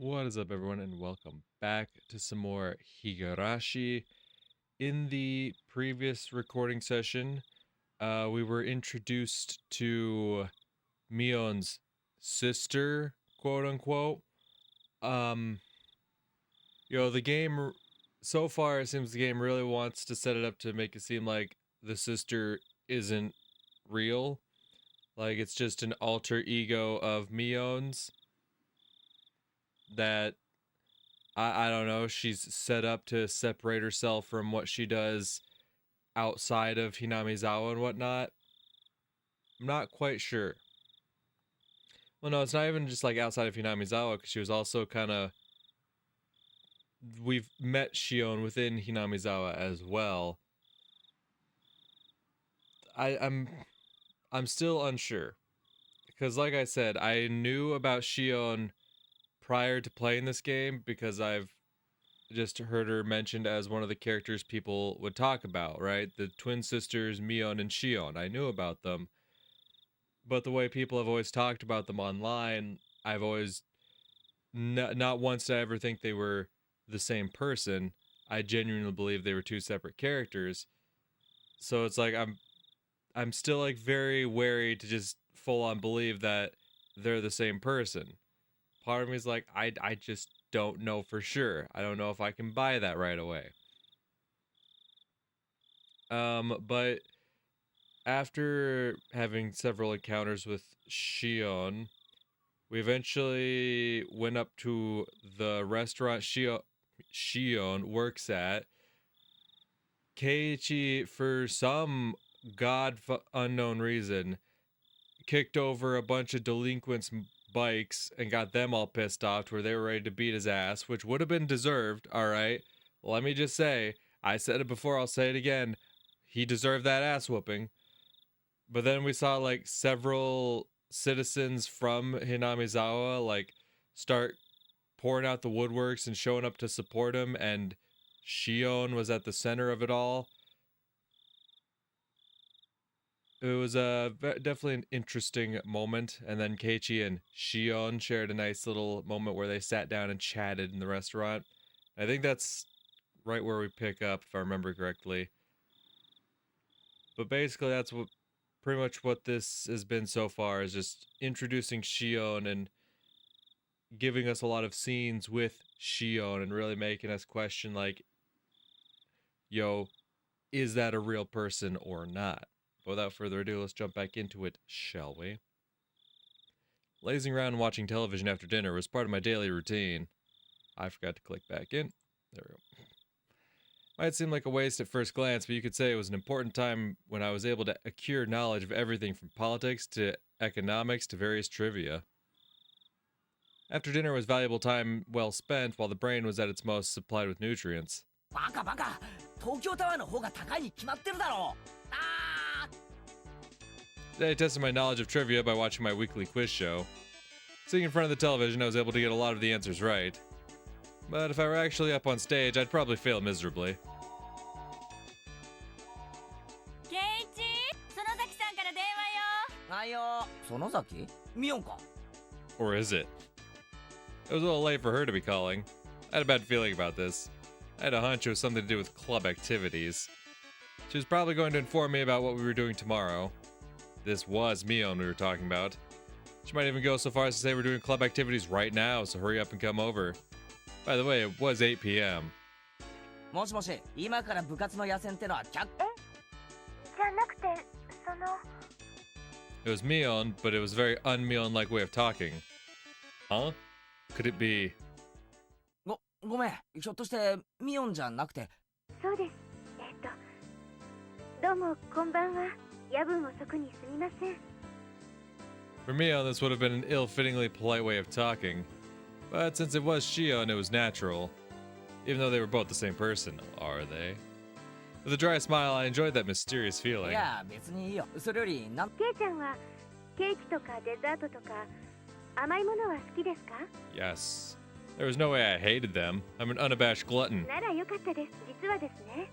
What is up, everyone, and welcome back to some more Higurashi. In the previous recording session, we were introduced to Mion's sister, quote unquote. Um, the game, so far, it seems the game really wants to set it up to make it seem like the sister isn't real. Like, it's just an alter ego of Mion's that I don't know, she's set up to separate herself from what she does outside of Hinamizawa and whatnot. I'm not quite sure. Well, no, it's not even just like outside of Hinamizawa, because she was also kind of. We've met Shion within Hinamizawa as well. I'm still unsure, because like I said, I knew about Shion prior to playing this game because I've just heard her mentioned as one of the characters people would talk about, right? The twin sisters, Mion and Shion. I knew about them, but the way people have always talked about them online, I've always not once did I ever think they were the same person. I genuinely believe they were two separate characters. So it's like I'm still like very wary to just full on believe that they're the same person. Part of me is like I just don't know for sure. I don't know if I can buy that right away. But after having several encounters with Shion, we eventually went up to the restaurant Shion works at. Keiichi, for some unknown reason, kicked over a bunch of delinquents' bikes and got them all pissed off to where they were ready to beat his ass, which would have been deserved, alright? Let me just say, I said it before, I'll say it again. He deserved that ass whooping. But then we saw like several citizens from Hinamizawa like start pouring out the woodworks and showing up to support him, and Shion was at the center of it all. It was definitely an interesting moment, and then Keiichi and Shion shared a nice little moment where they sat down and chatted in the restaurant. I think that's right where we pick up, if I remember correctly. But basically, that's what pretty much what this has been so far, is just introducing Shion and giving us a lot of scenes with Shion and really making us question, like, yo, is that a real person or not? But without further ado, let's jump back into it, shall we? Lazing around and watching television after dinner was part of my daily routine. I forgot to click back in. There we go. Might seem like a waste at first glance, but you could say it was an important time when I was able to acquire knowledge of everything from politics to economics to various trivia. After dinner was valuable time well spent while the brain was at its most supplied with nutrients. バカバカ東京タワーの方が高いに決まってるだろうあ Today I tested my knowledge of trivia by watching my weekly quiz show. Sitting in front of the television, I was able to get a lot of the answers right. But if I were actually up on stage, I'd probably fail miserably. ケイイチ、園崎さんから電話よ。はいよ園崎ミオンか Or is it? It was a little late for her to be calling. I had a bad feeling about this. I had a hunch it was something to do with club activities. She was probably going to inform me about what we were doing tomorrow. This was Mion we were talking about. She might even go so far as to say we're doing club activities right now, so hurry up and come over. By the way, it was 8 p.m. もしもし今から部活の野戦ってのはじゃなくて、It was Mion, but it was a very un-Mion-like way of talking. Huh? Could it be... ごめんひょっとしてミオンじゃなくてそうです。どうもこんばんは。夜分遅くにすみません。For Mion, this would have been an ill-fittingly polite way of talking. But since it was Shion, it was natural. Even though they were both the same person, are they? With a dry smile, I enjoyed that mysterious い feeling. や別にいいよそれよりなんケイちゃんはケーキとかデザートとか甘いものは好きですか？ Yes. There was no way I hated them. I'm an unabashed glutton. ならよかったです。実はですね、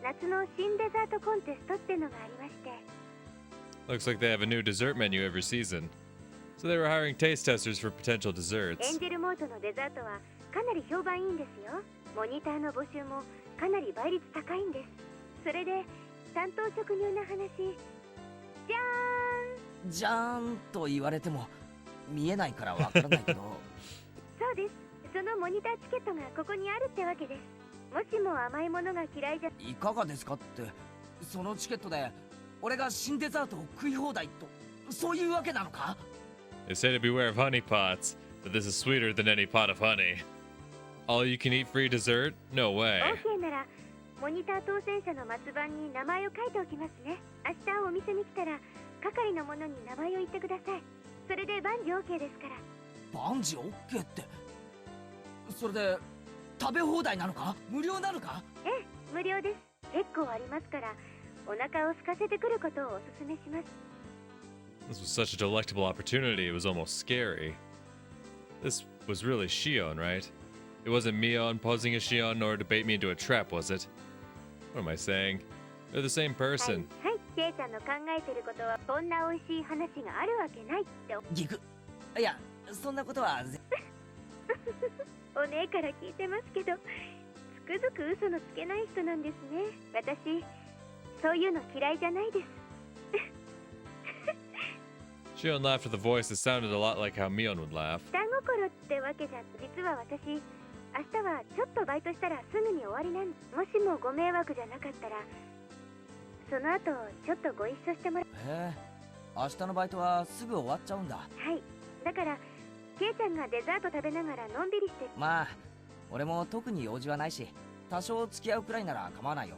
夏の新デザートコンテストってのがありまして。 Looks like they have a new dessert menu every season. So they were hiring taste testers for potential エ desserts. ンジェルモートのデザートはかなり評判いいんですよ。モニターの募集もかなり倍率高いんです。それで担当直入な話、じゃーん。じゃーんと言われても見えないからわからないけどそうです。そのモニターチケットがここにあるってわけです。もしも甘いものが嫌いじゃ。いかがですかって、そのチケットで俺が新デザートを食い放題と、そういうわけなのか？ They say to beware of honey pots, but this is sweeter than any pot of honey. All you can eat free dessert? No way. OK ならモニター当選者の末番に名前を書いておきますね。明日お店に来たら係の者に名前を言ってください。それで万事 OK ですから。万事 OK って、それで食べ放題なのか？無料なのか？ええ、無料です。結構ありますからお腹を空かせてくることをおすすめします。 This was such a delectable opportunity, it was almost scary. This was really Shion, right? It wasn't Mion posing as Shion nor to bait me into a trap, was it? What am I saying? They're the same はい person. はい、ケイちゃんの考えてることはこんな美味しい話があるわけないってギク、いやそんなことはお姉から聞いてますけど、つくづく嘘のつけない人なんですね。私そういうの嫌いじゃないです。 Shion laughed with a voice that sounded a lot like how Mion would laugh. 下心ってわけじゃ、実は私明日はちょっとバイトしたらすぐに終わりなん。もしもご迷惑じゃなかったらその後ちょっとご一緒してもら。へえ、明日のバイトはすぐ終わっちゃうんだ。はい、だからケイちゃんがデザート食べながらのんびりして。まあ俺も特に用事はないし、多少付き合うくらいなら構わないよ。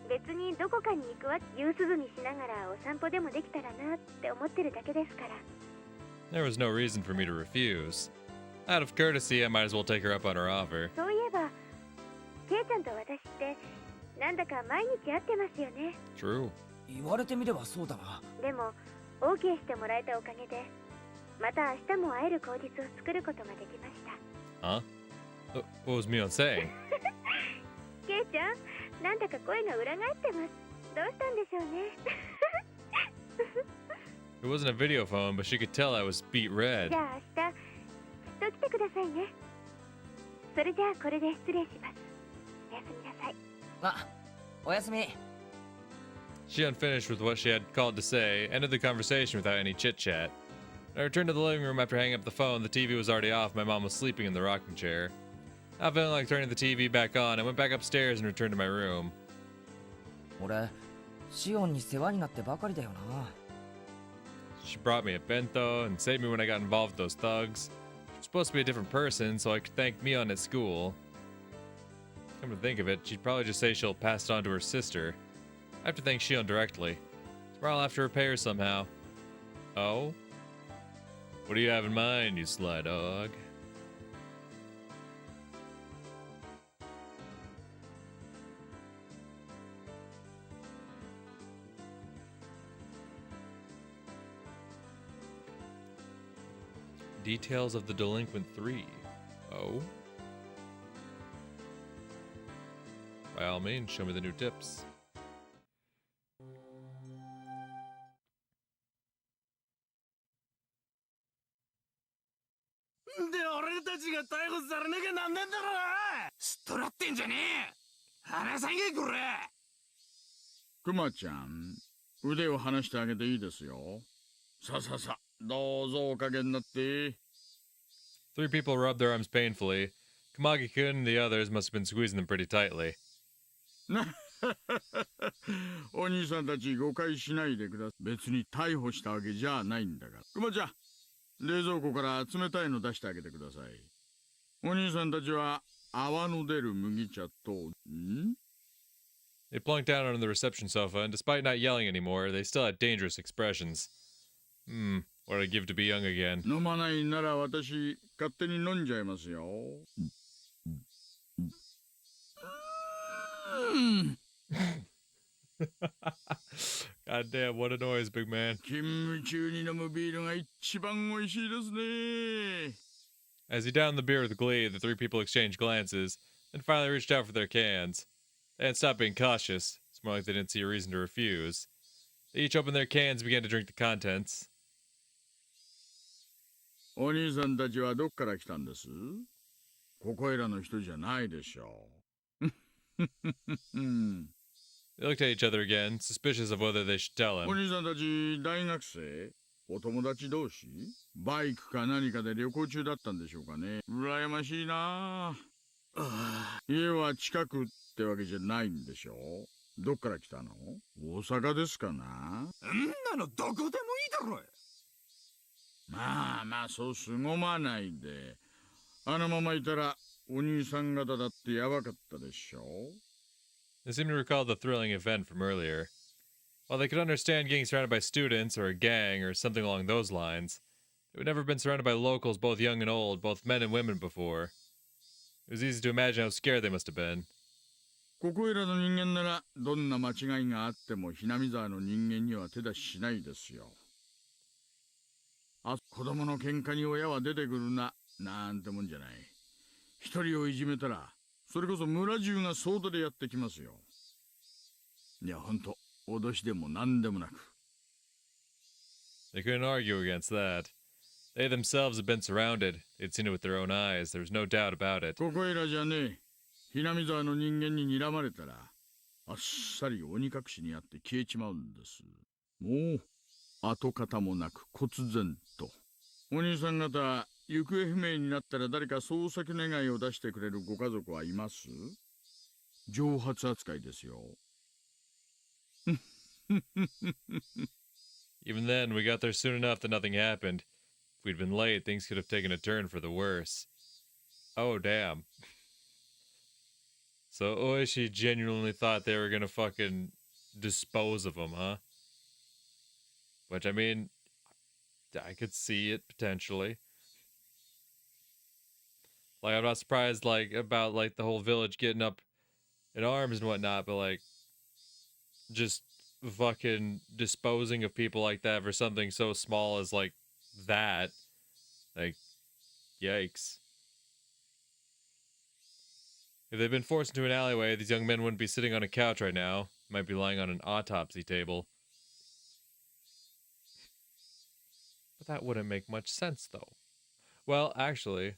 別にどこかに行くわ。夕涼みしながらお散歩でもできたらなって思ってるだけですから。 There was no reason for me to refuse. Out of courtesy, I might as well take her up on her offer. そういえばケイちゃんと私ってなんだか毎日会ってますよね。 True. 言われてみればそうだな。でも OK してもらえたおかげでまた明日も会える口実を作ることができました。 Huh? What was Mion saying? ケイちゃん、なんだか声が裏返ってます。どうしたんでしょうね。 It wasn't a video phone, but she could tell I was beet じ red. ゃあ明日きっと来てくださいね。それじゃあこれで失礼します。おやすみなさい。あ、おやすみ。 She unfinished with what she had called to say, ended the conversation without any chit chat. When I returned to the living room after hanging up the phone, the TV was already off. My mom was sleeping in the rocking chair. Not feeling like turning the TV back on, I went back upstairs and returned to my room. 俺シオンに世話になってばかりだよな。 She brought me a bento and saved me when I got involved with those thugs. She's supposed to be a different person, so I could thank Mion at school. Come to think of it, she'd probably just say she'll pass it on to her sister. I have to thank Shion directly. Tomorrow I'll have to repay her somehow. Oh? What do you have in mind, you sly dog? Details of the Delinquent 3. Oh? By all means, show me the new tips. で俺たちが逮捕されなきゃなんねえんだろうな。すっとらってんじゃねえ。話さんけこれ。クマちゃん、腕を離してあげていいですよ。さあさあさあ、どうぞおかげになって。 Three people rubbed their arms painfully. Kamagi-kun and the others must have been squeezing them pretty tightly. お兄さんたち誤解しないでください。別に逮捕したわけじゃないんだから。クマちゃん、冷蔵庫から冷たいの出してあげてください。お兄さんたちは泡の出る麦茶と、They plunked down on the reception sofa, and despite not yelling anymore, they still had dangerous expressions. What I'd give to be young again. 飲まないなら私、勝手に飲んじゃいますよ。God damn, what a noise, big man. 勤務中に飲むビールが一番美味しいですね。 As he downed the beer with glee, the three people exchanged glances, then finally reached out for their cans. They hadn't stopped being cautious. It's more like they didn't see a reason to refuse. They each opened their cans and began to drink the contents. お兄さんたちはどっから来たんです？ここいらの人じゃないでしょう。They looked at each other again, suspicious of whether they should tell お him. 兄さんたち大学生？お友達同士？バイクか何かで旅行中だったんでしょうかね。羨ましいなあ。家は近くってわけじゃないんでしょう。どっから来たの？大阪ですかな？んなのどこでもいいだろ。まあまあそうすごまないで。あのままいたらお兄さん方だってやばかったでしょう。 They seemed to recall the thrilling event from earlier. While they could understand getting surrounded by students or a gang or something along those lines, they had never been surrounded by locals, both young and old, both men and women before. It was easy to imagine how scared they must have been. ここいらの人間ならどんな間違いがあってもひなみ沢の人間には手出ししないですよ。子供の喧嘩に親は出てくるななんてもんじゃない。一人をいじめたらそれこそ村中が総出でやってきますよ。いやほんと脅しでも何でもなく。 They couldn't argue against that. They themselves had been surrounded. They'd seen it with their own eyes. There was no doubt about it. ここいらじゃねえ。ひなみ沢の人間に睨まれたらあっさり鬼隠しにあって消えちまうんです。もう跡形もなく忽然と。お兄さん方行方不明になったら誰か捜索願いを出してくれるご家族はいます？蒸発扱いですよ。Even then, we got there soon enough that nothing happened. If we'd been late, things could have taken a turn for the worse. Oh, damn. So Oishi genuinely thought they were gonna fucking dispose of him, huh? Which, I mean, I could see it potentially. Like, I'm not surprised, like, about, like, the whole village getting up in arms and whatnot, but, like, just fucking disposing of people like that for something so small as, like, that. Like, yikes. If they'd been forced into an alleyway, these young men wouldn't be sitting on a couch right now. Might be lying on an autopsy table. But that wouldn't make much sense, though. Well, actually...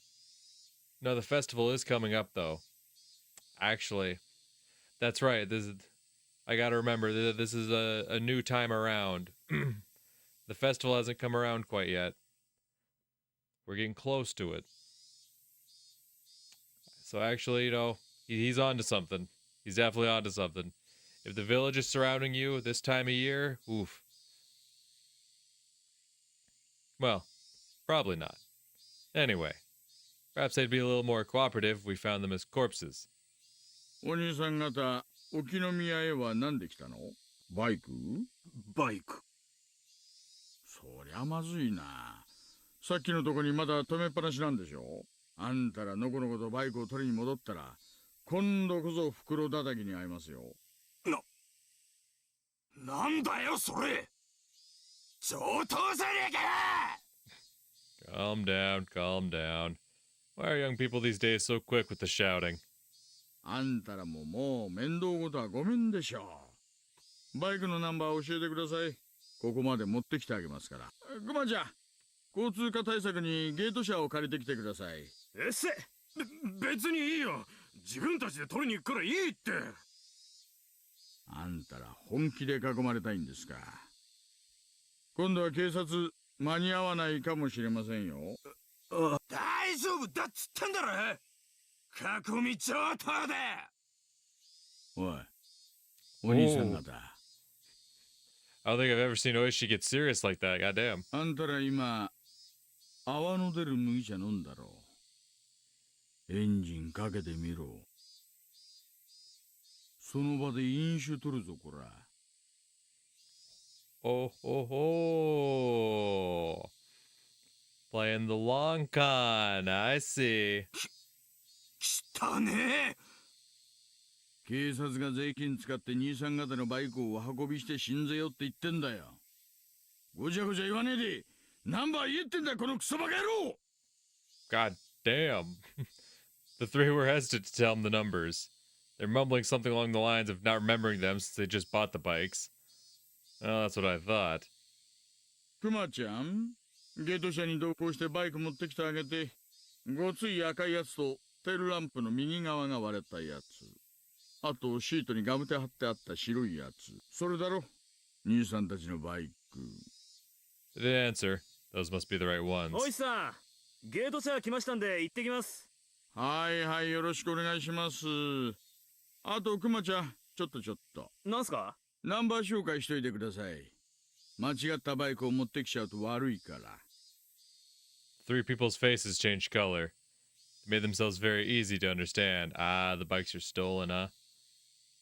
No, the festival is coming up, though. Actually, that's right. I gotta remember that this is a new time around. The festival hasn't come around quite yet. We're getting close to it. So actually, you know, he's onto something. He's definitely onto something. If the village is surrounding you this time of year, oof. Well, probably not. Anyway. Perhaps they'd be a little more cooperative if we found them as corpses. お兄さん方、沖宮へは何で来たの？バイク？バイク。そりゃまずいな。さっきのとこにまだ止めっぱなしなんでしょ？あんたらのこのことバイクを取りに戻ったら、今度こそ袋叩きに会いますよ。なんだよそれ。上等じゃねえか。 Calm down, calm down. Why are young people these days so quick with the shouting? あんたらももう面倒ごとはごめんでしょう。バイクのナンバー教えてください。ここまで持ってきてあげますから。クマちゃん、交通課対策にゲート車を借りてきてください。別にいいよ。自分たちで取りに行くからいいって。あんたら本気で囲まれたいんですか？今度は警察間に合わないかもしれませんよ。大丈夫だっつったんだろ。囲み上等で。おい、お兄さん方。I don't think I've ever seen Oishi get serious like that, goddamn. あんたら今、泡の出る麦茶飲んだろ。エンジンかけてみろ。その場で飲酒取るぞ、こら。Oh, ho, ho. Playing the long con, I see. 汚ねえ。警察が税金使って兄さん方のバイクを運びして死んぜよって言ってんだよ。ごちゃごちゃ言わねえで、ナンバー言えってんだ、このクソバカ野郎。 God damn. The three were hesitant to tell him the numbers. They're mumbling something along the lines of not remembering them since they just bought the bikes. Well, that's what I thought. クマちゃん、ゲート車に同行してバイク持ってきてあげて、ごつい赤いやつとテールランプの右側が割れたやつ。あとシートにガムテ貼ってあった白いやつ。それだろ、兄さんたちのバイク。They didn't answer. Those must be the right ones. おいさん、ゲート車来ましたんで行ってきます。はいはい、よろしくお願いします。あとクマちゃん、ちょっとなんすか？ナンバー紹介しといてください。間違ったバイクを持ってきちゃうと悪いから。Three people's faces changed color. They made themselves very easy to understand. Ah, the bikes are stolen, huh?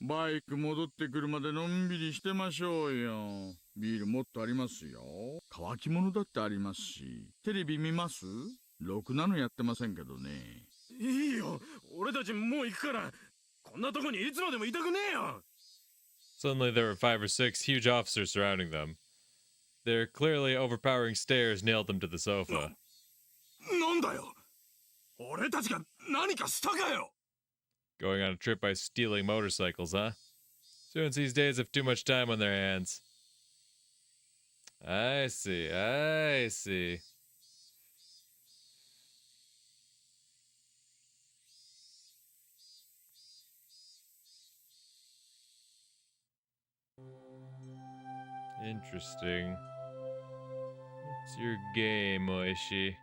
バイク戻ってくるまでのんびりしてましょうよ。ビールもっとありますよ。乾き物だってありますし。テレビ見ます？ろくなのやってませんけどね。いいよ、俺たちもう行くから。こんなとこにいつまでもいたくねえよ。Suddenly there were 5 or 6 huge officers surrounding them. Their clearly overpowering stares nailed them to the sofa. なんだよ、俺たちが何かしたかよ。 Going on a trip by stealing motorcycles, huh? Students these days have too much time on their hands. I see. Interesting. What's your game, Oishi?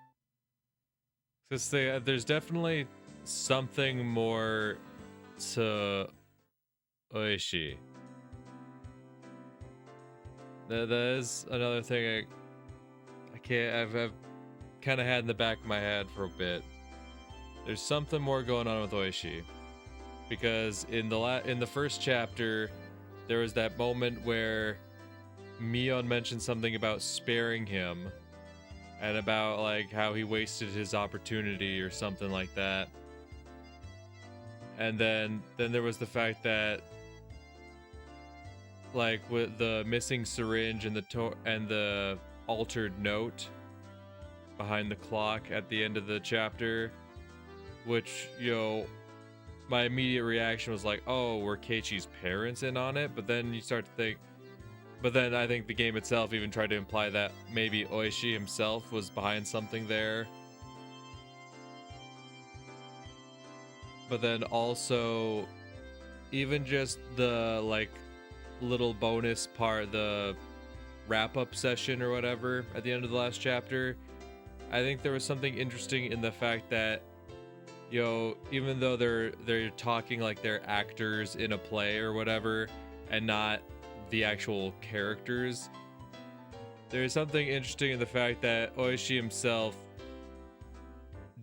There's definitely something more to Oishi. That is another thing I've kind of had in the back of my head for a bit. There's something more going on with Oishi, because in the first chapter, there was that moment where Mion mentioned something about sparing him, and about like how he wasted his opportunity or something like that. And then there was the fact that, like, with the missing syringe and the altered note behind the clock at the end of the chapter, which, you know, my immediate reaction was like, oh, were Keiichi's parents in on it? But then you start to think, but then I think the game itself even tried to imply that maybe Oishi himself was behind something there. But then also, even just the, like, little bonus part, the wrap-up session or whatever at the end of the last chapter, I think there was something interesting in the fact that, you know, even though they're talking like they're actors in a play or whatever, and not the actual characters, there's something interesting in the fact that Oishi himself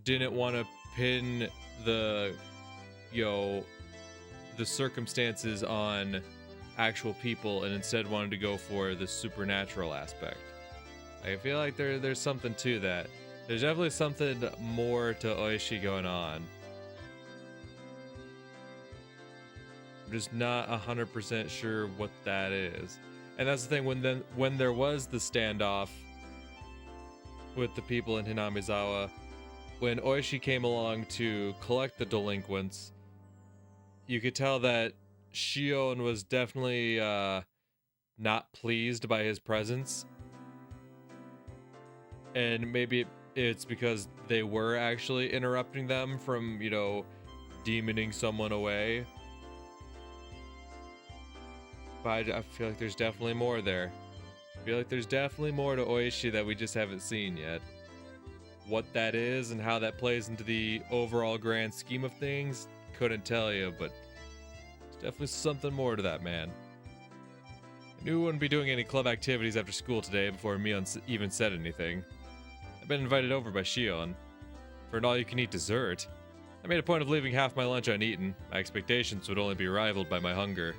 didn't want to pin the, you know, the circumstances on actual people, and instead wanted to go for the supernatural aspect. I feel like there's something to that. There's definitely something more to Oishi going on. I'm just not 100% sure what that is. And that's the thing, when there was the standoff with the people in Hinamizawa, when Oishi came along to collect the delinquents, you could tell that Shion was definitely not pleased by his presence. And maybe it's because they were actually interrupting them from, you know, demoning someone away. But I feel like there's definitely more there. I feel like there's definitely more to Oishi that we just haven't seen yet. What that is and how that plays into the overall grand scheme of things, couldn't tell you, but there's definitely something more to that, man. I knew we wouldn't be doing any club activities after school today before Mion even said anything. I've been invited over by Shion for an all-you-can-eat dessert. I made a point of leaving half my lunch uneaten. My expectations would only be rivaled by my hunger.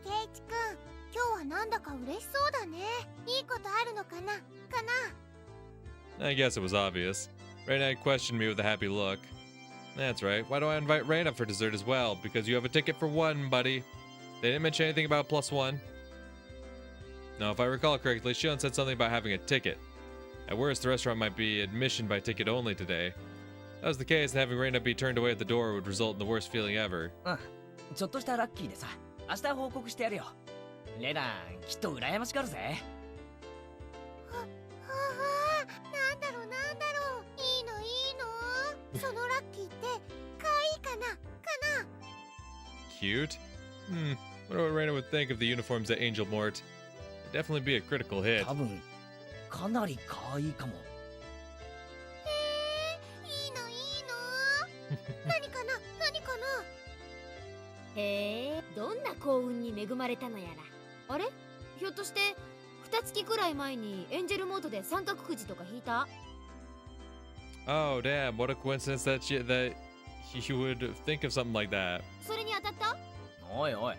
ケイチくん、今日はなんだか嬉しそうだね。いいことあるのかな？ I guess it was obvious. Reina questioned me with a happy look. That's right. Why do I invite Reina for dessert as well? Because you have a ticket for one, buddy. They didn't mention anything about +1. Now, if I recall correctly, Shion said something about having a ticket. At worst, the restaurant might be admission by ticket only today. If that was the case, then having Reina be turned away at the door would result in the worst feeling ever. ちょっとしたラッキーでさ、明日報告してやるよ。レナン、きっと羨ましがるぜ。cute. Wonder what Reina would think of the uniforms that Angel wore. It'd definitely be a critical hit. 多分かなり可愛いかも。いいのいいの何かな何かな。へえ、どんな幸運に恵まれたのやら。あれ、ひょっとして2月くらい前にエンジェルモードで三角くじとか引いた？ Oh, damn, what a coincidence that you would think of something like that. それに当たった？おいおい、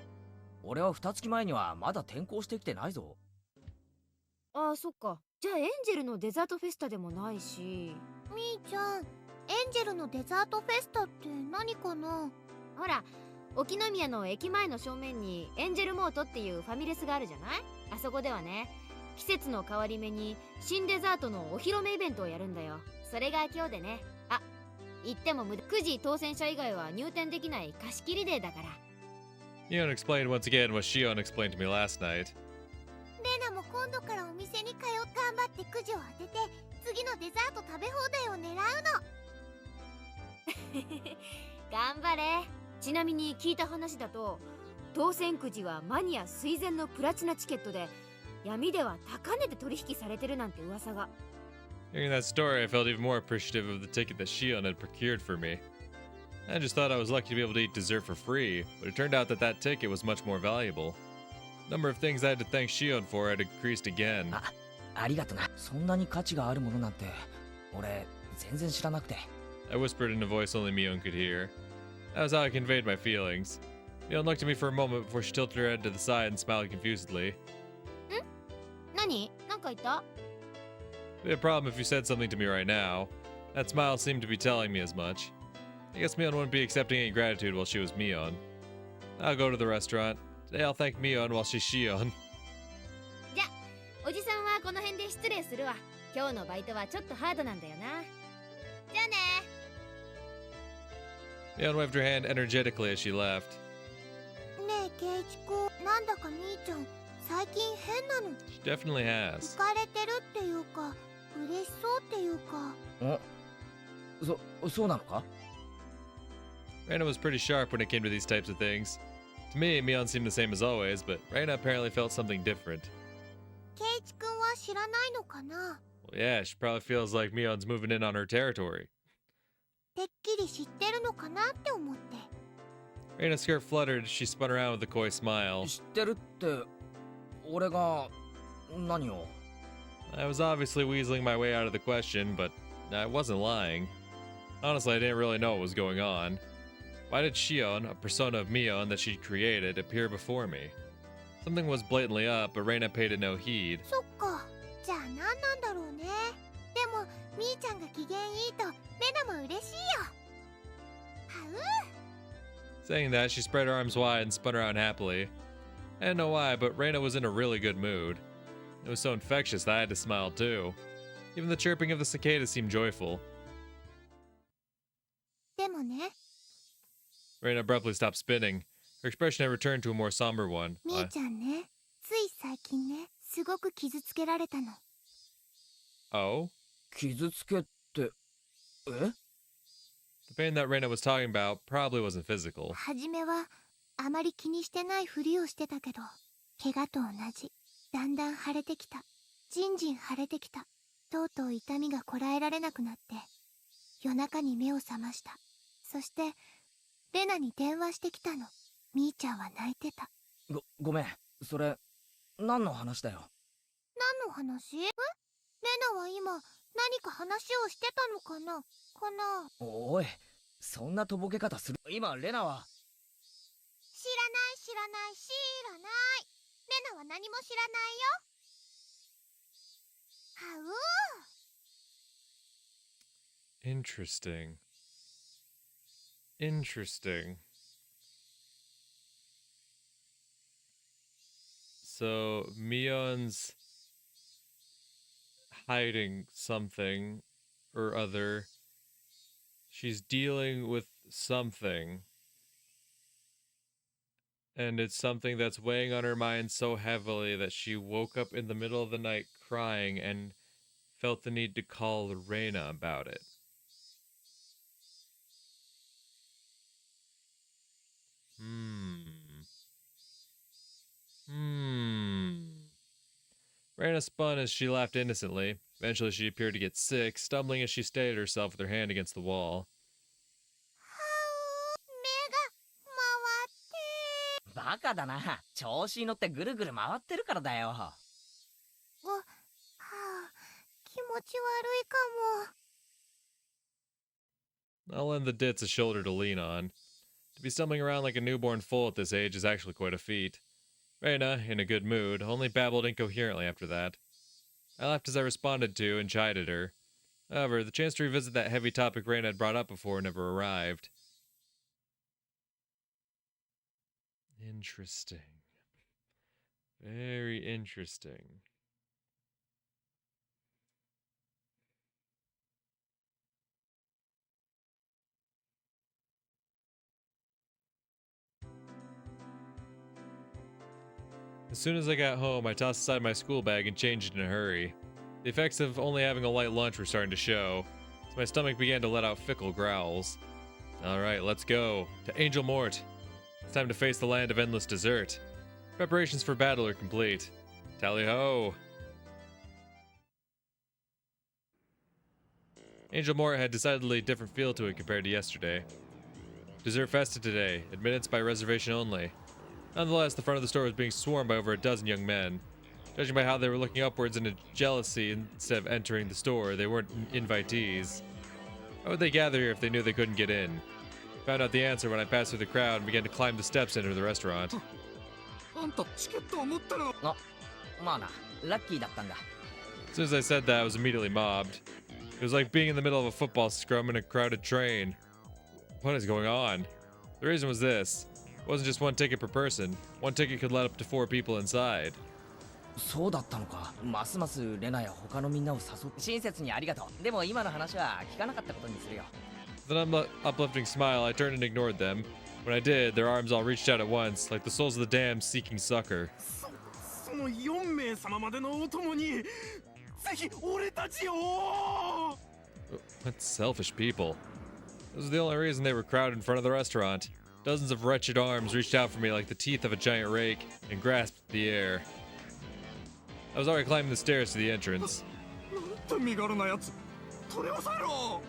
俺は2月前にはまだ転校してきてないぞ。ああ、そっか。じゃあエンジェルのデザートフェスタでもないし。みーちゃん、エンジェルのデザートフェスタって何かな。ほら、沖宮の駅前の正面にエンジェルモートっていうファミレスがあるじゃない？あそこではね、季節の変わり目に新デザートのお披露目イベントをやるんだよ。それが今日でね。あ、言っても無駄。9時当選者以外は入店できない貸し切りデーだから。Shion explained once again what Shion explained to me last night. レナも今度からお店に通って頑張ってくじを当てて次のデザート食べ放題を狙うの。頑張れ。ちなみに聞いた話だと、当選くじはマニア垂涎のプラチナチケットで闇では高値で取引されてるなんて噂が。Hearing that story, I felt even more appreciative of the ticket that Shion had procured for me. I just thought I was lucky to be able to eat dessert for free, but it turned out that that ticket was much more valuable. The number of things I had to thank Shion for had increased again. ありがとな。そんなに価値があるものなんて俺全然知らなくて。I whispered in a voice only Mion could hear. That was how I conveyed my feelings. Mion looked at me for a moment before she tilted her head to the side and smiled confusedly. 何？なんか言った？ It'd be a problem if you said something to me right now. That smile seemed to be telling me as much. I guess Mion wouldn't be accepting any gratitude while she was Mion. I'll go to the restaurant. Today I'll thank Mion while she's Shion. じゃあ、おじさんはこの辺で失礼するわ。今日のバイトはちょっとハードなんだよな。じゃあね。Mion waved her hand energetically as she left. ねえケイチくん、なんだかみーちゃん最近変なの。 She definitely has. 浮かれてるっていうか嬉しそうっていうか。そうなのか。 Reina was pretty sharp when it came to these types of things. To me, Mion seemed the same as always, but Reina apparently felt something different. ケイチくんは知らないのかな。 Well, yeah, she probably feels like Mion's moving in on her territory. てっきり知ってるのかなって思って。 Reina's skirt fluttered as she spun around with a coy smile. 知ってるって俺が何を。 I was obviously weaseling my way out of the question, but I wasn't lying. Honestly, I didn't really know what was going on. Why did Shion, a persona of Mion that she'd created, appear before me? Something was blatantly up, but Reina paid it no heed. そっか、じゃあ何なんだろうね。でもみーちゃんが機嫌いいとレナも嬉しいよ。はう。 Saying that, she spread her arms wide and spun around happily. I don't know why, but Reina was in a really good mood. It was so infectious that I had to smile too. Even the chirping of the cicadas seemed joyful. でもね、 Reina abruptly stopped spinning. Her expression had returned to a more somber one. みーちゃんね、つい最近ね、すごく傷つけられたの。Oh? 傷つけってえ。 The pain that Reina was talking about probably wasn't physical. はじめはあまり気にしてないふりをしてたけど、怪我と同じ。だんだん腫れてきた。じんじん腫れてきた。とうとう痛みがこらえられなくなって、夜中に目を覚ました。そして、レナに電話してきたの。みーちゃんは泣いてた。ごめん、それ何の話だよ。何の話？レナは今何か話をしてたのかな？おい、そんなとぼけ方する。今レナは。知らない。レナは何も知らないよ。はう。 Interesting. Interesting. So, Mion's hiding something or other. She's dealing with something. And it's something that's weighing on her mind so heavily that she woke up in the middle of the night crying and felt the need to call Reina about it. Hmm. Reina spun as she laughed innocently. Eventually, she appeared to get sick, stumbling as she steadied herself with her hand against the wall. バカだな。調子に乗ってぐるぐる回ってるからだよ。気持ち悪いかも。 I'll lend the ditz a shoulder to lean on. To be stumbling around like a newborn foal at this age is actually quite a feat. Reina, in a good mood, only babbled incoherently after that. I laughed as I responded to and chided her. However, the chance to revisit that heavy topic Reina had brought up before never arrived. Interesting. Very interesting. As soon as I got home, I tossed aside my school bag and changed in a hurry. The effects of only having a light lunch were starting to show, so my stomach began to let out fickle growls. Alright, let's go. To Angel Mort. It's time to face the land of endless dessert. Preparations for battle are complete. Tally-ho! Angel Mort had decidedly different feel to it compared to yesterday. Dessert festa today, admittance by reservation only. Nonetheless, the front of the store was being swarmed by over a dozen young men. Judging by how they were looking upwards in a jealousy instead of entering the store, they weren't invitees. How would they gather here if they knew they couldn't get in? Found out the answer when I passed through the crowd and began to climb the steps into the restaurant. あんたチケットを持ってるの？あ、まあな、ラッキーだったんだ。 As soon as I said that, I was immediately mobbed. It was like being in the middle of a football scrum in a crowded train. What is going on? The reason was this. It wasn't just one ticket per person. One ticket could let up to 4 people inside. そうだったのか。ますますレナや他のみんなを誘って。親切にありがとう。でも今の話は聞かなかったことにするよ。 With an uplifting smile, I turned and ignored them. When I did, their arms all reached out at once, like the souls of the damned seeking succor. その4名様までのお供にぜひ俺たちを。 What selfish people. This was the only reason they were crowded in front of the restaurant. Dozens of wretched arms reached out for me like the teeth of a giant rake and grasped the air. I was already climbing the stairs to the entrance. なんて身軽なやつ。取り押さえろ。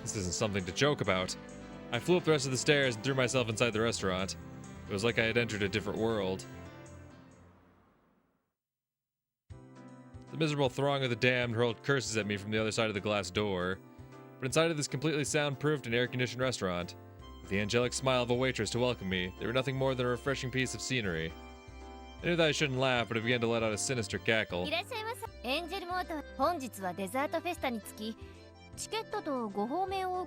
This isn't something to joke about. I flew up the rest of the stairs and threw myself inside the restaurant. It was like I had entered a different world. The miserable throng of the damned hurled curses at me from the other side of the glass door. But inside of this completely soundproofed and air-conditioned restaurant, with the angelic smile of a waitress to welcome me, they were nothing more than a refreshing piece of scenery. I knew that I shouldn't laugh, but I began to let out a sinister cackle. いらっしゃいませ。エンジェルモート、本日はデザートフェスタにつき、チケットとご方面を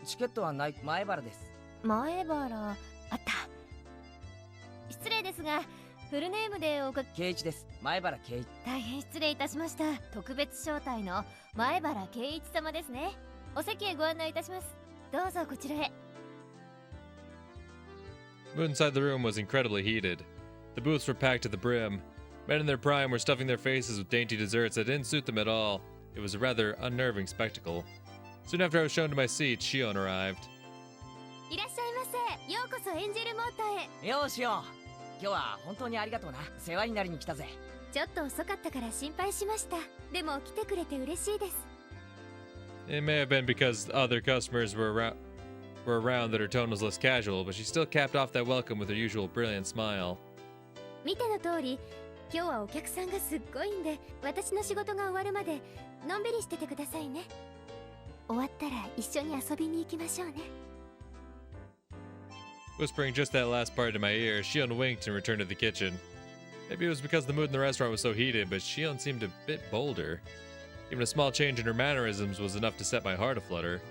チケットはない。前原です。前原、あった。失礼ですが、フルネームで圭一です。前原圭一。大変失礼いたしました。特別招待の前原圭一様ですね。お席へご案内いたします。どうぞこちらへ。 The mood inside the room was incredibly heated. The booths were packed to the brim. Men in their prime were stuffing their faces with dainty desserts that didn't suit them at all. It was a rather unnerving spectacle. Soon after I was shown to my seat, Shion arrived. いらっしゃいませ。ようこそエンジェルモーターへ。ようしよう。今日は本当にありがとうな。世話になりに来たぜ。ちょっと遅かったから心配しました。でも来てくれて嬉しいです。 It may have been because other customers were around that her tone was less casual, but she still capped off that welcome with her usual brilliant smile. 見ての通り、今日はお客さんがすっごいんで、私の仕事が終わるまでのんびりしててくださいね。終わったら一緒に遊びに行きましょうね。 Whispering just that last part into my ear, Shion winked and returned to the kitchen. Maybe it was because the mood in the restaurant was so heated, but Shion seemed a bit bolder. Even a small change in her mannerisms was enough to set my heart aflutter.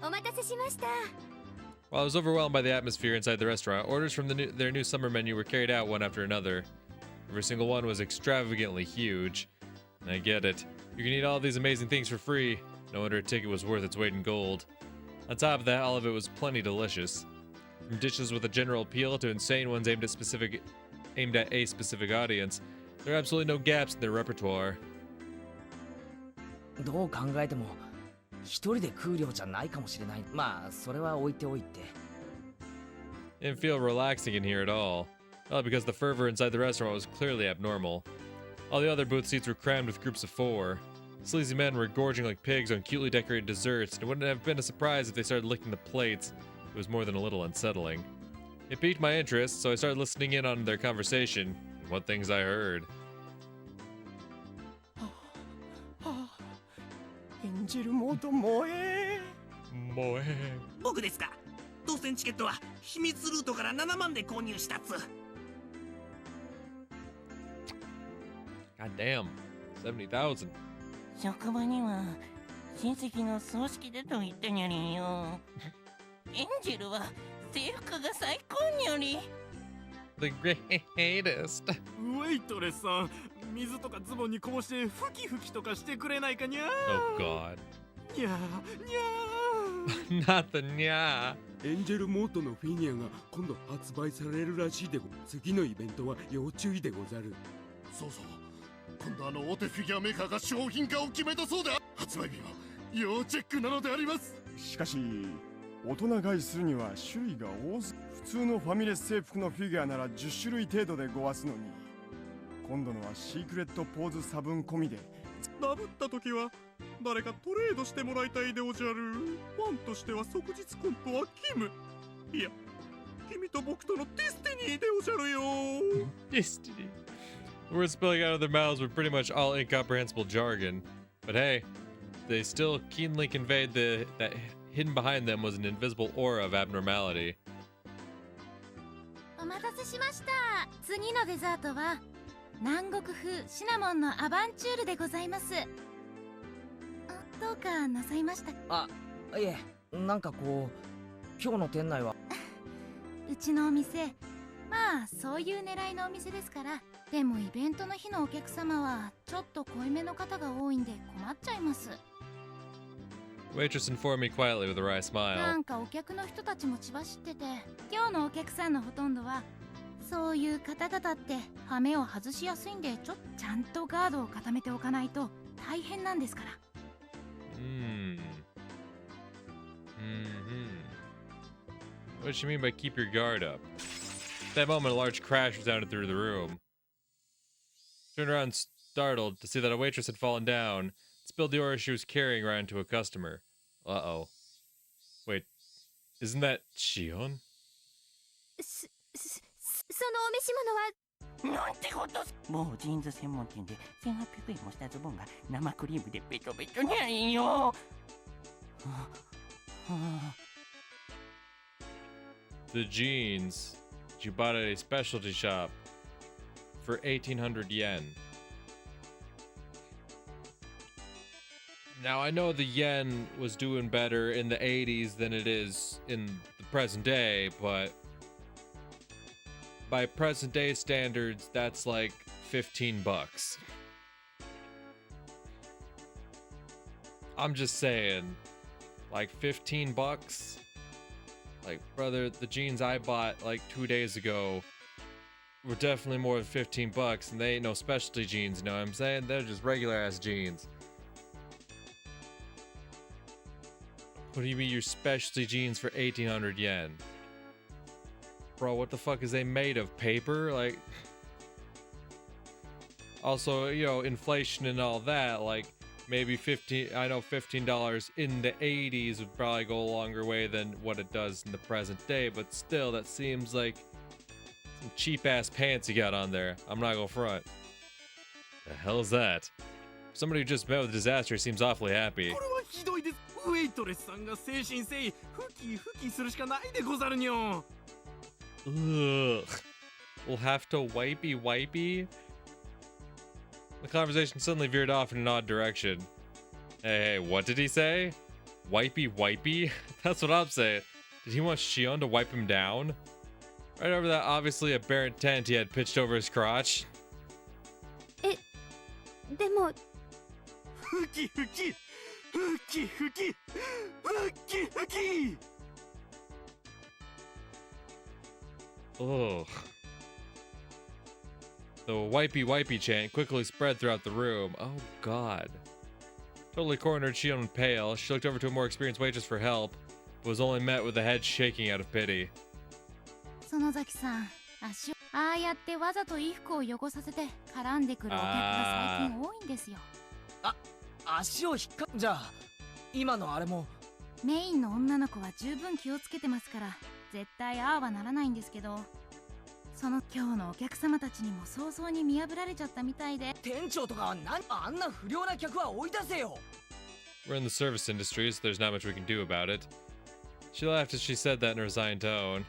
お待たせしました。 While I was overwhelmed by the atmosphere inside the restaurant, orders from their new summer menu were carried out one after another. Every single one was extravagantly huge. And I get it. You can eat all these amazing things for free. No wonder a ticket was worth its weight in gold. On top of that, all of it was plenty delicious. From dishes with a general appeal to insane ones aimed at a specific audience, there are absolutely no gaps in their repertoire. どう考えても一人で食う量じゃないかもしれない。まあそれは置いておいて。 Didn't feel relaxing in here at all. Well, because the fervor inside the restaurant was clearly abnormal. All the other booth seats were crammed with groups of 4. Sleazy men were gorging like pigs on cutely decorated desserts, and it wouldn't have been a surprise if they started licking the plates. It was more than a little unsettling. It piqued my interest, so I started listening in on their conversation, and what things I heard. エンジェルモード萌えもえ。僕ですか。当選チケットは秘密ルートから7万で購入したっつ。God damn. 70,000. 職場には親戚の葬式でと言ったにゃりよ。エンジェルは制服が最高にゃり。The greatest. ウェイトレスさん、水とかズボンにこぼしてふきふきとかしてくれないかにゃ Oh god. にゃーにゃ Not the nya. エンジェルモートのフィギュアが今度発売されるらしいでご。次のイベントは要注意でござる。そうそう。今度大手フィギュアメーカーが商品化を決めたそうだ。発売日は要チェックなのであります。しかし大人買いするには種類が多す。普通のファミレス制服のフィギュアなら10種類程度でごわすのに、今度のはシークレットポーズ差分込みで。ダブった時は誰かトレードしてもらいたいでおじゃる。ファンとしては即日コンプはキム、いや君と僕とのディスティニーでおじゃるよ。 Destiny. The words spilling out of their mouths were pretty much all incomprehensible jargon. But hey, they still keenly conveyed that hidden behind them was an invisible aura of abnormality. お待たせしました。次のデザートは南国風シナモンのアバンチュールでございます。どうかなさいました？あ、いえ、なんかこう今日の店内はうちのお店、まあそういう狙いのお店ですから。でもイベントの日のお客様はちょっと濃いめの方が多いんで困っちゃいます。 Waitress informed me quietly with a wry な smile. んかお客の人たちも血走ってて、今日のお客さんのほとんどはそういう方々ってハメを外しやすいんで、ちゃんとガードを固めておかないと大変なんですから。What does she mean by keep your guard up? At that moment, a large crash resounded through the room. Turned around startled to see that a waitress had fallen down and spilled the aura she was carrying around to a customer. Uh-oh. Wait, isn't that Shion? そのお召し物はなんてこと。もうジーンズ専門店で1800円もしたズボンが生クリームでベトベトにゃいよ。The jeans you bought at a specialty shop for 1,800 yen. Now, I know the yen was doing better in the 80s than it is in the present day, but by present day standards, that's like 15 bucks. I'm just saying, like 15 bucks? Like, brother, the jeans I bought like 2 days ago were definitely more than 15 bucks, and they ain't no specialty jeans, you know what I'm saying? They're just regular ass jeans. What do you mean your specialty jeans for 1,800 yen? Bro, what the fuck is they made of? Paper? Like, also, you know, inflation and all that, like, maybe $15 in the 80s would probably go a longer way than what it does in the present day, but still, that seems like some cheap-ass pants you got on there. I'm not gonna front. The hell is that? Somebody who just met with a disaster seems awfully happy. これはひどいです。ウェイトレスさんが誠心誠意ふきするしかないでござるにょ。 Ugh. We'll have to wipey. The conversation suddenly veered off in an odd direction. Hey, what did he say? Wipey? That's what I'm saying. Did he want Shion to wipe him down? Right over that obviously aberrant tent he had pitched over his crotch. でもふきUgh. The wipey chant quickly spread throughout the room. Oh god. Totally cornered, Shion went pale. She looked over to a more experienced waitress for help, but was only met with a head shaking out of pity. 園崎さん、足をああやってわざと衣服を汚させて絡んでくるお客が最近多いんですよ。足を引っかじゃあ今のあれもメインの女の子は十分気をつけてますから絶対ああはならないんですけど、その今日のお客様たちにも早々に見破られちゃったみたいで。店長とかはあんな不良な客は追い出せよ。 We're in the service industry, so there's not much we can do about it. She laughed as she said that in a resigned tone.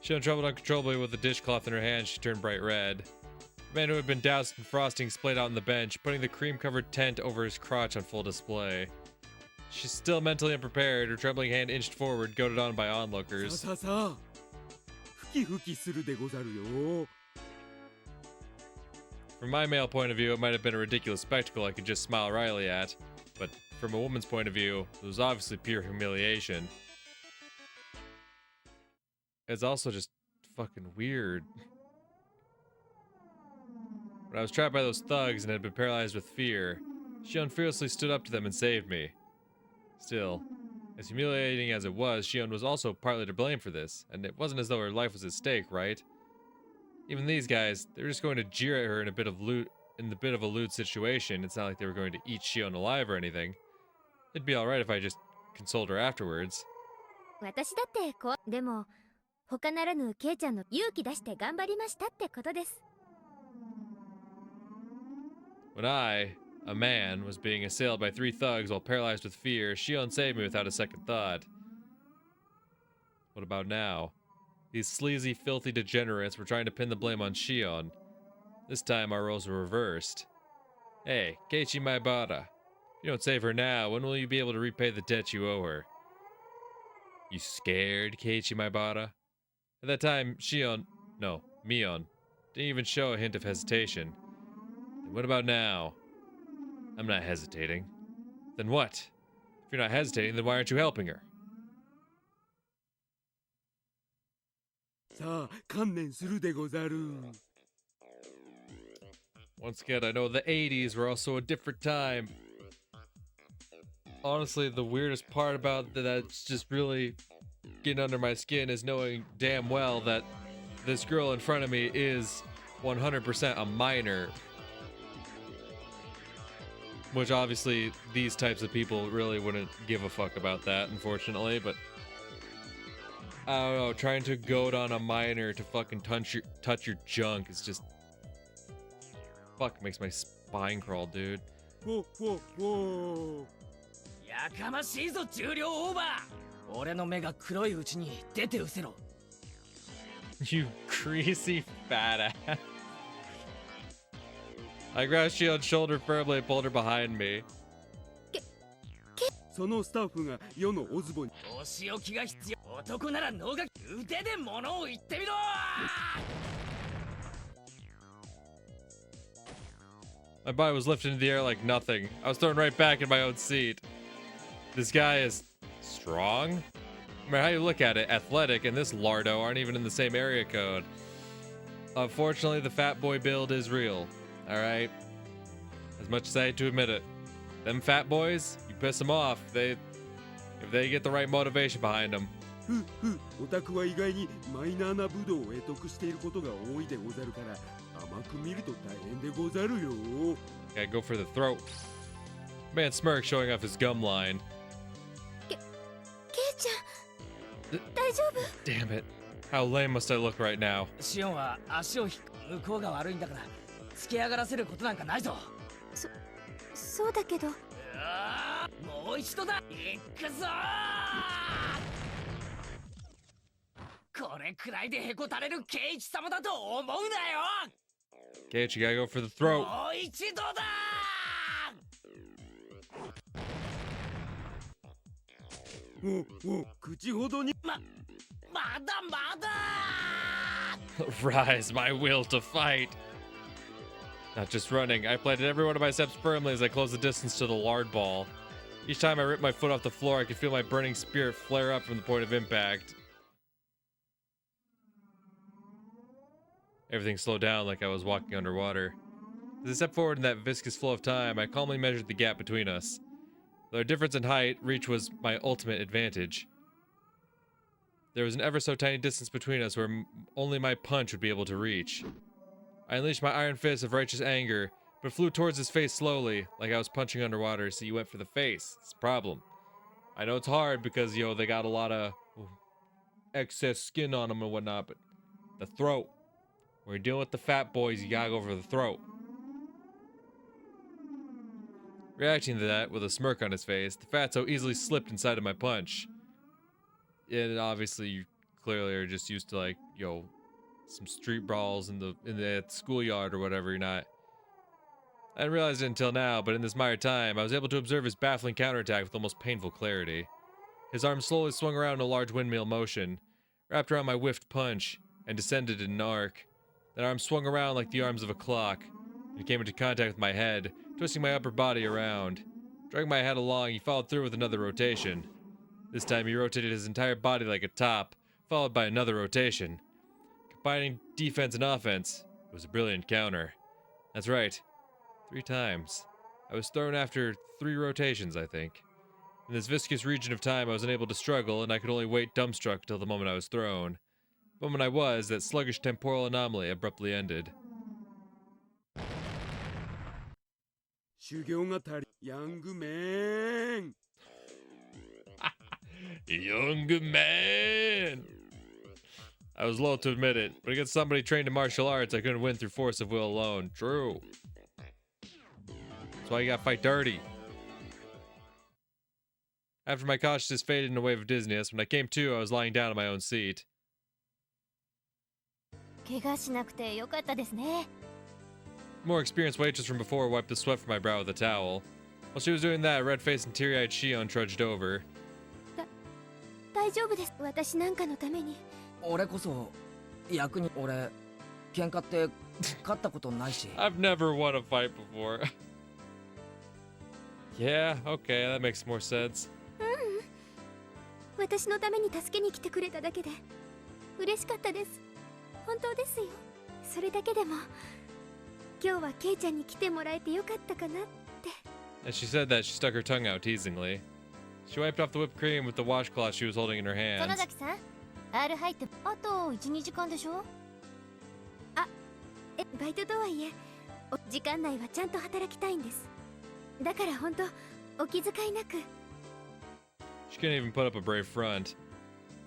Shion trembled uncontrollably with the dishcloth in her hand. She turned bright red. The man who had been doused in frosting splayed out on the bench, putting the cream-covered tent over his crotch on full display. She's still mentally unprepared, her trembling hand inched forward, goaded on by onlookers. さあさあ、ふきふきするでござるよ。 From my male point of view, it might have been a ridiculous spectacle I could just smile wryly at, but from a woman's point of view, it was obviously pure humiliation. It's also just fucking weird. When I was trapped by those thugs and had been paralyzed with fear, Shion fearlessly stood up to them and saved me. Still, as humiliating as it was, Shion was also partly to blame for this, and it wasn't as though her life was at stake, right? Even these guys, they were just going to jeer at her in a bit of a lewd situation. It's not like they were going to eat Shion alive or anything. It'd be alright if I just consoled her afterwards. 私だってでも他ならぬケイちゃんの勇気出して頑張りましたってことです。 When I, a man, was being assailed by 3 thugs while paralyzed with fear, Shion saved me without a second thought. What about now? These sleazy, filthy degenerates were trying to pin the blame on Shion. This time our roles were reversed. Hey, Keiichi Maibara. If you don't save her now, when will you be able to repay the debt you owe her? You scared, Keiichi Maibara? At that time, Mion, didn't even show a hint of hesitation. Then what about now? I'm not hesitating. Then what? If you're not hesitating, then why aren't you helping her? さあ、観念するでござる。 Once again, I know the 80s were also a different time. Honestly, the weirdest part about that's just really getting under my skin is knowing damn well that this girl in front of me is 100% a minor. Which obviously these types of people really wouldn't give a fuck about that, unfortunately, but I don't know, trying to goad on a minor to fucking touch your junk is just fuck, makes my spine crawl, dude. やかましいぞ重量オーバー。俺の目が黒いうちに出て失せろ。You greasy fat ass. I grabbed Shion's shoulder firmly and pulled her behind me. そのスタッフが世のオズボに。お仕置きが必要。男なら脳が腕で物を言ってみろ。My body was lifted into the air like nothing. I was thrown right back in my own seat. This guy is strong? No matter how you look at it, athletic and this lardo aren't even in the same area code. Unfortunately, the fat boy build is real. Alright? As much as I hate to admit it. Them fat boys, you piss them off. If they get the right motivation behind them. オタクは意外にマイナーな武道を得得していることが多いでござるから甘く見ると大変でござるよ。 Gotta go for the throat. Man smirked, showing off his gum line. ケイちゃん、大丈夫？ Damn it. How lame must I look right now? シオンは足を引く向こうが悪いんだから突き上がらせることなんかないぞ。そうだけど。もう一度だ。行くぞー。これくらいでへこたれるケイイチ様だと思うなよ。Gage, you gotta go for the throat. もう一度だー。口ほどに。まだまだ。Rise my will to fight. Not just running, I planted every one of my steps firmly as I closed the distance to the lard ball. Each time I ripped my foot off the floor, I could feel my burning spirit flare up from the point of impact. Everything slowed down like I was walking underwater. As I stepped forward in that viscous flow of time, I calmly measured the gap between us. Though our difference in height, reach was my ultimate advantage. There was an ever so tiny distance between us where only my punch would be able to reach. I unleashed my iron fist of righteous anger, but flew towards his face slowly, like I was punching underwater, so you went for the face. It's a problem. I know it's hard because, they got a lot of excess skin on them and whatnot, but the throat. When you're dealing with the fat boys, you gotta go for the throat. Reacting to that with a smirk on his face, the fatso easily slipped inside of my punch. And obviously, you clearly are just used to some street brawls in the schoolyard or whatever. You're not. I didn't realize it until now, but in this mere time, I was able to observe his baffling counterattack with almost painful clarity. His arm slowly swung around in a large windmill motion, wrapped around my whiffed punch, and descended in an arc. That arm swung around like the arms of a clock, and came into contact with my head, twisting my upper body around. Dragging my head along, he followed through with another rotation. This time he rotated his entire body like a top, followed by another rotation. Combining defense and offense, it was a brilliant counter. That's right, 3 times. I was thrown after 3 rotations, I think. In this viscous region of time, I was unable to struggle, and I could only wait dumbstruck till the moment I was thrown. The moment I was, that sluggish temporal anomaly abruptly ended. Young man! Young man! I was loath to admit it, but against somebody trained in martial arts, I couldn't win through force of will alone. True. That's why you gotta fight dirty. After my consciousness faded in a wave of dizziness, when I came to, I was lying down on my own seat. More experienced waitress from before wiped the sweat from my brow with a towel. While she was doing that, a red-faced and teary-eyed Shion trudged over. 大丈夫です。私なんかのために。俺こそ役に俺喧嘩って勝ったことないし。I've never won a fight before. Yeah, okay, that makes more sense. 私のために助けに来てくれただけで嬉しかったです。本当ですよ。それだけでも今日はケイちゃんに来てもらえてよかったかなって。As she said that, she stuck her tongue out teasingly. She wiped off the whipped cream with the washcloth she was holding in her hands. 園崎さん、R 入ってあと1、2時間でしょ？バイトとはいえ、時間内はちゃんと働きたいんです。だから本当お気遣いなく。She couldn't even put up a brave front.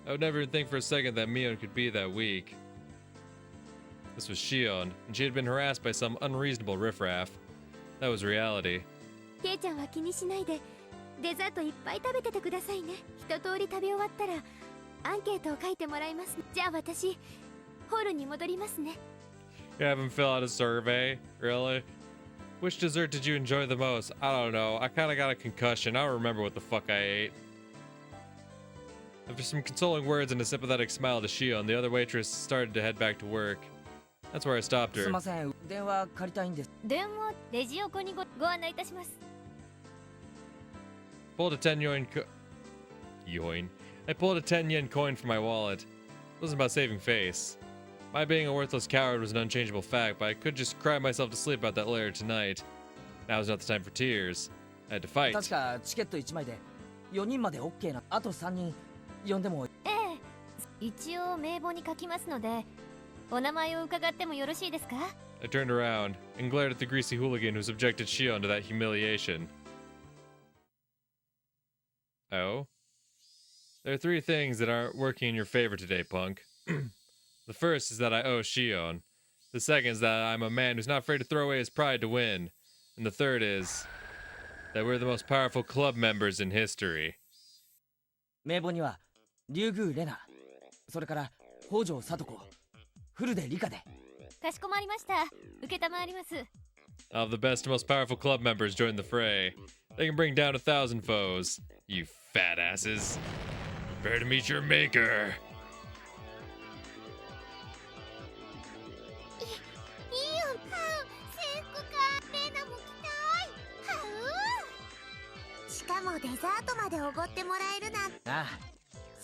I would never even think for a second that Mion could be that weak. This was Shion, and she had been harassed by some unreasonable riffraff. That was reality. ケイちゃんは気にしないで、デザートいっぱい食べててくださいね。一通り食べ終わったらアンケートを書いてもらいます。じゃあ私、ホールに戻りますね。You have him fill out a survey? Really? Which dessert did you enjoy the most? I don't know. I kinda got a concussion. I don't remember what the fuck I ate. After some consoling words and a sympathetic smile to Shion, the other waitress started to head back to work. That's where I stopped her. すいません、電話借りたいんです。電話、レジ横にご案内いたします。Pulled a 10 yen Yoin. I pulled a 10 yen coin from my wallet. It wasn't about saving face. My being a worthless coward was an unchangeable fact, but I could just cry myself to sleep about that later tonight. Now was not the time for tears. I had to fight. 確かチケット1枚で4人まで OK な。あと3人呼んでも。ええ、一応名簿に書きますので、お名前を伺ってもよろしいですか？ I turned around and glared at the greasy hooligan who subjected Shion to that humiliation. Oh? There are 3 things that aren't working in your favor today, punk. The first is that I owe Shion. The second is that I'm a man who's not afraid to throw away his pride to win. And the third is that we're the most powerful club members in history. 名簿には竜宮レナ、それから北条聡子、古出理香で。かしこまりました。受けたまわります。All of the best and most powerful club members join the fray. They can bring down 1,000 foes. You fat asses. Prepare to meet your maker. いいよ。制服か。レナも着たい。しかもデザートまでおごってもらえるなんて。ああ、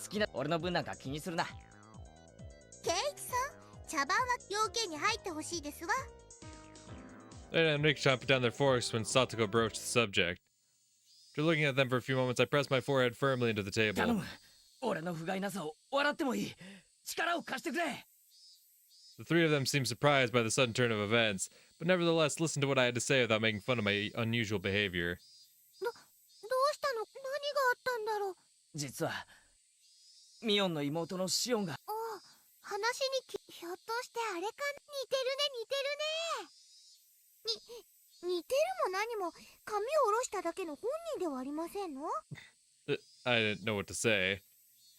好きな俺の分なんか気にするな。ケイチさん、茶番は要件に入ってほしいですわ。Lena and Mikchan put down their forks when Satoko broached the subject. After looking at them for a few moments, I pressed my forehead firmly into the 頼 table. む。俺の不甲斐なさを笑ってもいい。力を貸してくれ。 The three of them seemed surprised by the sudden turn of events, but nevertheless listened to what I had to say without making fun of my unusual behavior. どうしたの？何があったんだろう。実はミオンの妹のシオンが。おう、話にひょっとしてあれかな。似てるね、似てるね。似てるも何も髪を下ろしただけの本人ではありませんの？ I didn't know what to say.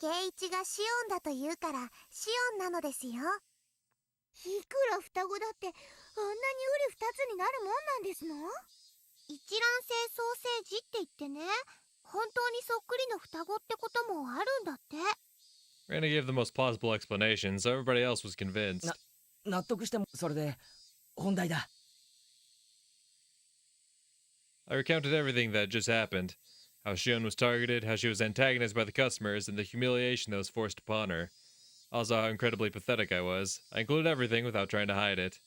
圭一がシオンだと言うからシオンなのですよ。いくら双子だってあんなにうり二つになるもんなんですの？一卵性双生児って言ってね、本当にそっくりの双子ってこともあるんだって。 Rana gave the most plausible explanation, so everybody else was convinced. 納得してもそれで本題だ。 I recounted everything that had just happened. How Shion was targeted, how she was antagonized by the customers, and the humiliation that was forced upon her. Also how incredibly pathetic I was. I included everything without trying to hide it.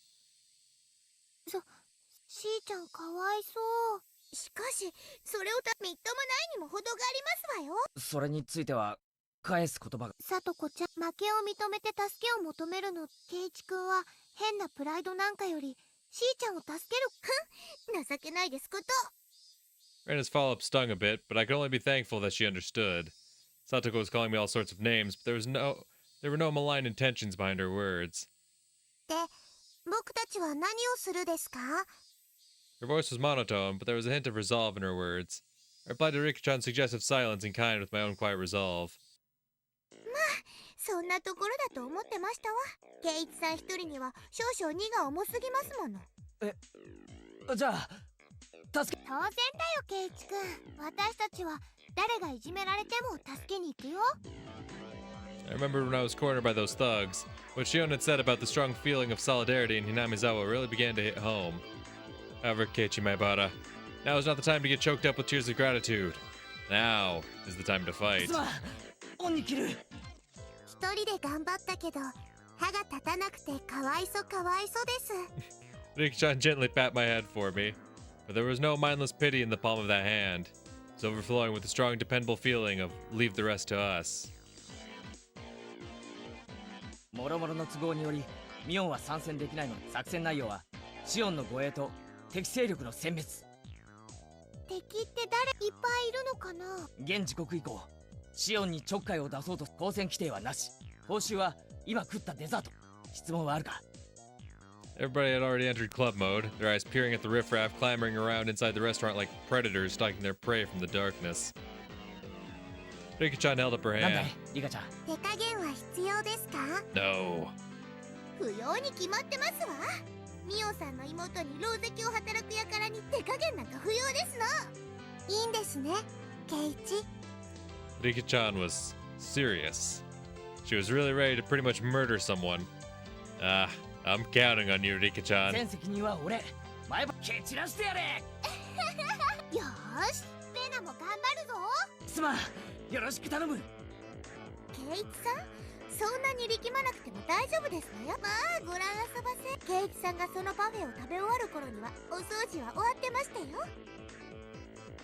しーちゃんかわいそう。しかしそれをみっともないにも程がありますわよ。それについては返す言葉が。さとこちゃん、負けを認めて助けを求めるの。圭一くんは変なプライドなんかよりしーちゃんを助ける。情けないですこと。 Rana's follow-up stung a bit, but I could only be thankful that she understood. Satoko was calling me all sorts of names, but there were no malign intentions behind her words. で、僕たちは何をするですか？ Her voice was monotone, but there was a hint of resolve in her words. I replied to Rika-chan's suggestive silence in kind with my own quiet resolve. まあ、そんなところだと思ってましたわ。圭一さん一人には少々荷が重すぎますもの。じゃあ助け。当然だよ圭一くん。私たちは誰がいじめられても助けに行くよ。 I remembered when I was cornered by those thugs. What Shion had said about the strong feeling of solidarity in Hinamizawa really began to hit home. However, Keiichi Maibara, now is not the time to get choked up with tears of gratitude. Now is the time to fight. 恩に切る。一人で頑張ったけど歯が立たなくてかわいそうです。 Rika-chan gently pat my head for me, but there was no mindless pity in the palm of that hand. It was overflowing with a strong, dependable feeling of leave the rest to us. もろもろの都合によりミオンは参戦できないの。作戦内容はシオンの護衛と敵勢力の殲滅。敵って誰？いっぱいいるのかな？現時刻以降シオンにちょっかいを出そうと。交戦規定はなし。報酬は今食ったデザート。質問はあるか？ Everybody had already entered club mode, their eyes peering at the riffraff clambering around inside the restaurant like predators stalking their prey from the darkness. Rika-chan held up her なんだ hand. いリカちゃん。手加減は必要ですか？ No. 不要に決まってますわ。ミオさんの妹に狼藉を働く輩に手加減なんか不要ですの。いいんですね、圭一。 Rika-chan was serious. She was really ready to pretty much murder someone. I'm counting on you, Rika-chan. 全責任は俺。前歯蹴散らしてやれ。よーし、レナも頑張るぞ。すまん、よろしく頼む。圭一さん、そんなに力まなくても大丈夫ですのよ。まあご覧あそばせ。圭一さんがそのパフェを食べ終わる頃にはお掃除は終わってましたよ。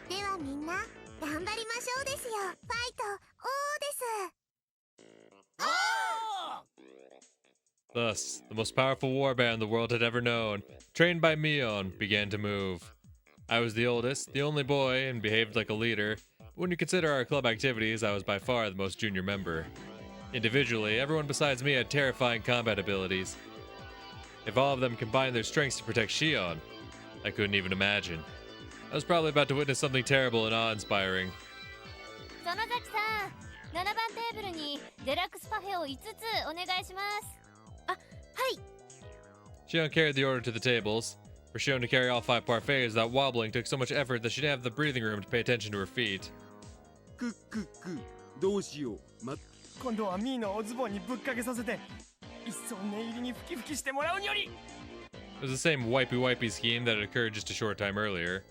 ではみんな頑張りましょうですよ。ファイト王です。 Thus, the most powerful warband the world had ever known, trained by Mion, began to move. I was the oldest, the only boy, and behaved like a leader. When you consider our club activities, I was by far the most junior member. Individually, everyone besides me had terrifying combat abilities. If all of them combined their strengths to protect Shion, I couldn't even imagine. I was probably about to witness something terrible and awe-inspiring. 園崎さん、7番テーブルにデラックスパフェを5つお願いします。あ、はい。 Shion carried the order to the tables. For Shion to carry all 5 parfaits without wobbling took so much effort that she didn't have the breathing room to pay attention to her feet. どうしよう。今度はミーのおズボンにぶっかけさせて一層念入りにふきふきしてもらうにより。 It was the same wipey-wipey scheme that had occurred just a short time earlier.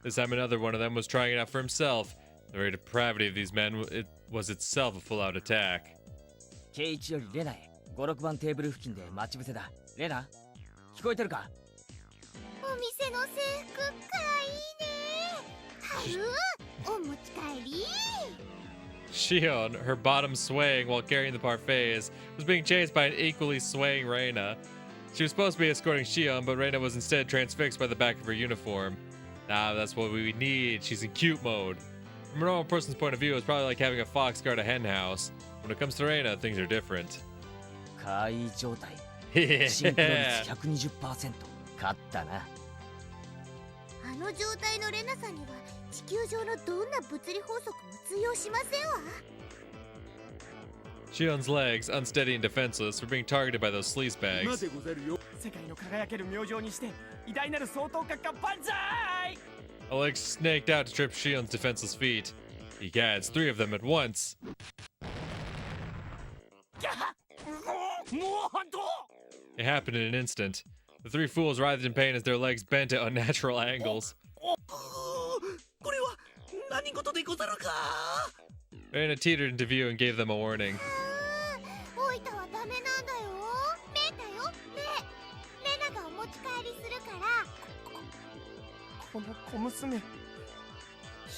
This time another one of them was trying it out for himself. The very depravity of these men was itself a full-out attack. 圭一よりレナへ。5、6番テーブル付近で待ち伏せだ。レナ、聞こえてるか？お店の制服かわいいね。春、お持ち帰り。Shion, her bottom swaying while carrying the parfaits, was being chased by an equally swaying Reina. She was supposed to be escorting Shion, but Reina was instead transfixed by the back of her uniform. Nah, that's what we need. She's in cute mode. From a normal person's point of view, it's probably like having a fox guard a hen house. When it comes to Reina, things are different. 怪異状態 Yeah. シンクロ率 120% 勝ったなあの状態のレナさんには地球上のどんな物理法則も通用しませんわ Shion's legs, unsteady and defenseless, were being targeted by those sleaze 今 bags. でござるよ。世界の輝ける明星にして偉大なる総統閣下万歳 A leg snaked out to trip Shion's defenseless feet. Egads, 3 of them at once. もう本当 It happened in an instant. The 3 fools writhed in pain as their legs bent at unnatural angles. これは何事でござるか Reina teetered into view and gave them a warning. おいたはダメなんだよ目だよ目レナがお持ち帰りするからこの小娘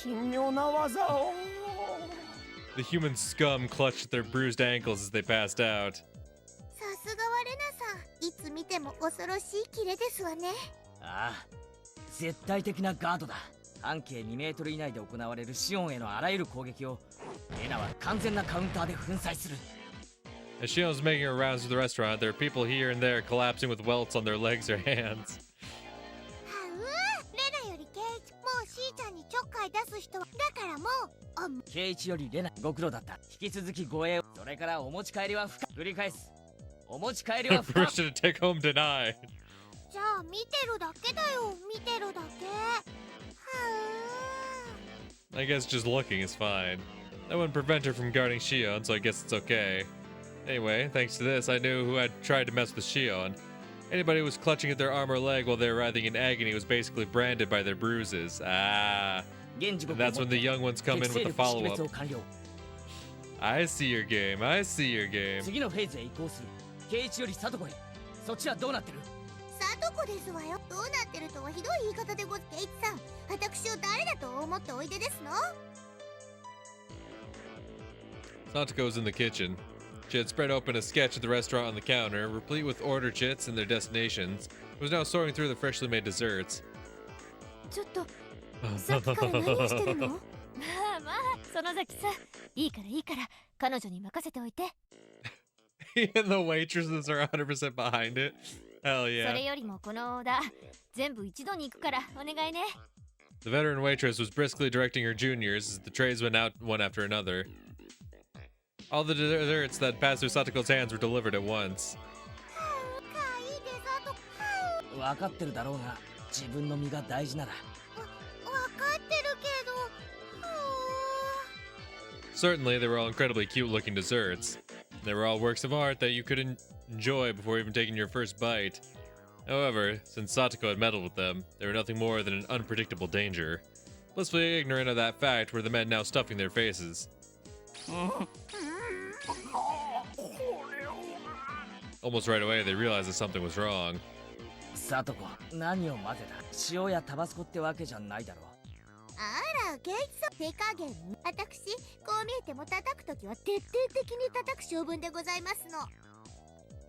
神妙な技を The human scum clutched at their bruised ankles as they passed out. さすがはレナさんいつ見ても恐ろしいキレですわねああ絶対的なガードだ半径2メートル以内で行われるシオンへのあらゆる攻撃をレナは完全なカウンターで粉砕する As Shion was making her rounds to the restaurant, there were people here and there collapsing with welts on their legs or hands. はうレナよりケイチもうシーちゃんにちょっかい出す人だからもうケイチよりレナご苦労だった引き続き護衛をそれからお持ち帰りは不可繰り返すお持ち帰りは不可 Permission to take home denied. じゃあ見てるだけだよ見てるだけは I guess just looking is fine. That wouldn't prevent her from guarding Shion, so I guess it's okay. Anyway, thanks to this, I knew who had tried to mess with Shion. Anybody who was clutching at their arm or leg while they were writhing in agony was basically branded by their bruises. Ah. And that's when the young ones come in with the follow-up. I see your game, I see your game. 次のフェーズへ移行するケイチよりサトコへそっちはどうなってるサトコですわよどうなってるとはひどい言い方でごケイチさん私を誰だと思っておいでですの Satoko was in the kitchen. She had spread open a sketch of the restaurant on the counter, replete with order chits and their destinations. It was now sorting through the freshly made desserts. ちょっとさっきから何してるのまあまあ園崎さんいいからいいから彼女に任せておいて Even the waitresses are 100% behind it. Hell それ yeah. よりもこのオーダー全部一度に行くからお願いね The veteran waitress was briskly directing her juniors as the trays went out one after another. All the desserts that passed through Satoko's hands were delivered at once. 分かってるだろうが自分の身が大事なら分かってるけど Certainly, they were all incredibly cute-looking desserts. They were all works of art that you could enjoy before even taking your first bite. However, since Satoko had meddled with them, they were nothing more than an unpredictable danger. Blissfully ignorant of that fact were the men now stuffing their faces. Almost right away, they realized that something was wrong. サトコ何を混ぜた塩やタバスコってわけじゃないだろうあらケイチさん手加減私こう見えても叩くときは徹底的に叩く性分でございますの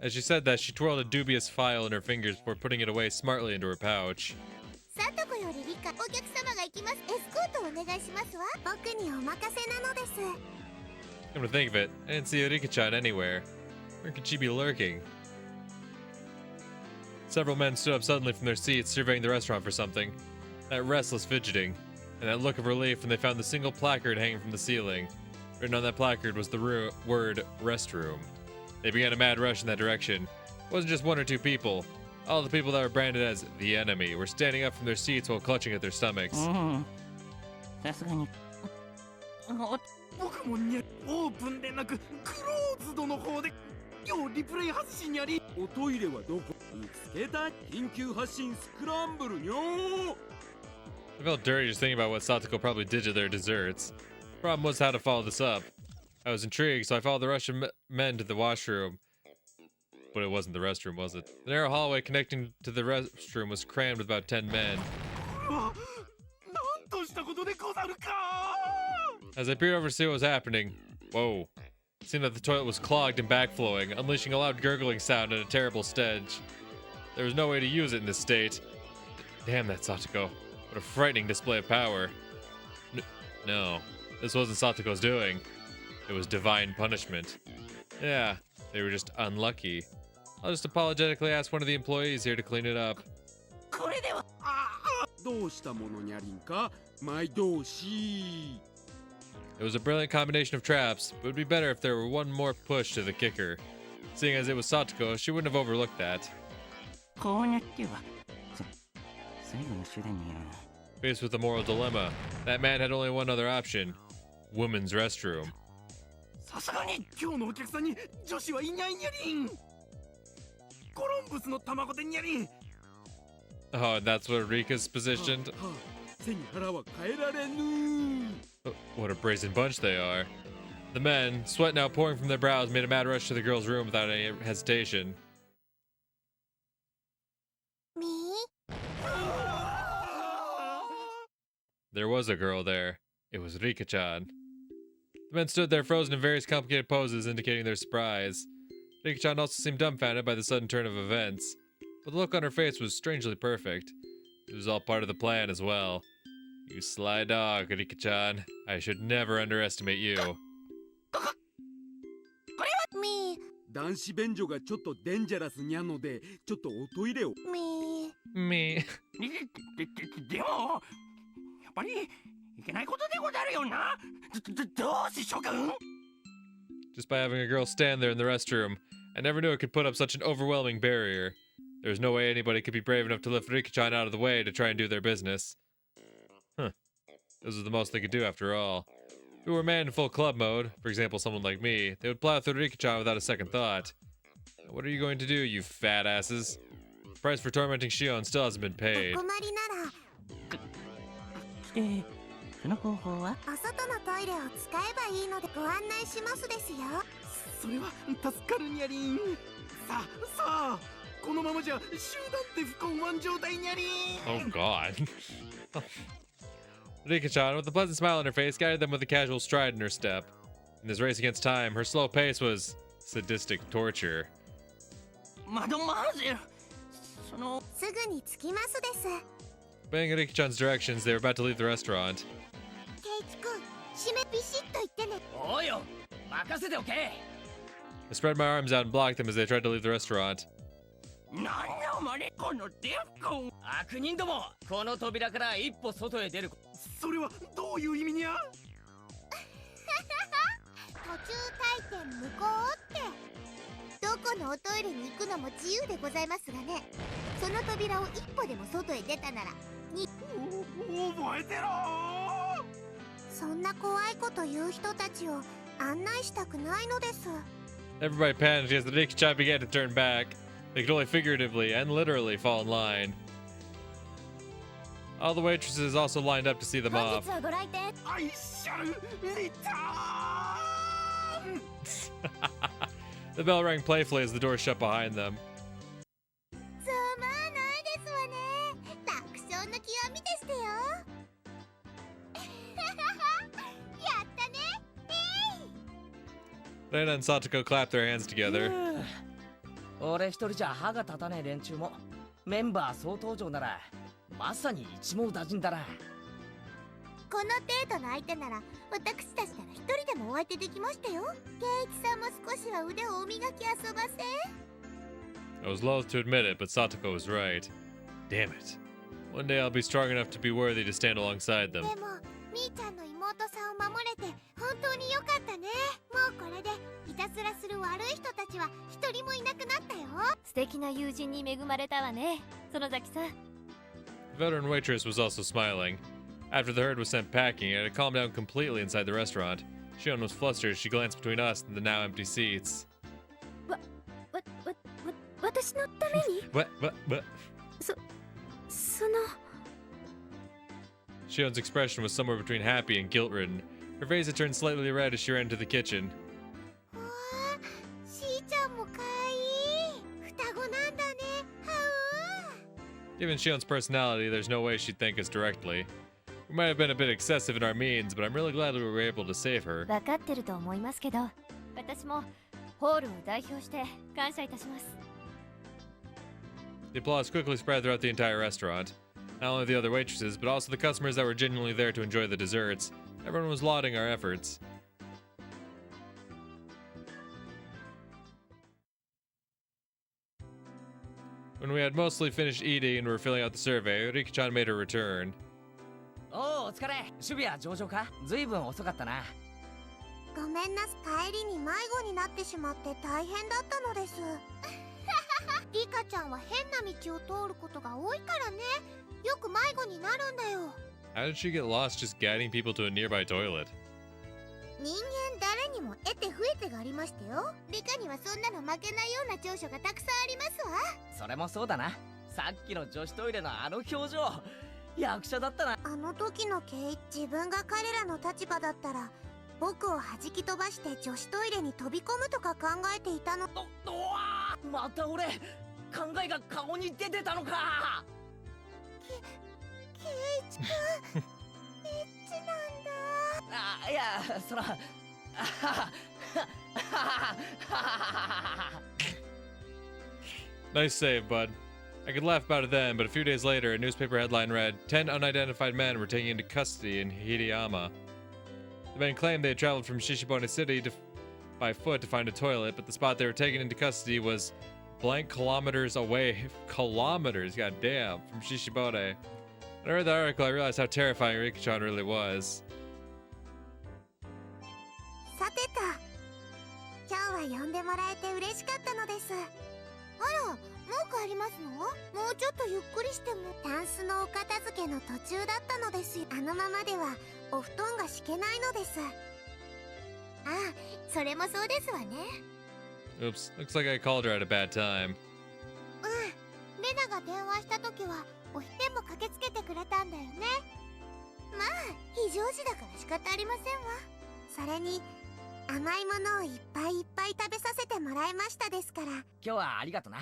As she said that, she twirled a dubious file in her fingers before putting it away smartly into her pouch. サトコより理解お客様が行きますエスコートお願いしますわ僕にお任せなのです Come to think of it, I didn't see Erika-chan anywhere. Where could she be lurking? Several men stood up suddenly from their seats, surveying the restaurant for something. That restless fidgeting, and that look of relief when they found the single placard hanging from the ceiling. Written on that placard was the word restroom. They began a mad rush in that direction. It wasn't just 1 or 2 people. All the people that were branded as the enemy were standing up from their seats while clutching at their stomachs. さすがに僕もねオープンでなくクローズドの方で今日リプレイ発信やりおトイレはどこ見つけた緊急発進スクランブルにょ I felt dirty just thinking about what Satoko probably did to their desserts. Problem was how to follow this up. I was intrigued, so I followed the rush of men to the washroom. But it wasn't the restroom, was it? The narrow hallway connecting to the restroom was crammed with about 10 men. なんとしたことでござるか As I peered over to see what was happening, whoa. It seemed that the toilet was clogged and backflowing, unleashing a loud gurgling sound and a terrible stench. There was no way to use it in this state. Damn that Satoko. What a frightening display of power. No, this wasn't Satoko's doing. It was divine punishment. Yeah, they were just unlucky. I'll just apologetically ask one of the employees here to clean it up. これではどうしたものにゃりんか毎同士 It was a brilliant combination of traps, but it would be better if there were one more push to the kicker. Seeing as it was Satoko, she wouldn't have overlooked that. こうなっては最後の手段に Faced with a moral dilemma, that man had only one other option. Women's restroom. さすがに今日のお客さんに女子はいないにゃりん。コロンブスの卵でにゃりん。 Oh, and that's where Rika's positioned? 背に腹は変えられぬ What a brazen bunch they are. The men, sweat now pouring from their brows, made a mad rush to the girl's room without any hesitation. Me? There was a girl there. It was Rika-chan. The men stood there frozen in various complicated poses, indicating their surprise. Rika-chan also seemed dumbfounded by the sudden turn of events, but the look on her face was strangely perfect. It was all part of the plan as well. You sly dog, Rika-chan. I should never underestimate you. Me? 男子便所がちょっとデンジャラスにゃのでちょっとおトイレを Me? Me. でもやっぱりいけないことでござるよな。どうして諸君 Just by having a girl stand there in the restroom, I never knew it could put up such an overwhelming barrier. There was no way anybody could be brave enough to lift Rika-chan out of the way to try and do their business. Huh. This was the most they could do after all. If we were a man in full club mode, for example someone like me, they would plow through Rika-chan without a second thought. What are you going to do, you fat asses? The price for tormenting Shion still hasn't been paid. お困りならその方法はお外のトイレを使えばいいのでご案内しますですよ。それは助かるにゃりん。さあこのままじゃ集団って不幸満状態にゃりん。 Oh god. Rika-chan, with a pleasant smile on her face, guided them with a casual stride in her step. In this race against time, her slow pace was sadistic torture. マドマーゼルそのすぐに着きますです。Obeying Rika-chan's directions, they were about to leave the restaurant. ケイチ君、締めビシッと言ってね。おうよ、任せておけ。 I spread my arms out and blocked them as they tried to leave the restaurant. なんだお前このデフコン。悪人ども、この扉から一歩外へ出る。それはどういう意味にゃ？途中退店無効って。どこのおトイレに行くのも自由でございますがね。その扉を一歩でも外へ出たならに覚えてろ。そんな怖いこと言う人たちを案内したくないのです。 Everybody panicked as the Rika-chan began to turn back. They could only figuratively and literally fall in line. All the waitresses also lined up to see them 本 off. 日はご来店。愛しゃるリターン。The bell rang playfully as the door shut behind them. すまないですわね。爆笑の極みでしたよ。やったね。Reina and Satoko clapped their hands together. 俺一人じゃ歯が立たねえ連中もメンバー総登場ならまさに一網打尽だな。この程度の相手なら私たちなら一人でもお相手できましたよ。ケイチさんも少しは腕をお磨き遊ばせ。 I was loath to admit it, but Satoko was right. Damn it. One day I'll be strong enough to be worthy to stand alongside them. でもみーちゃんの妹さんを守れて本当に良かったね。もうこれでいたずらする悪い人たちは一人もいなくなったよ。素敵な友人に恵まれたわね、園崎さん。 The veteran waitress was also smiling. After the herd was sent packing, it had calmed down completely inside the restaurant. Shion was flustered as she glanced between us and the now empty seats. 私のために What? その Shion's expression was somewhere between happy and guilt-ridden. Her face had turned slightly red as she ran into the kitchen. わあ、しーちゃんもかわいい。双子なんだね。はう。 Given Shion's personality, there's no way she'd thank us directly. We We might have been a bit excessive in our means, but I'm really glad we were able to save her. 分かってると思いますけど、私もホールを代表して感謝いたします。The applause quickly spread throughout the entire restaurant. Not only the other waitresses, but also the customers that were genuinely there to enjoy the desserts. Everyone was lauding our efforts. When we had mostly finished eating and were filling out the survey, Riki-chan made her return. お疲れ。守備は上々か？ずいぶん遅かったな。ごめんなさい。帰りに迷子になってしまって大変だったのです。リカちゃんは変な道を通ることが多いからね。よく迷子になるんだよ。How did she get lost just guiding people to a nearby toilet? 人間誰にも得て増えてがありましたよ。リカにはそんなの負けないような長所がたくさんありますわ。それもそうだな。さっきの女子トイレのあの表情、役者だったな。あの時の自分が彼らの立場だったら僕を弾き飛ばして女子トイレに飛び込むとか考えていたの。また俺、考えが顔に出てたのか。ケイチ君エッチなんだ。あ、いや、そらNice save, bud. I could laugh about it then, but a few days later, a newspaper headline read, 10 unidentified men were taken into custody in Hirayama. The men claimed they had traveled from Shishibone City by foot to find a toilet, but the spot they were taken into custody was blank kilometers away. Kilometers, goddamn, from Shishibone. When I read the article, I realized how terrifying Riki-chan really was. さてと、今日は呼んでもらえて嬉しかったのです。あら、もう帰りますの？もうちょっとゆっくりしても。タンスのお片付けの途中だったのですよ。あのままではお布団が敷けないのです。ああ、それもそうですわね。Oops, looks like I called her at a bad time. レナが電話した時はおひても駆けつけてくれたんだよね。まあ非常時だから仕方ありませんわ。それに甘いものをいっぱいいっぱい食べさせてもらいましたですから。今日はありがとな。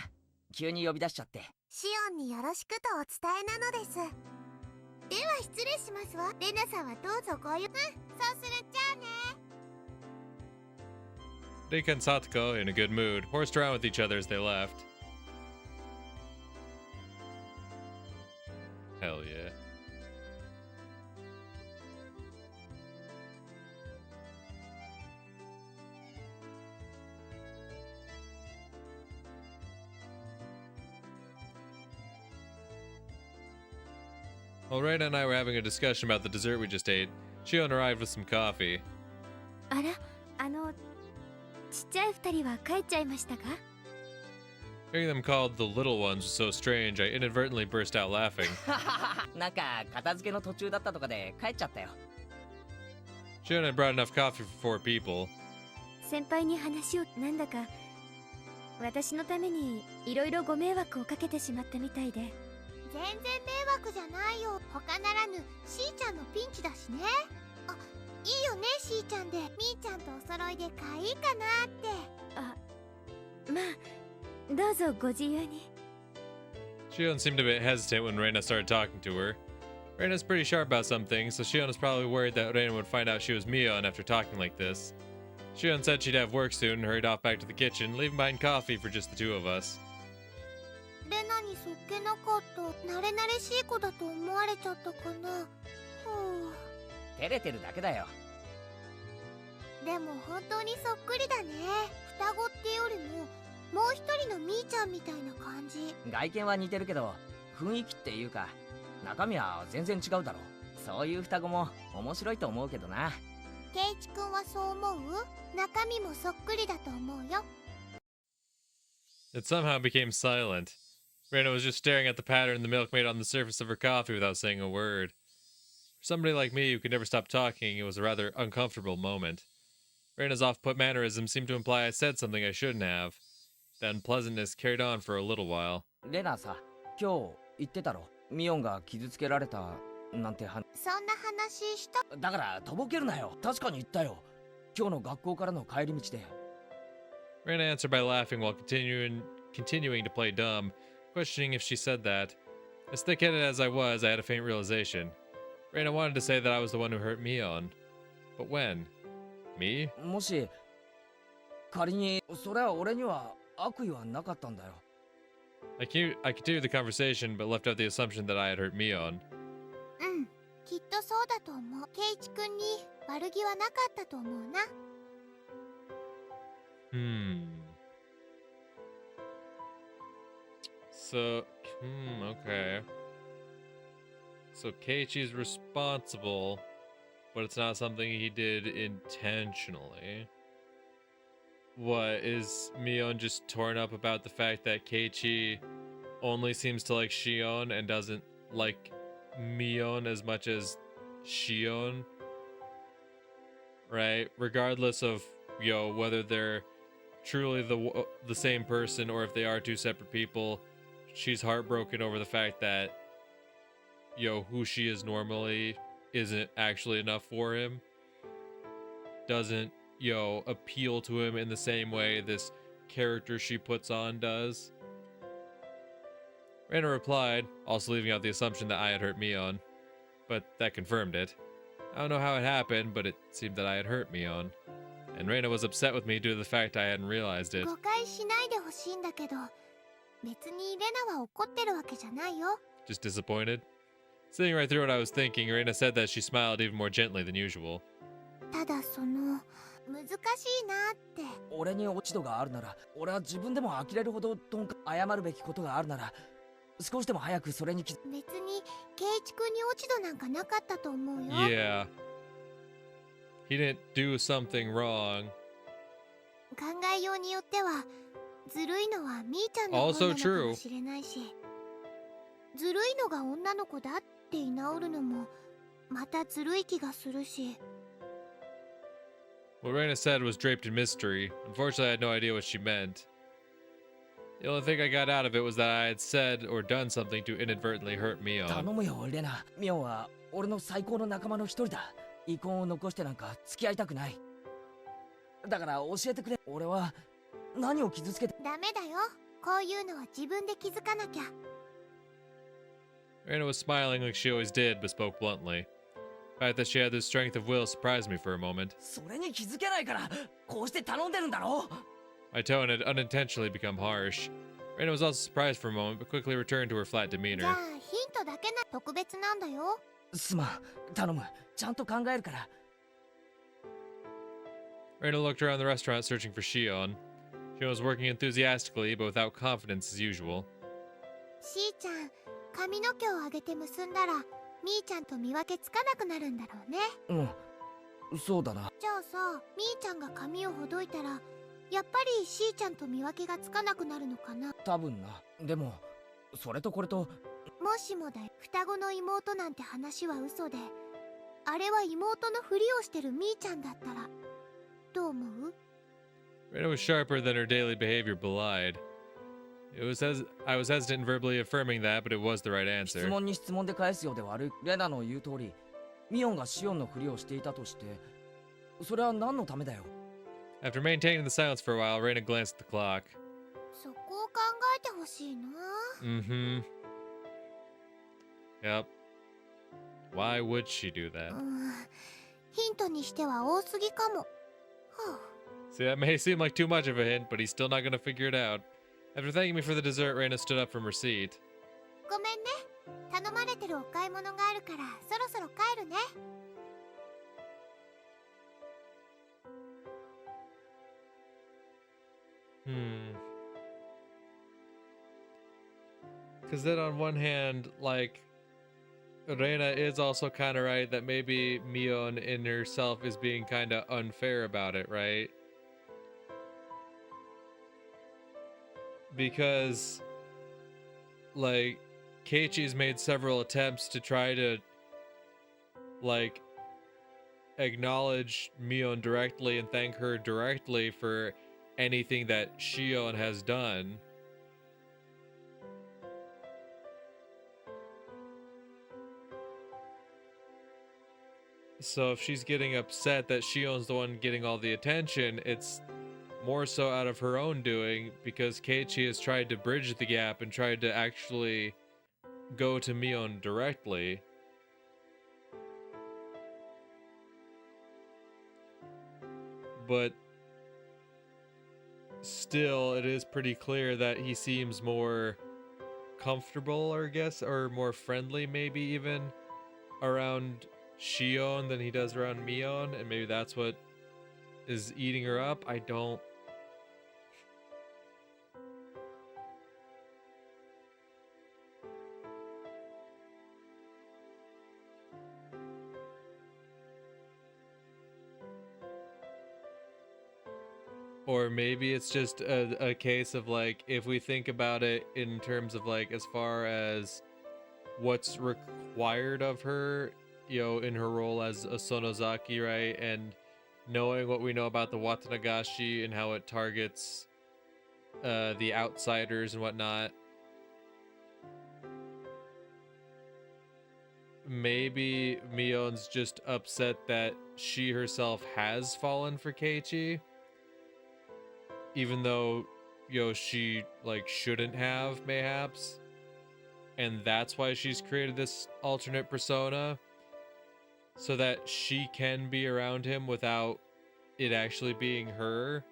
急に呼び出しちゃって。シオンによろしくとお伝えなのです。では失礼しますわ。レナさんはどうぞごゆっくり。そうする。じゃあね。Rika and Satoko, in a good mood, horsed around with each other as they left. Hell yeah. While Reina and I were having a discussion about the dessert we just ate, Shion arrived with some coffee. あら、ちっちゃい二人は帰っちゃいましたか？ Hearing them called the little ones was so strange, I inadvertently burst out laughing. なんか片付けの途中だったとかで帰っちゃったよ。Shion had brought enough coffee for 4 people. 先輩に話をなんだか私のためにいろいろご迷惑をかけてしまったみたいで。全然迷惑じゃないよ。他ならぬしーちゃんのピンチだしね。あ、いいよねしーちゃんで。みーちゃんとお揃いで可愛いかなって。あ、まあどうぞご自由に。Shion seemed a bit hesitant when Reina started talking to her. Reina's pretty sharp about some things, so Shion was probably worried that Reina would find out she was Mion after talking like this. Shion said she'd have work soon and hurried off back to the kitchen, leaving behind coffee for just the 2 of us. レナにそっけなかった。慣れ慣れしい子だと思われちゃったかな。照れてるだけだよ。でも本当にそっくりだね。双子ってよりももう一人のみーちゃんみたいな感じ。外見は似てるけど雰囲気っていうか中身は全然違うだろ。そういう双子も面白いと思うけどな。ケイチ君はそう思う？中身もそっくりだと思うよ。 It somehow became silent. Reina was just staring at the pattern the milk made on the surface of her coffee without saying a word. For somebody like me who could never stop talking, it was a rather uncomfortable moment. Reina's off-put mannerism seemed to imply I said something I shouldn't have. The unpleasantness carried on for a little while. レナさ、今日言ってたろ。ミオンが傷つけられたなんてそんな話した。だからとぼけるなよ。確かに言ったよ。今日の学校からの帰り道で。Reina answered by laughing while continuing to play dumb, questioning if she said that. As thick-headed as I was, I had a faint realization. Reina wanted to say that I was the one who hurt Mion. But when? Me? もし仮にそれは俺には悪意はなかったんだよ。I continued the conversation, but left out the assumption that I had hurt Mion. うん、きっとそうだと思う。ケイチ君に悪気はなかったと思うな。So, okay. So Keiichi's responsible, but it's not something he did intentionally. What, is Mion just torn up about the fact that Keiichi only seems to like Shion and doesn't like Mion as much as Shion? Right? Regardless of, whether they're truly the same person or if they are two separate people, she's heartbroken over the fact that, who she is normally isn't actually enough for him. Doesn't, appeal to him in the same way this character she puts on does. Reina replied, also leaving out the assumption that I had hurt Mion, but that confirmed it. I don't know how it happened, but it seemed that I had hurt Mion. And Reina was upset with me due to the fact I hadn't realized it. 誤解しないでほしいんだけど、別にレナは怒ってるわけじゃないよ。 Just disappointed? Seeing right through what I was thinking, Reina said that she smiled even more gently than usual. ただ難しいなって。俺に落ち度があるなら、俺は自分でも呆れるほど謝るべきことがあるなら、少しでも早くそれに気づ。別にケイチ君に落ち度なんかなかったと思うよ。Yeah. He didn't do something wrong. 考えようによっては、ずるいのはみーちゃんの方なのかもしれないし、ずるいのが女の子だって居直るのもまたずるい気がするし。What Reina said was draped in mystery. Unfortunately, I had no idea what she meant. The only thing I got out of it was that I had said or done something to inadvertently hurt Mion. 頼むよ、レナ。ミオンは俺の最高の仲間の一人だ。遺恨を残してなんか付き合いたくない。だから教えてくれ。俺は何を傷つけて。ダメだよ。こういうのは自分で気づかなきゃ。Reina was smiling like she always did, but spoke bluntly. The fact that she had the strength of will surprised me for a moment. それに気づけないからこうして頼んでるんだろ。 My tone had unintentionally become harsh. Reina was also surprised for a moment, but quickly returned to her flat じゃ demeanor. あヒントだけな。特別なんだよ。すまん、頼む。ちゃんと考えるから。Reina looked around the restaurant searching for Shion. Shion was working enthusiastically, but without confidence as usual. しーちゃん、髪の毛を上げて結んだらみーちゃんと見分けつかなくなるんだろうね。うん、そうだな。じゃあさ、みーちゃんが髪をほどいたらやっぱりしーちゃんと見分けがつかなくなるのかな。多分な。でもそれとこれと。もしもだよ、双子の妹なんて話は嘘で、あれは妹のふりをしてるみーちゃんだったらどう思う？ Reina was sharper than her daily behavior belied. I was hesitant in verbally affirming that, but it was the right 質 answer. 問に質問で返すようで悪い。レナの言う通り、ミオンがシオンのふりをしていたとして、それは何のためだよ。 After maintaining the silence for a while, Reina glanced at the clock. そこを考えてほしいな。Mm-hmm. Yep. Why would she do that? ヒントにしては多すぎかも。はあ、 See, that may seem like too much of a hint, but he's still not gonna figure it out. After thanking me for the dessert, Reina stood up from her seat. ごめんね。頼まれてるお買い物があるからそろそろ帰るね。Because then on one hand, like, Reina is also kind of right that maybe Mion in herself is being kind of unfair about it, right? Because, like, Keiichi's made several attempts to try to, like, acknowledge Mion directly and thank her directly for anything that Shion has done. So if she's getting upset that Shion's the one getting all the attention, it's more so out of her own doing because Keiichi has tried to bridge the gap and tried to actually go to Mion directly. but still, it is pretty clear that he seems more comfortable, I guess, or more friendly, maybe even around Shion than he does around Mion, and maybe that's what is eating her up. I don't. Or maybe it's just a case of like, if we think about it in terms of like, as far as what's required of her, you know, in her role as a Sonozaki, right? And knowing what we know about the Watanagashi and how it targets the outsiders and whatnot, maybe Mion's just upset that she herself has fallen for Keiichi, even though, you know, she like shouldn't have, mayhaps, and that's why she's created this alternate persona, so that she can be around him without it actually being her,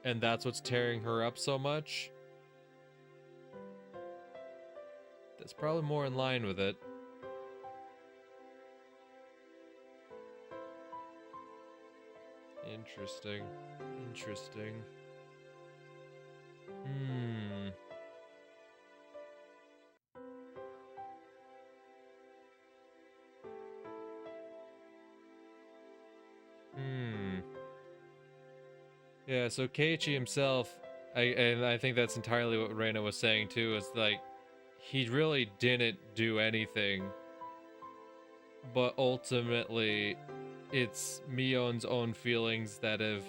and that's what's tearing her up so much. That's probably more in line with it. Interesting. Interesting. Yeah, so Keiichi himself, I think that's entirely what Reina was saying too, is like, he really didn't do anything, but ultimately it's Mion's own feelings that have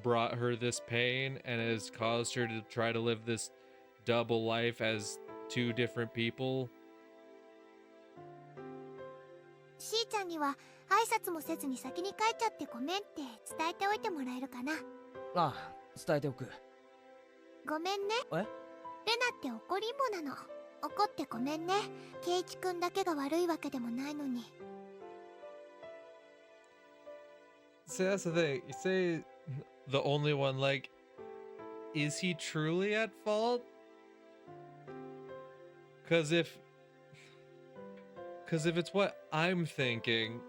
brought her this pain and has caused her to try to live this double life as two different people. しーちゃんには挨拶もせずに先に帰っちゃってごめんって伝えておいてもらえるかな。ああ、伝えておく。ごめんね。え？レナって怒りんぼなの。怒ってごめんね。ケイチくんだけが悪いわけでもないのに。See, that's the thing. You say the only one, like, is he truly at fault? Because if it's what I'm thinking,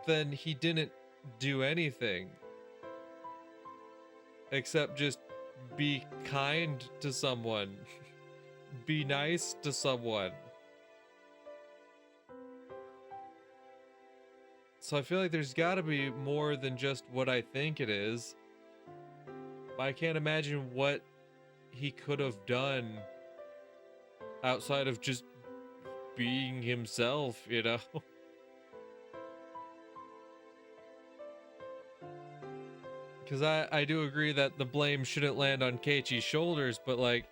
then he didn't do anything except just be kind to someone, be nice to someone. So I feel like there's got to be more than just what I think it is. I can't imagine what he could have done outside of just being himself, you know? Because I do agree that the blame shouldn't land on Keiichi's shoulders, but like...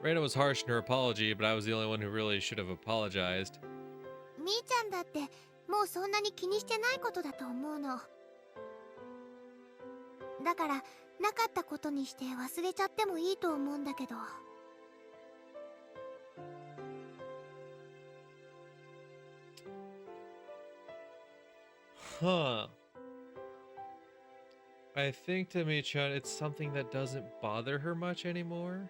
Reina was harsh in her apology, but I was the only one who really should have apologized. みーちゃんだってもうそんなに気にしてないことだと思うの。だからなかったことにして忘れちゃってもいいと思うんだけど。Huh. I think to Mi-chan, it's something that doesn't bother her much anymore.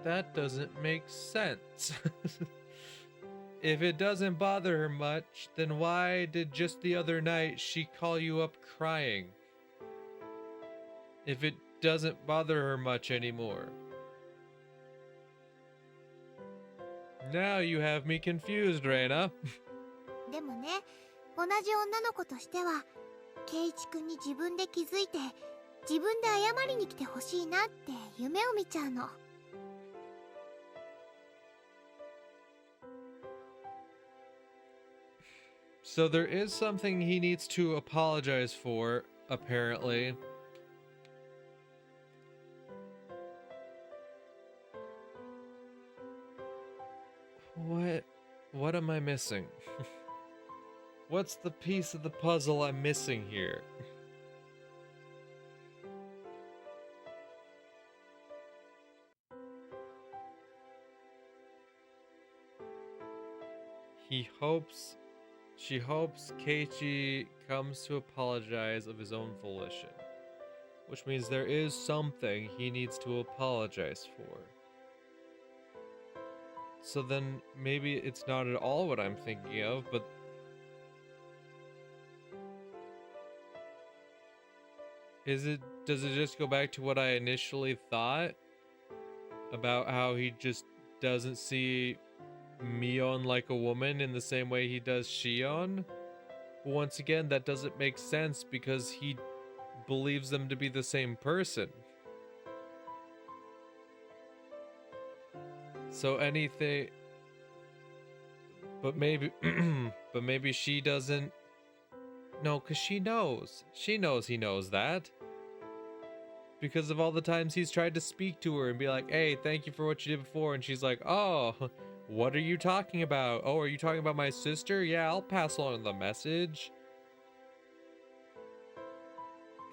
That doesn't make sense. If it doesn't bother her much, then why did just the other night she call you up crying? If it doesn't bother her much anymore. Now you have me confused, Reina. でもね、同じ女の子としては、ケイチくんに自分で気づいて、自分で謝りに来てほしいなって夢を見ちゃうの。So there is something he needs to apologize for, apparently. What am I missing? What's the piece of the puzzle I'm missing here? She hopes Keiichi comes to apologize of his own volition, which means there is something he needs to apologize for. So then maybe it's not at all what I'm thinking of, but does it just go back to what I initially thought about how he just doesn't see Mion like a woman in the same way he does Shion? Once again, that doesn't make sense because he believes them to be the same person. So anything, but maybe she doesn't. No, because she knows he knows that, because of all the times he's tried to speak to her and be like, hey, thank you for what you did before, and she's like, oh, what are you talking about? Oh, are you talking about my sister? Yeah, I'll pass along the message.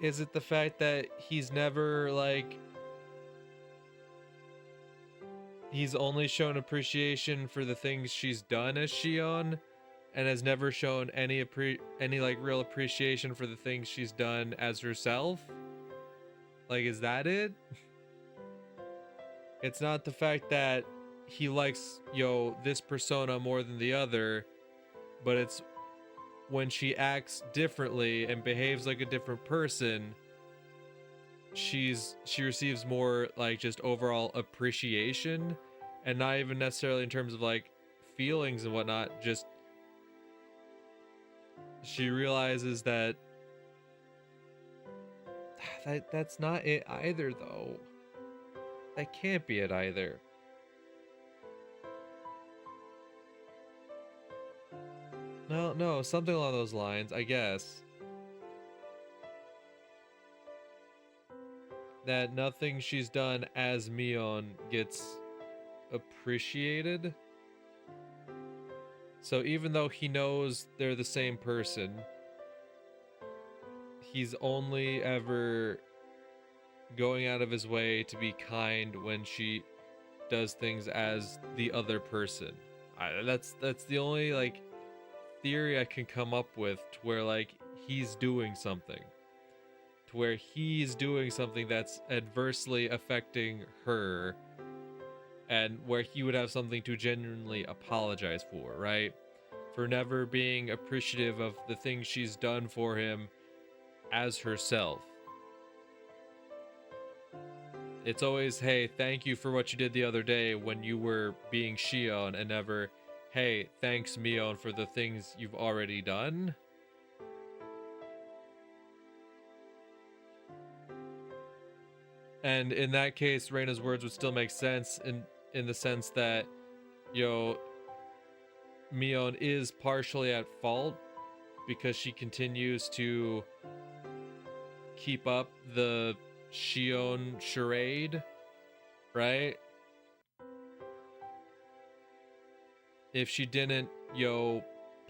Is it the fact that he's never, like, he's only shown appreciation for the things she's done as Shion, and has never shown any like real appreciation for the things she's done as herself? Like, is that it? It's not the fact that he likes, this persona more than the other, but it's when she acts differently and behaves like a different person, she receives more, like, just overall appreciation, and not even necessarily in terms of, like, feelings and whatnot. Just she realizes that that's not it either, though. That can't be it either. No, something along those lines, I guess. That nothing she's done as Mion gets appreciated. So even though he knows they're the same person, he's only ever going out of his way to be kind when she does things as the other person. That's the only, like, theory I can come up with to where, like, he's doing something. To where he's doing something that's adversely affecting her, and where he would have something to genuinely apologize for, right? For never being appreciative of the things she's done for him as herself. It's always, hey, thank you for what you did the other day when you were being Shion, and never, hey, thanks Mion for the things you've already done. And in that case, Reina's words would still make sense in the sense that, Mion is partially at fault because she continues to keep up the Shion charade, right? If she didn't,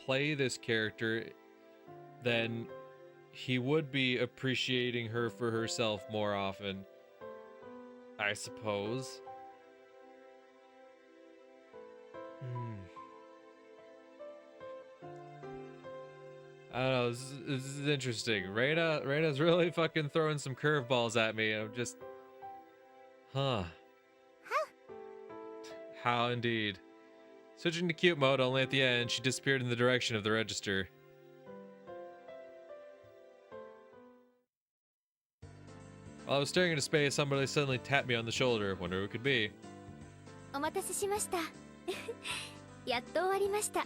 play this character, then he would be appreciating her for herself more often, I suppose. I don't know, this is interesting. Reina's really fucking throwing some curveballs at me, and I'm just... How indeed. Switching to cute mode, only at the end, she disappeared in the direction of the register. While I was staring into space, somebody suddenly tapped me on the shoulder. Wonder who it could be. お待たせしました。やっと終わりました。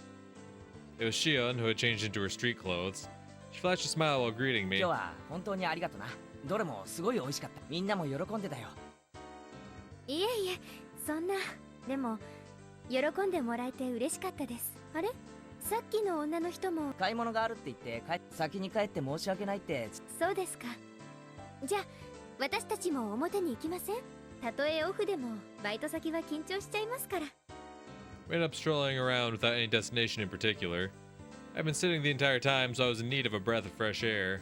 It was Shion, who had changed into her street clothes. She flashed a smile while greeting me. 今日は本当にありがとな。どれもすごい美味しかった。みんなも喜んでたよ。いえいえ、そんな。でも喜んでもらえて嬉しかったです。あれ？さっきの女の人も買い物があるって言って先に帰って申し訳ないって。そうですか。じゃあ私たちも表に行きません？たとえオフでもバイト先は緊張しちゃいますから。 We ended up strolling around without any destination in particular. I've been sitting the entire time, so I was in need of a breath of fresh air.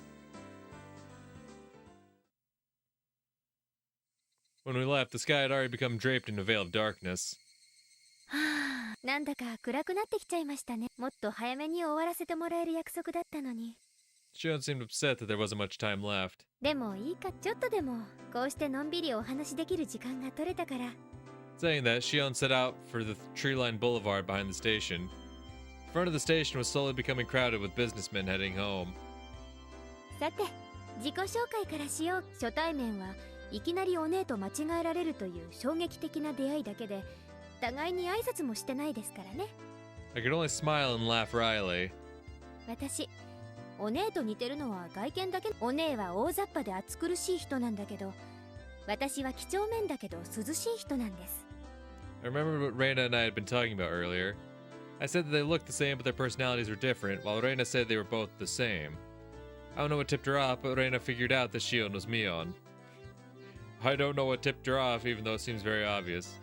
When we left, the sky had already become draped in a veil of darkness. なんだか暗くなってきちゃいましたね。もっと早めに終わらせてもらえる約束だったのに。Shion seemed upset that there wasn't much time left. でもいいか、ちょっとでもこうしてのんびりお話できる時間が取れたから。Saying that, Shion set out for the tree-lined boulevard behind the station. The front of the station was slowly becoming crowded with businessmen heading home. さて、自己紹介からしよう。初対面はいきなりお姉と間違えられるという衝撃的な出会いだけで、互いに挨拶もしてないですからね。I could only smile and laugh wryly. 私、お姉と似てるのは外見だけ。お姉は大雑把で暑苦しい人なんだけど、私は几帳面だけど涼しい人なんです。I remembered what Reina and I had been talking about earlier. I said that they looked the same, but their personalities were different, while Reina said they were both the same. I don't know what tipped her off, but Reina figured out that Shion was Mion. I don't know what tipped her off, even though it seems very obvious.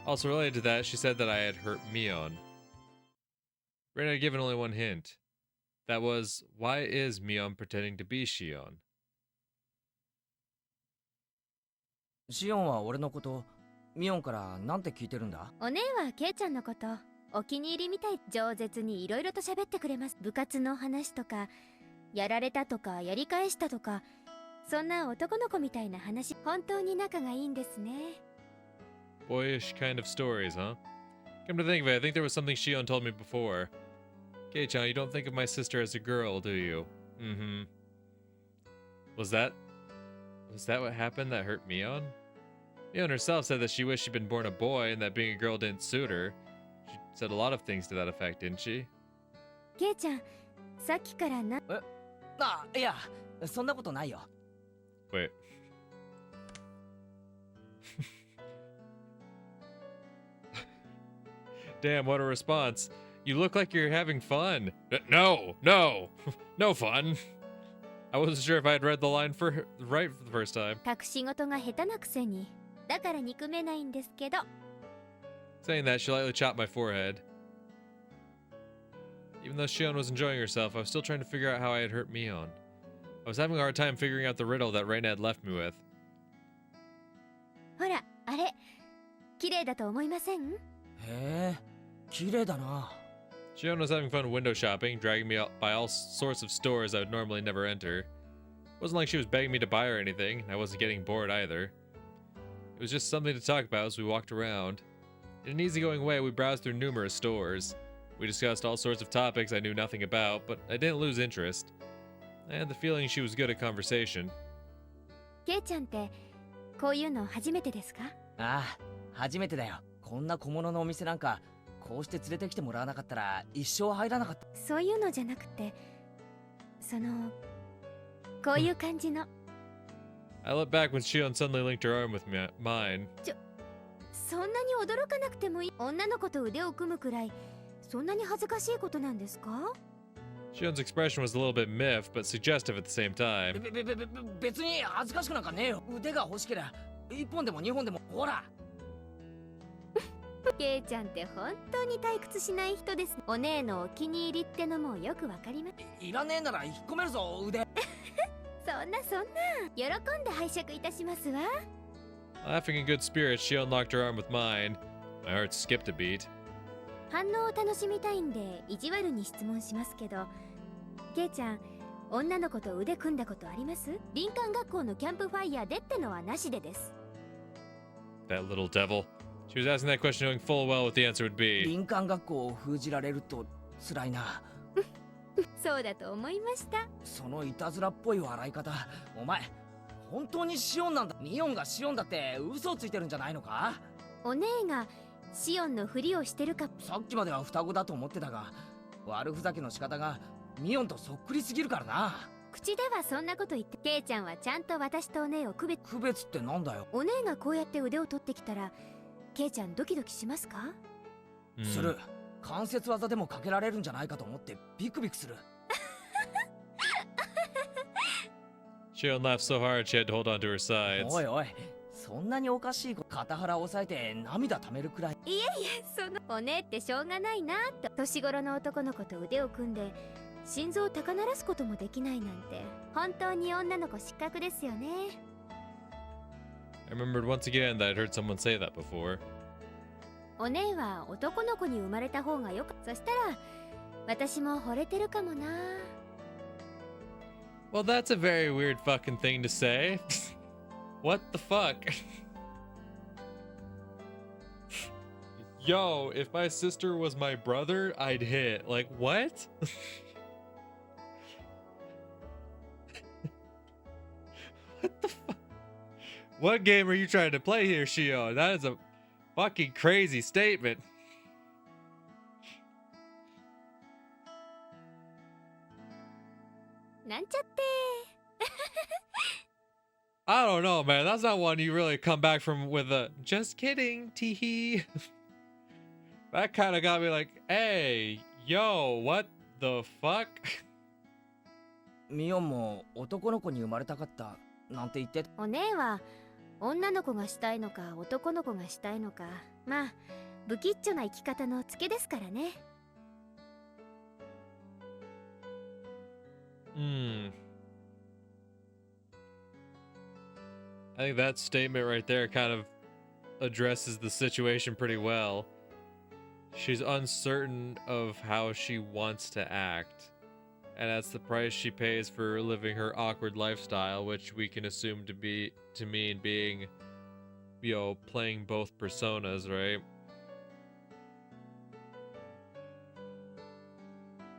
Also related to that, she said that I had hurt Mion. Reina had given only one hint. That was, why is Mion pretending to be Shion? シオンは俺のこと、ミオンからなんて聞いてるんだ？お姉はケイちゃんのことお気に入りみたい。饒舌にいろいろと喋ってくれます。部活の話とか、やられたとかやり返したとか、そんな男の子みたいな話。本当に仲がいいんですね。Boyish kind of stories, huh? Come to think of it, I think there was something Shion told me before. Kei-chan, you don't think of my sister as a girl, do you? Mm-hmm. Was that what happened that hurt Mion? Mion herself said that she wished she'd been born a boy and that being a girl didn't suit her. She said a lot of things to that effect, didn't she? ケイちゃん、さっきからな。いや、そんなことないよ。Wait. Damn, what a response. You look like you're having fun. No, no, no fun. I wasn't sure if I had read the line right for the first time. 隠し事が下手なくせに。だから憎めないんですけど。Saying that, she lightly chopped my forehead. Even though Shion was enjoying herself, I was still trying to figure out how I had hurt Mion. I was having a hard time figuring out the riddle that Reina had left me with. ほら、あれ、綺麗だと思いません？へえ、綺麗だな。Shion was having fun window shopping, dragging me by all sorts of stores I would normally never enter. It wasn't like she was begging me to buy her anything, and I wasn't getting bored either. It was just something to talk about as we walked around. In an easygoing way, we browsed through numerous stores. We discussed all sorts of topics I knew nothing about, but I didn't lose interest. I had the feeling she was good at conversation. ケイちゃんってこういうの初めてですか？ああ、初めてだよ。こんな小物のお店なんかこうして連れてきてもらわなかったら一生入らなかった。そういうのじゃなくて、こういう感じの。I looked back when Shion suddenly linked her arm with mine. そんなに驚かなくてもいい。女の子と腕を組むくらいそんなに恥ずかしいことなんですか？ Shion's expression was a little bit miffed, but suggestive at the same time. 別に恥ずかしくなんかねえよ。腕が欲しけりゃ1本でも2本でも、ほら。ケイちゃんって本当に退屈しない人です。お姉のお気に入りってのもよくわかります。いらねえなら引っ込めるぞ、腕。そんな喜んで拝借いたしますわ。Laughing in good spirits, Shion locked her arm with mine. My heart skipped a beat. 反応を楽しみたいんで意地悪に質問しますけど、ケイちゃん、女の子と腕組んだことあります？林間学校のキャンプファイヤーでってのはなしでです。That little devil. She was asking that question knowing full well what the answer would be. 林間学校を封じられると辛いな。そうだと思いました。そのいたずらっぽい笑い方、お前本当にシオンなんだ。ミオンがシオンだって嘘をついてるんじゃないのか？お姉がシオンのふりをしてるか。さっきまでは双子だと思ってたが、悪ふざけの仕方がミオンとそっくりすぎるからな。口ではそんなこと言って、ケイちゃんはちゃんと私とお姉を区別ってなんだよ。お姉がこうやって腕を取ってきたらケイちゃんドキドキしますか？する。関節技でもかけられるんじゃないかと思ってビクビクする。Shion laughed so hard she had to hold on to her sides. おいおい、そんなにおかしいこと。肩腹押さえて涙溜めるくらい。いえいえ、そのおねってしょうがないなと。年頃の男の子と腕を組んで心臓を高鳴らすこともできないなんて本当に女の子失格ですよね。 I remembered once again that I'd heard someone say that before. お姉は男の子に生まれた方がよかった。そしたら私も惚れてるかもな。 Well, that's a very weird fucking thing to say. What the fuck? Yo, if my sister was my brother, I'd hit. Like, what? What the fuck? What game are you trying to play here, Shio? That is a fucking crazy statement. I don't know, man. That's not one you really come back from with a just kidding, teehee. That kind of got me like, hey, yo, what the fuck? ミオンも男の子に生まれたかったなんて言ってた。お姉は女の子がしたいのか男の子がしたいのか、まあ不吉祥な生き方のツケですからね。I think that statement right there kind of addresses the situation pretty well. She's uncertain of how she wants to act, and that's the price she pays for living her awkward lifestyle, which we can assume to mean being, you know, playing both personas, right?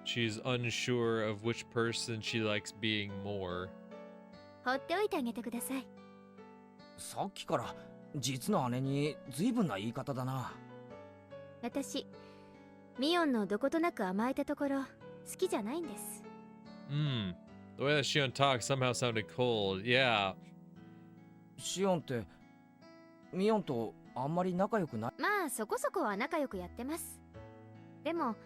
She's unsure of which person she likes being more. 放っておいてあげてください。さっきから実の姉に随分な言い方だな。私、ミオンのどことなく甘えたところ好きじゃないんです。The way that Shion talked somehow sounded cold. Yeah. シオンってミオンとあんまり仲良くない。まあそこそこは仲良くやってます。でも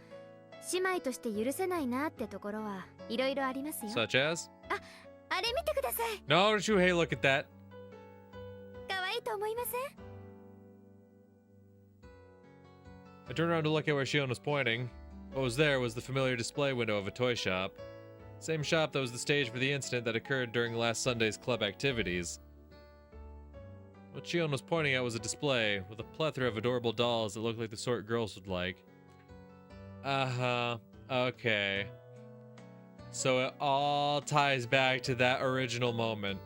姉妹として許せないなってところはいろいろありますよ。Such as? あれ見てください。 No, don't you hey look at that. 可愛いと思いません？ I turned around to look at where Shion was pointing. What was there was the familiar display window of a toy shop. Same shop that was the stage for the incident that occurred during last Sunday's club activities. What Shion was pointing at was a display with a plethora of adorable dolls that looked like the sort girls would like. Uh-huh. Okay. So it all ties back to that original moment.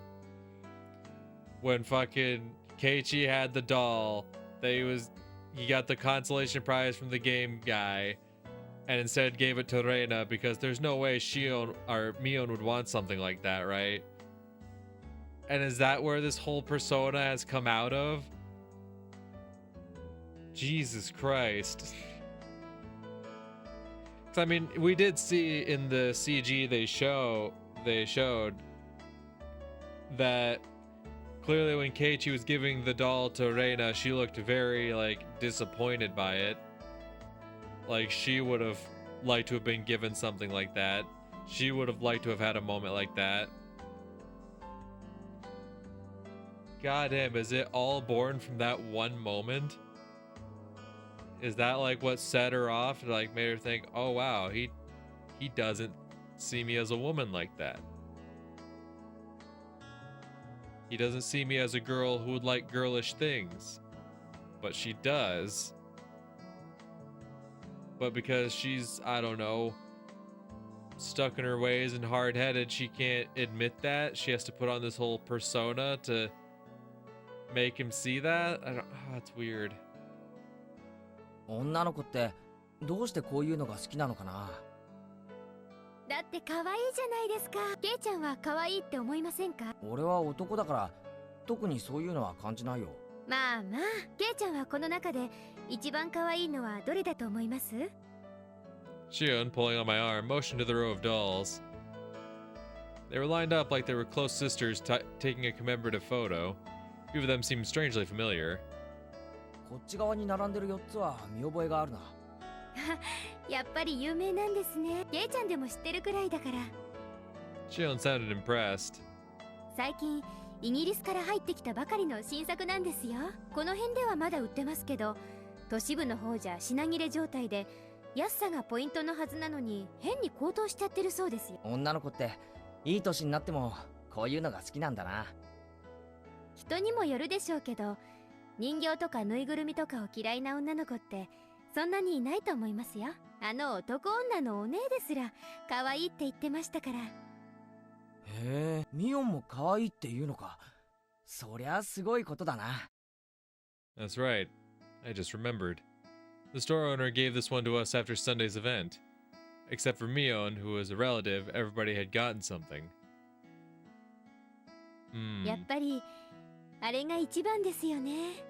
When fucking Keiichi had the doll, he got the consolation prize from the game guy, and instead gave it to Reina because there's no way Shion or Mion would want something like that, right? And is that where this whole persona has come out of? Jesus Christ. 'Cause, I mean, we did see in the CG they showed that clearly when Keiichi was giving the doll to Reina, she looked very, like, disappointed by it. Like, she would have liked to have been given something like that. She would have liked to have had a moment like that. God damn, is it all born from that one moment? Is that, like, what set her off? Like, made her think, oh, wow, he doesn't see me as a woman like that. He doesn't see me as a girl who would like girlish things. But she does. But because she's, I don't know, stuck in her ways and hard-headed, she can't admit that. She has to put on this whole persona to make him see that. That's weird. 女の子ってどうしてこういうのが好きなのかな。だって可愛いじゃないですか。ケイちゃんは可愛いって思いませんか？俺は男だから特にそういうのは感じないよ。まあまあ、ケイちゃんはこの中で一番可愛いのはどれだと思います？ Shion, pulling on my arm, motioned to the row of dolls. They were lined up like they were close sisters taking a commemorative photo. A few of them seemed strangely familiar. こっち側に並んでる4つは見覚えがあるな。やっぱり有名なんですね。ケイちゃんでも知ってるくらいだから。Shion sounded impressed. 最近イギリスから入ってきたばかりの新作なんですよ。この辺ではまだ売ってますけど、都市部の方じゃ品切れ状態で、安さがポイントのはずなのに変に高騰しちゃってるそうですよ。女の子っていい年になってもこういうのが好きなんだな。人にもよるでしょうけど、人形とかぬいぐるみとかを嫌いな女の子ってそんなにいないと思いますよ。あの男女のお姉ですら可愛いって言ってましたから。へえ、ミオンも可愛いって言うのか。そりゃすごいことだな。 That's right. I just remembered. The store owner gave this one to us after Sunday's event. Except for Mion, who was a relative, everybody had gotten something. やっぱりあれが一番ですよね。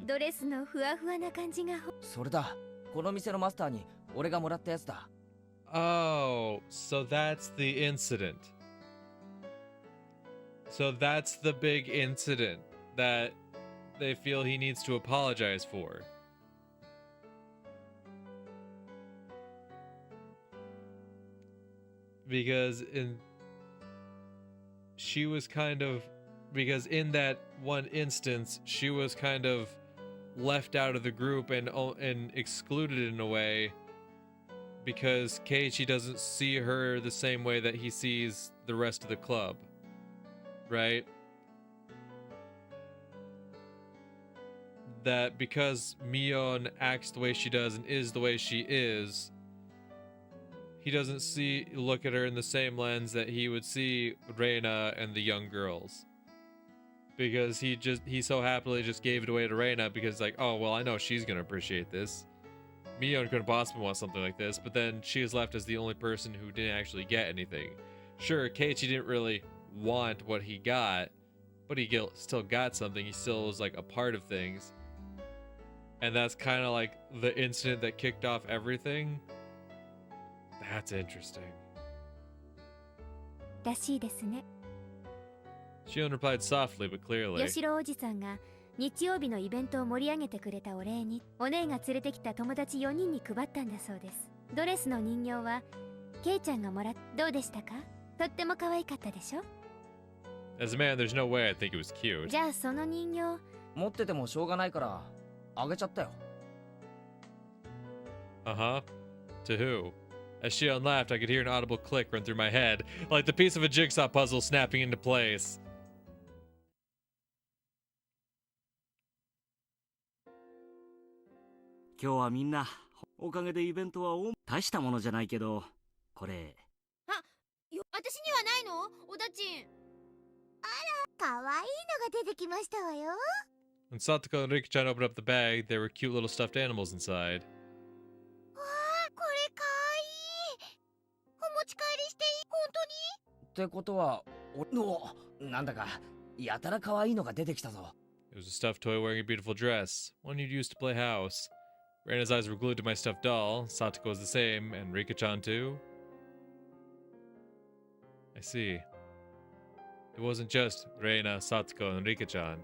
ドレスのふわふわな感じが。それだ、この店のマスターに俺がもらったやつだ。Oh, so that's the incident. So that's the big incident that they feel he needs to apologize for. Because in that one instance, she was kind of left out of the group and excluded in a way because Keiichi doesn't see her the same way that he sees the rest of the club, right? That because Mion acts the way she does and is the way she is, he doesn't look at her in the same lens that he would see Reina and the young girls. Because he so happily just gave it away to Reina because like, oh, well, I know she's gonna appreciate this. Mion couldn't possibly want something like this, but then she is left as the only person who didn't actually get anything. Sure, Keiichi didn't really want what he got, but he still got something. He still was like a part of things. And that's kind of like the incident that kicked off everything. That's interesting. らしいですね。Shion replied softly but clearly. 吉郎おじさんが日曜日のイベントを盛り上げてくれたお礼に、お姉が連れてきた友達4人に配ったんだそうです。ドレスの人形はケイちゃんがもらっ、どうでしたか？とっても可愛かったでしょ？ As a man, there's no way I think it was cute. じゃあその人形持っててもしょうがないからあげちゃったよ。Uh-huh. To who? As Shion laughed, I could hear an audible click run through my head, like the piece of a jigsaw puzzle snapping into place. 今日はみんなおかげでイベントは大したものじゃないけど、これ。あ、私にはないの？おだちん。あら、かわいいのが出てきましたわよ。When Satoko and Rika-chan opened up the bag, there were cute little stuffed animals inside. わあ、これかわいい。お持ち帰りしていい？本当に？ってことは、なんだかやたら可愛いのが出てきたぞ。It was a stuffed toy wearing a beautiful dress, one you'd use to play house. Reina's eyes were glued to my stuffed doll. Satoko was the same, and Rika-chan too. I see. It wasn't just Reina, Satoko, and Rika-chan.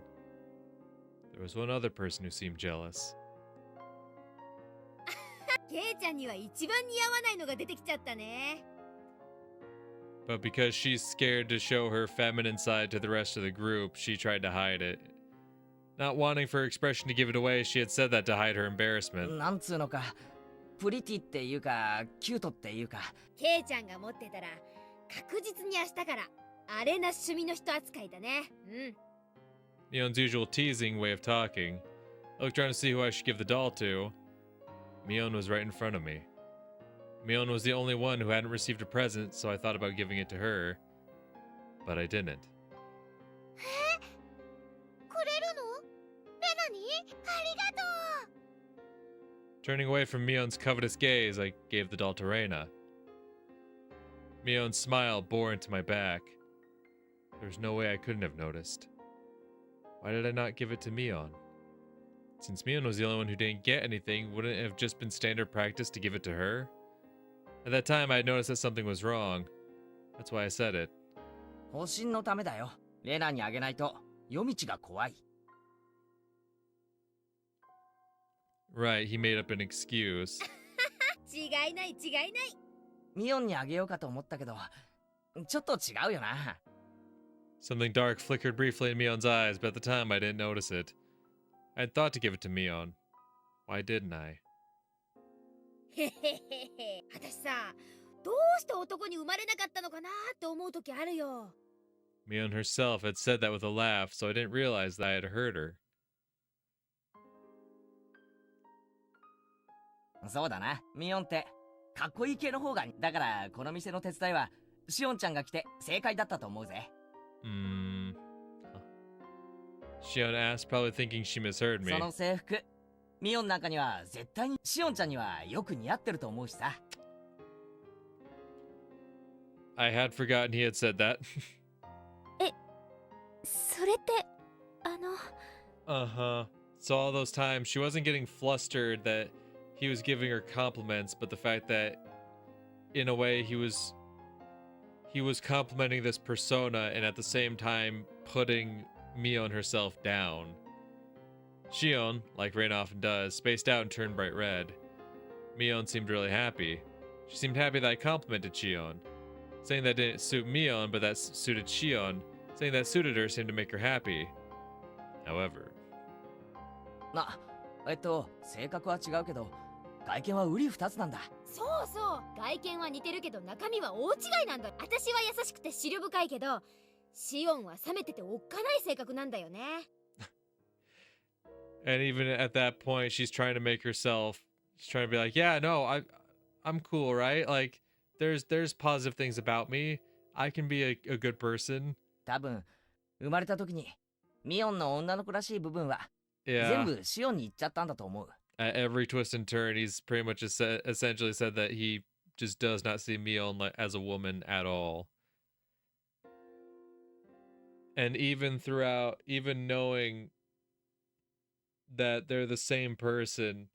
There was one other person who seemed jealous. ケイちゃんには一番似合わないのが出てきちゃったね。But because she's scared to show her feminine side to the rest of the group, she tried to hide it. Not wanting for her expression to give it away, she had said that to hide her embarrassment. なんつうのか、プリティっていうか、キュートっていうか。ケイちゃんが持ってたら、確実に明日からあれな趣味の人扱いだね。うん。Mion's usual teasing way of talking. I looked around to see who I should give the doll to. Mion was right in front of me. Mion was the only one who hadn't received a present, so I thought about giving it to her. But I didn't. くれるの？レナに？ありがとう。 Turning away from Mion's covetous gaze, I gave the doll to Reina. Mion's smile bore into my back. There was no way I couldn't have noticed. Why did I not give it to Mion? Since Mion was the only one who didn't get anything, wouldn't it have just been standard practice to give it to her? At that time, I had noticed that something was wrong. That's why I said it. 保身のためだよ。レナにあげないと夜道が怖い。Right, he made up an excuse. 違いない違いない。ミオンにあげようかと思ったけど、ちょっと違うよな。Something dark flickered briefly in Mion's eyes, but at the time I didn't notice it. I had thought to give it to Mion. Why didn't I? へへへへ。私さ、どうして男に生まれなかったのかなって思う時あるよ。Mion herself had said that with a laugh, so I didn't realize that I had hurt her. そうだな、ミオンってかっこいい系の方が。だからこの店の手伝いはシオンちゃんが来て正解だったと思うぜ。Shion asked, probably thinking she misheard me. その制服、ミオンなんかには絶対にシオンちゃんにはよく似合ってると思うしさ。I had forgotten he had said that. それってUh-huh. So all those times she wasn't getting flustered that he was giving her compliments, but the fact that in a way he was complimenting this persona and at the same time putting Mion herself down. Shion, like Rain often does, spaced out and turned bright red. Mion seemed really happy. She seemed happy that I complimented Shion. Saying that didn't suit Mion, but that suited Shion. Saying that suited her seemed to make her happy. However. 性格は違うけど、外見は瓜二つなんだ。そうそう、外見は似てるけど中身は大違いなんだ。私は優しくて思慮深いけど、シオンは冷めてておっかない性格なんだよね。And even at that point, she's trying to make herself, she's trying to be like, yeah, no, I'm cool, right? Like, there's positive things about me. I can be a good person. 多分生まれた時にミオンの女の子らしい部分は Yeah. 全部シオンに行っちゃったんだと思う。At every twist and turn, he's pretty much essentially said that he just does not see Mion as a woman at all. And even throughout, even knowing that they're the same person,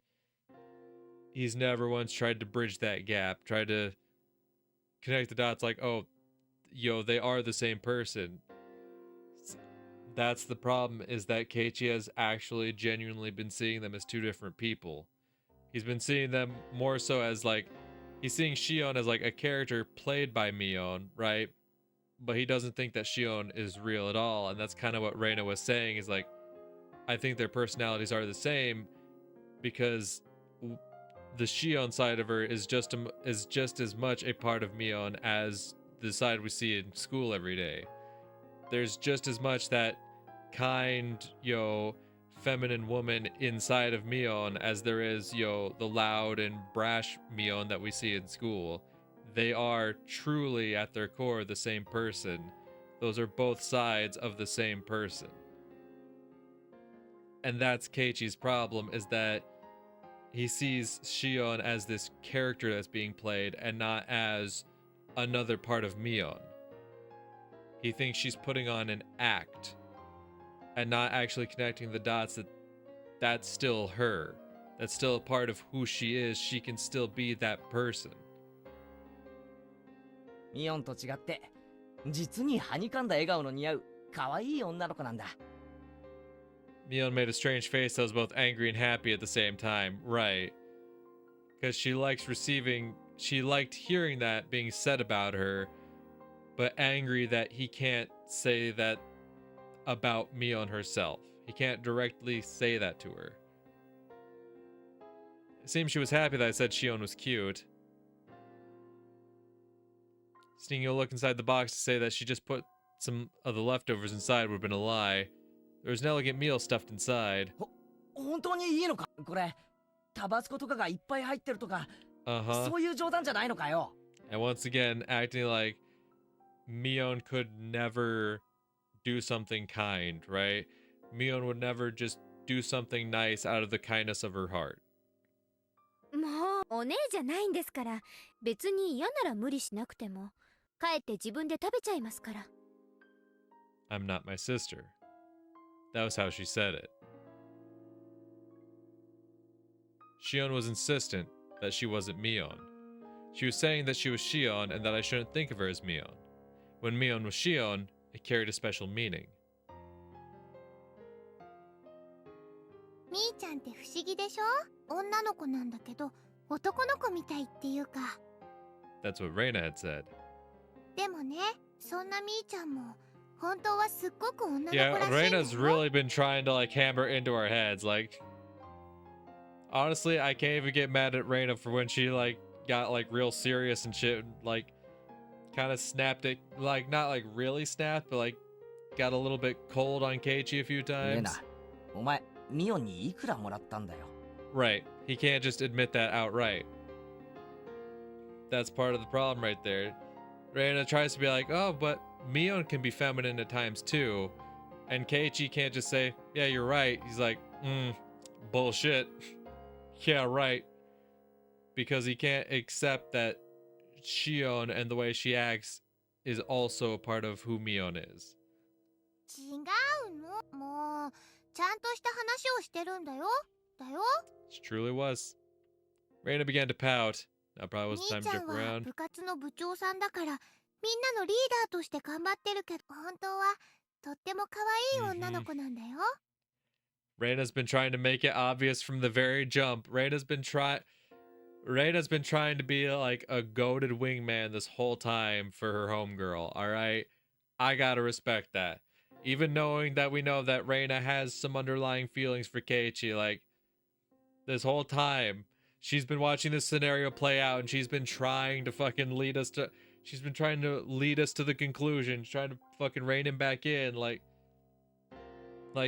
he's never once tried to bridge that gap, tried to connect the dots like, oh, yo, they are the same person. That's the problem, is that Keiichi has actually genuinely been seeing them as two different people. He's been seeing them more so as like, he's seeing Shion as like a character played by Mion, right? But he doesn't think that Shion is real at all. And that's kind of what Reina was saying, is like, I think their personalities are the same because the Shion side of her is just as much a part of Mion as the side we see in school every day. There's just as much that kind, feminine woman inside of Mion as there is, the loud and brash Mion that we see in school. They are truly at their core the same person. Those are both sides of the same person. And that's Keiichi's problem, is that he sees Shion as this character that's being played and not as another part of Mion. He thinks she's putting on an act and not actually connecting the dots that that's still her. That's still a part of who she is. She can still be that person. ミオンと違って実にはにかんだ笑顔の似合う可愛い女の子なんだ。Mion made a strange face that was both angry and happy at the same time. Right. Because she liked hearing that being said about her, but angry that he can't say that about Mion herself. He can't directly say that to her. It seems she was happy that I said Shion was cute. Sneaking a look inside the box to say that she just put some of the leftovers inside would have been a lie. There was an elegant meal stuffed inside. 本当にいいのかこれ。タバスコとかがいっぱい入ってるとか、そういう冗談じゃないのかよ。And once again, acting like Mion could never do something kind, right? Mion would never just do something nice out of the kindness of her heart. もうお姉じゃないんですから、別に嫌なら無理しなくても、帰って自分で食べちゃいますから。I'm not my sister. That was how she said it. Shion was insistent that she wasn't Mion. She was saying that she was Shion and that I shouldn't think of her as Mion. When Mion was Shion, it carried a special meaning. みーちゃんって不思議でしょ？女の子なんだけど男の子みたいっていうか。That's what Reina had said. でもね、そんなみーちゃんも本当はすっごく女の子らしいん Yeah, だよ。 Reina's really been trying to like hammer into our heads. Like, honestly, I can't even get mad at Reina for when she like got like real serious and shit. Like, kind of snapped it, like not like really snapped, but like got a little bit cold on Keiichi a few レナ times. お前ミオンにいくらもらったんだよ。 Right. He can't just admit that outright. That's part of the problem right there. Reina tries to be like, oh, but Mion can be feminine at times too. And Keiichi can't just say, yeah, you're right. He's like, bullshit. Yeah, right. Because he can't accept that Shion and the way she acts is also a part of who Mion is. 違うの。もうちゃんとした話をしてるんだよ。だよ。 She truly was. Reina began to pout. Now probably was 兄 time ち to ゃん joke は around. 部活の部長さんだからみんなのリーダーとして頑張ってるけど、本当はとっても可愛い女の子なんだよ。 Reina's been trying to make it obvious from the very jump. Reina's been trying to be like a goated wingman this whole time for her homegirl, alright? I gotta respect that. Even knowing that we know that Reina has some underlying feelings for Keiichi, like, this whole time, she's been watching this scenario play out and she's been trying to fucking lead us to the conclusion, trying to fucking rein him back in, like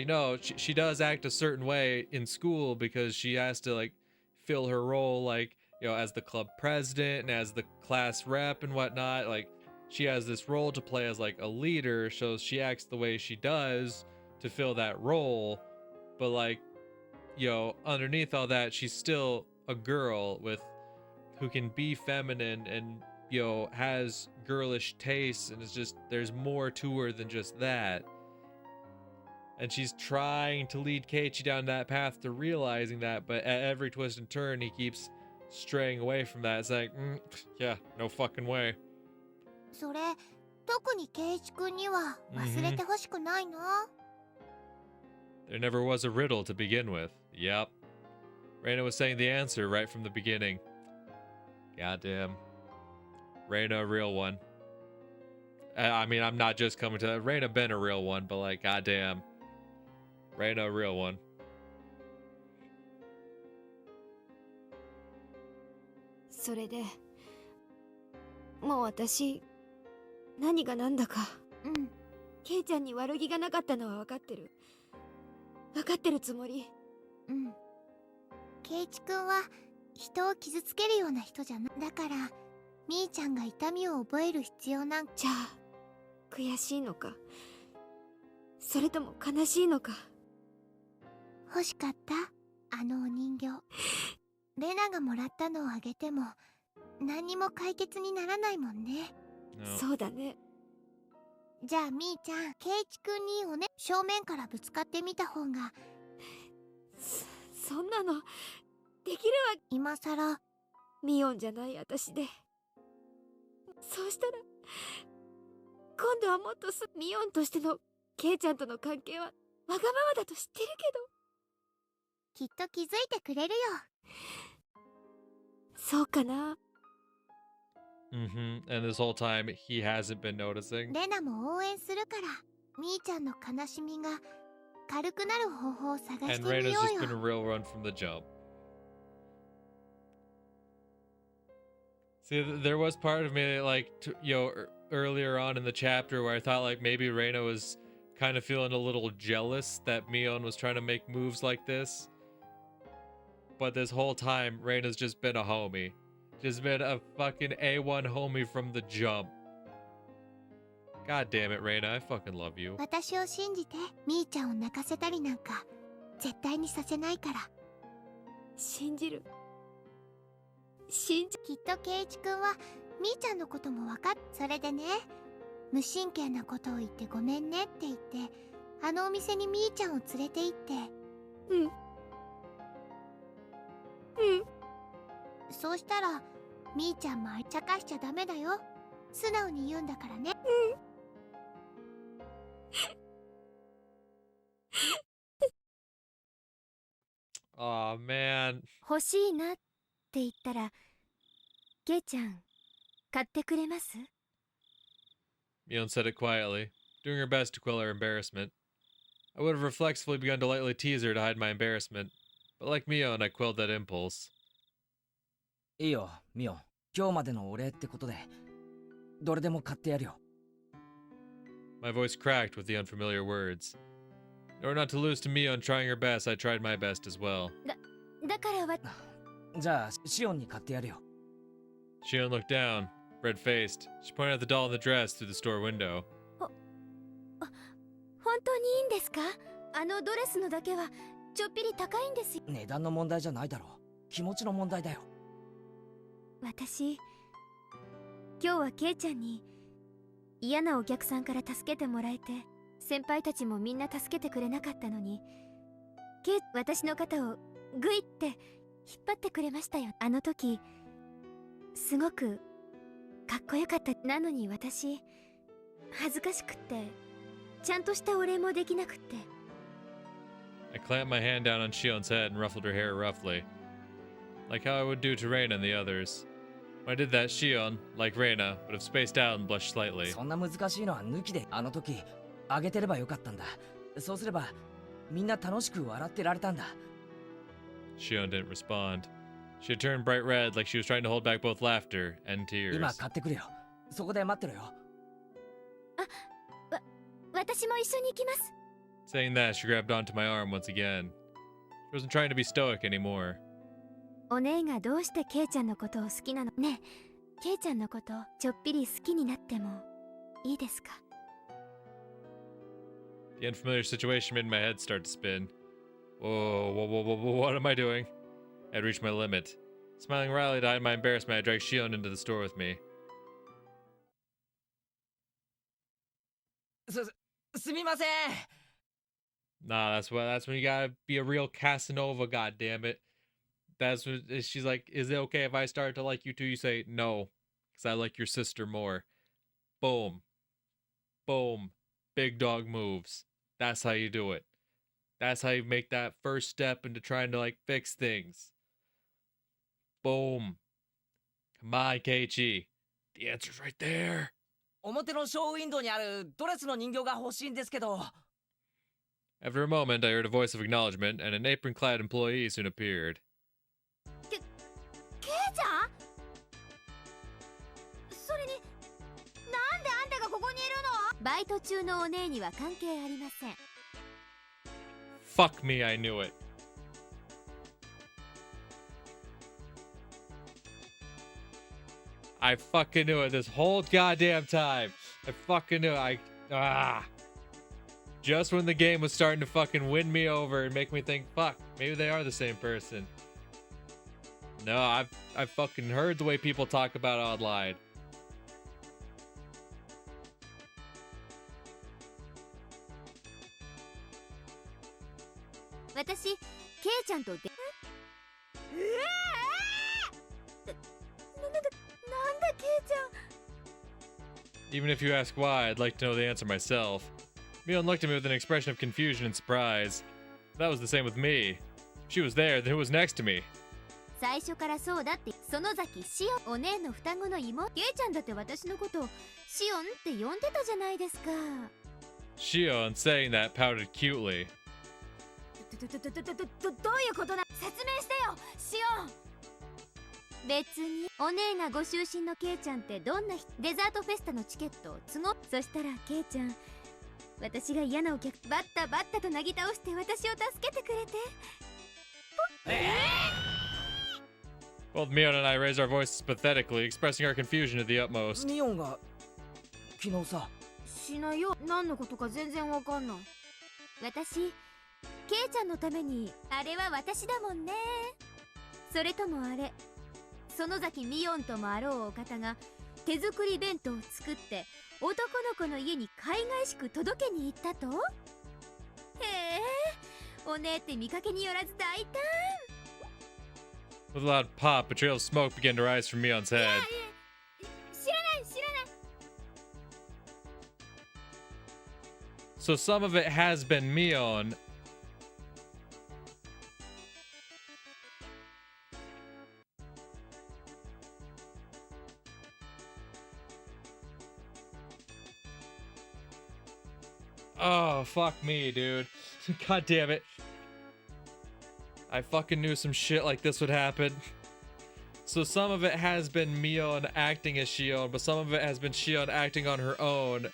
no, she does act a certain way in school because she has to like fill her role, like, you know, as the club president and as the class rep and whatnot. Like, she has this role to play as like a leader, so she acts the way she does to fill that role. But like, you know, underneath all that, she's still a girl who can be feminine and, you know, has girlish tastes, and it's just, there's more to her than just that. And she's trying to lead Keiichi down that path to realizing that, but at every twist and turn, he keeps straying away from that. It's like, yeah, no fucking way. それ特に圭一君には忘れてほしくないな。 There never was a riddle to begin with. Yep. Reina was saying the answer right from the beginning. Goddamn. Reina, a real one. I mean, I'm not just coming to that. Reina been a real one, but like, goddamn. Reina, a real one. それでもう私何が何だか、ケイちゃんに悪気がなかったのは分かってるつもり。圭一君は人を傷つけるような人じゃない。だからみーちゃんが痛みを覚える必要なん。じゃあ悔しいのか、それとも悲しいのか。欲しかったあのお人形。レナがもらったのをあげても何にも解決にならないもんね。そうだね。じゃあみーちゃん、圭一君に正面からぶつかってみた方が。そんなのできるわ。今さらミオンじゃない私で。そうしたら今度はもっとミオンとしてのケイちゃんとの関係はわがままだと知ってるけど、きっと気づいてくれるよ。そうかな。And this whole time he hasn't been noticing. レナも応援するから、みーちゃんの悲しみが軽くなる方法を探してみ And よう Reina's よ。 just been a real run from the jump. See, there was part of me like, you know, earlier on in the chapter where I thought like maybe Reina was kind of feeling a little jealous that Mion was trying to make moves like this. But this whole time, Reina's just been a homie. Just been a fucking A1 homie from the jump. God damn it, Reina, I fucking love you. 私を信じて、みーちゃんを泣かせたりなんか絶対にさせないから。信じる。きっと圭一君はみーちゃんのことも分かっ。それでね、無神経なことを言ってごめんねって言って、あのお店にみーちゃんを連れて行って。そうしたらみーちゃんもちゃかしちゃダメだよ。素直に言うんだからね。Aw, man. 欲しいなって言ったら、ケイちゃん買ってくれます？ Mion said it quietly, doing her best to quell her embarrassment. I would have reflexively begun to lightly tease her to hide my embarrassment, but like Mion, I quelled that impulse. いいよ、ミオン。今日までのお礼ってことで、どれでも買ってやるよ。My voice cracked with the unfamiliar words. In order not to lose to Mion trying her best, I tried my best as well. だからは。じゃあ、シオンに買ってやるよ。Shion looked down, red-faced. She pointed at the doll in the dress through the store window. 本当にいいんですか？あのドレスのだけはちょっぴり高いんですよ。値段の問題じゃないだろう。気持ちの問題だよ。私、今日はケイちゃんに嫌なお客さんから助けてもらえて、先輩たちもみんな助けてくれなかったのに、私の肩をグイって引っ張ってくれましたよ。あの時すごくかっこよかった。なのに私恥ずかしくってちゃんとしたお礼もできなくって。I clamped my hand down on Shion's head and ruffled her hair roughly, like how I would do to Reina and the others. When I did that, Shion, like Reina, would have spaced out and blushed slightly. そんな難しいのは抜きで、あの時あげてればよかったんだ。そうすればみんな楽しく笑ってられたんだ。Shion didn't respond. She had turned bright red like she was trying to hold back both laughter and tears. 今買ってくれよ。そこで待ってろよ。私も一緒に行きます。 Saying that, she grabbed onto my arm once again. She wasn't trying to be stoic anymore. お姉がどうしてケイちゃんのことを好きなの？ねえ、ケイちゃんのことちょっぴり好きになってもいいですか？ The unfamiliar situation made my head start to spin. Whoa, what am I doing? I had reached my limit. Smiling wryly to hide my embarrassment, I dragged Shion into the store with me. すみません。 Nah, that's when you gotta be a real Casanova, goddammit. That's when she's like, is it okay if I start to like you too? You say, no, because I like your sister more. Boom. Boom. Big dog moves. That's how you do it. That's how you make that first step into trying to like fix things. Boom. Come on, Keiichi. The answer's right there. 表のショーウィンドウにあるドレスの人形が欲しいんですけど。 After a moment, I heard a voice of acknowledgement, and an apron-clad employee soon appeared. ケイちゃん？それに、なんであんたがここにいるの？バイト中のお姉には関係ありません。Fuck me, I knew it. I fucking knew it this whole goddamn time. I fucking knew it. Just when the game was starting to fucking win me over and make me think, fuck, maybe they are the same person. No, I've fucking heard the way people talk about online. 私、ケイちゃんとなんだケイちゃん。 Even if you ask why, I'd like to know the answer myself. Mion looked at me with an expression of confusion and surprise. That was the same with me. If she was there, then who was next to me? 最初からそうだって。園崎シオン、お姉の双子の妹。ケイちゃんだって私のことをシオンって呼んでたじゃないですか。 Shion, saying that, pouted cutely. どういうことだ？説明してよ、シオン。別にお姉がご就寝のケイちゃんってどんなデザートフェスタのチケットを都合。そしたらケイちゃん、私が嫌なお客バッタとなぎ倒して私を助けてくれて。Both Mion and I raised our voices pathetically, expressing our confusion to the utmost. ミオンが昨日さ。しないよ。何のことか全然わかんない。私、ケイちゃんのためにあれは私だもんね。それともあれ、園崎ミオンともあろうお方が手作り弁当を作って男の子の家に海外しく届けに行ったと？へえ、お姉って見かけによらず大胆。 With a loud pop, a trail of smoke began to rise from Mion's head. 知らない。 So some of it has been Mion. Oh, fuck me, dude. God damn it. I fucking knew some shit like this would happen. So some of it has been Mion acting as Shion, but some of it has been Shion acting on her own.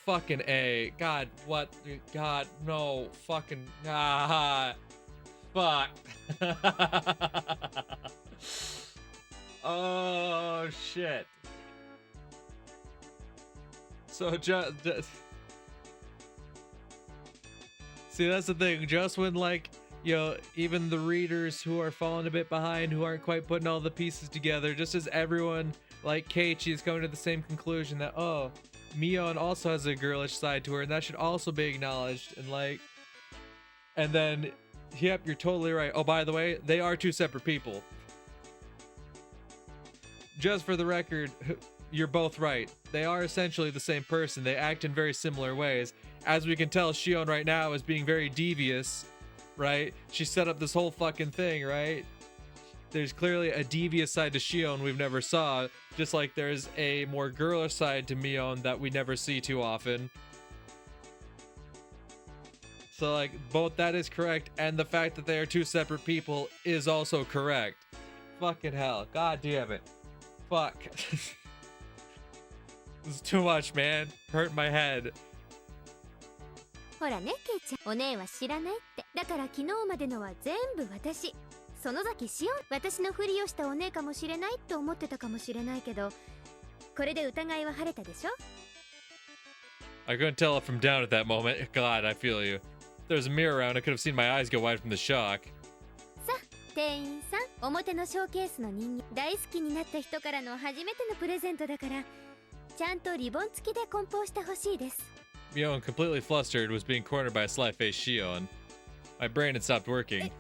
Fucking A. God, what? God, no. Fucking. Ah. Fuck. Oh, shit. So just. See, that's the thing. Just when, like, you know, even the readers who are falling a bit behind, who aren't quite putting all the pieces together, just as everyone, like Keiichi, is coming to the same conclusion that, oh, Mion also has a girlish side to her, and that should also be acknowledged, and like, and then, yep, you're totally right. Oh, by the way, they are two separate people. Just for the record, you're both right. They are essentially the same person. They act in very similar ways. As we can tell, Shion right now is being very devious, right? She set up this whole fucking thing, right? There's clearly a devious side to Shion we've never saw, just like there's a more girlish side to Mion that we never see too often. So, like, both that is correct, and the fact that they are two separate people is also correct. Fucking hell. God damn it. Fuck. This is too much, man. Hurt my head. ほらね、ケイちゃん。お姉は知らないって。だから昨日までのは全部私。園崎しおん。私のふりをしたお姉かもしれないって思ってたかもしれないけど、これで疑いは晴れたでしょ? I couldn't tell it from down at that moment. God, I feel you. If there was a mirror around, I could have seen my eyes go wide from the shock. さあ、店員さん。表のショーケースの人形。大好きになった人からの初めてのプレゼントだから、ちゃんとリボン付きで梱包してほしいです。Mion, completely flustered, was being cornered by a sly-faced Shion. My brain had stopped working.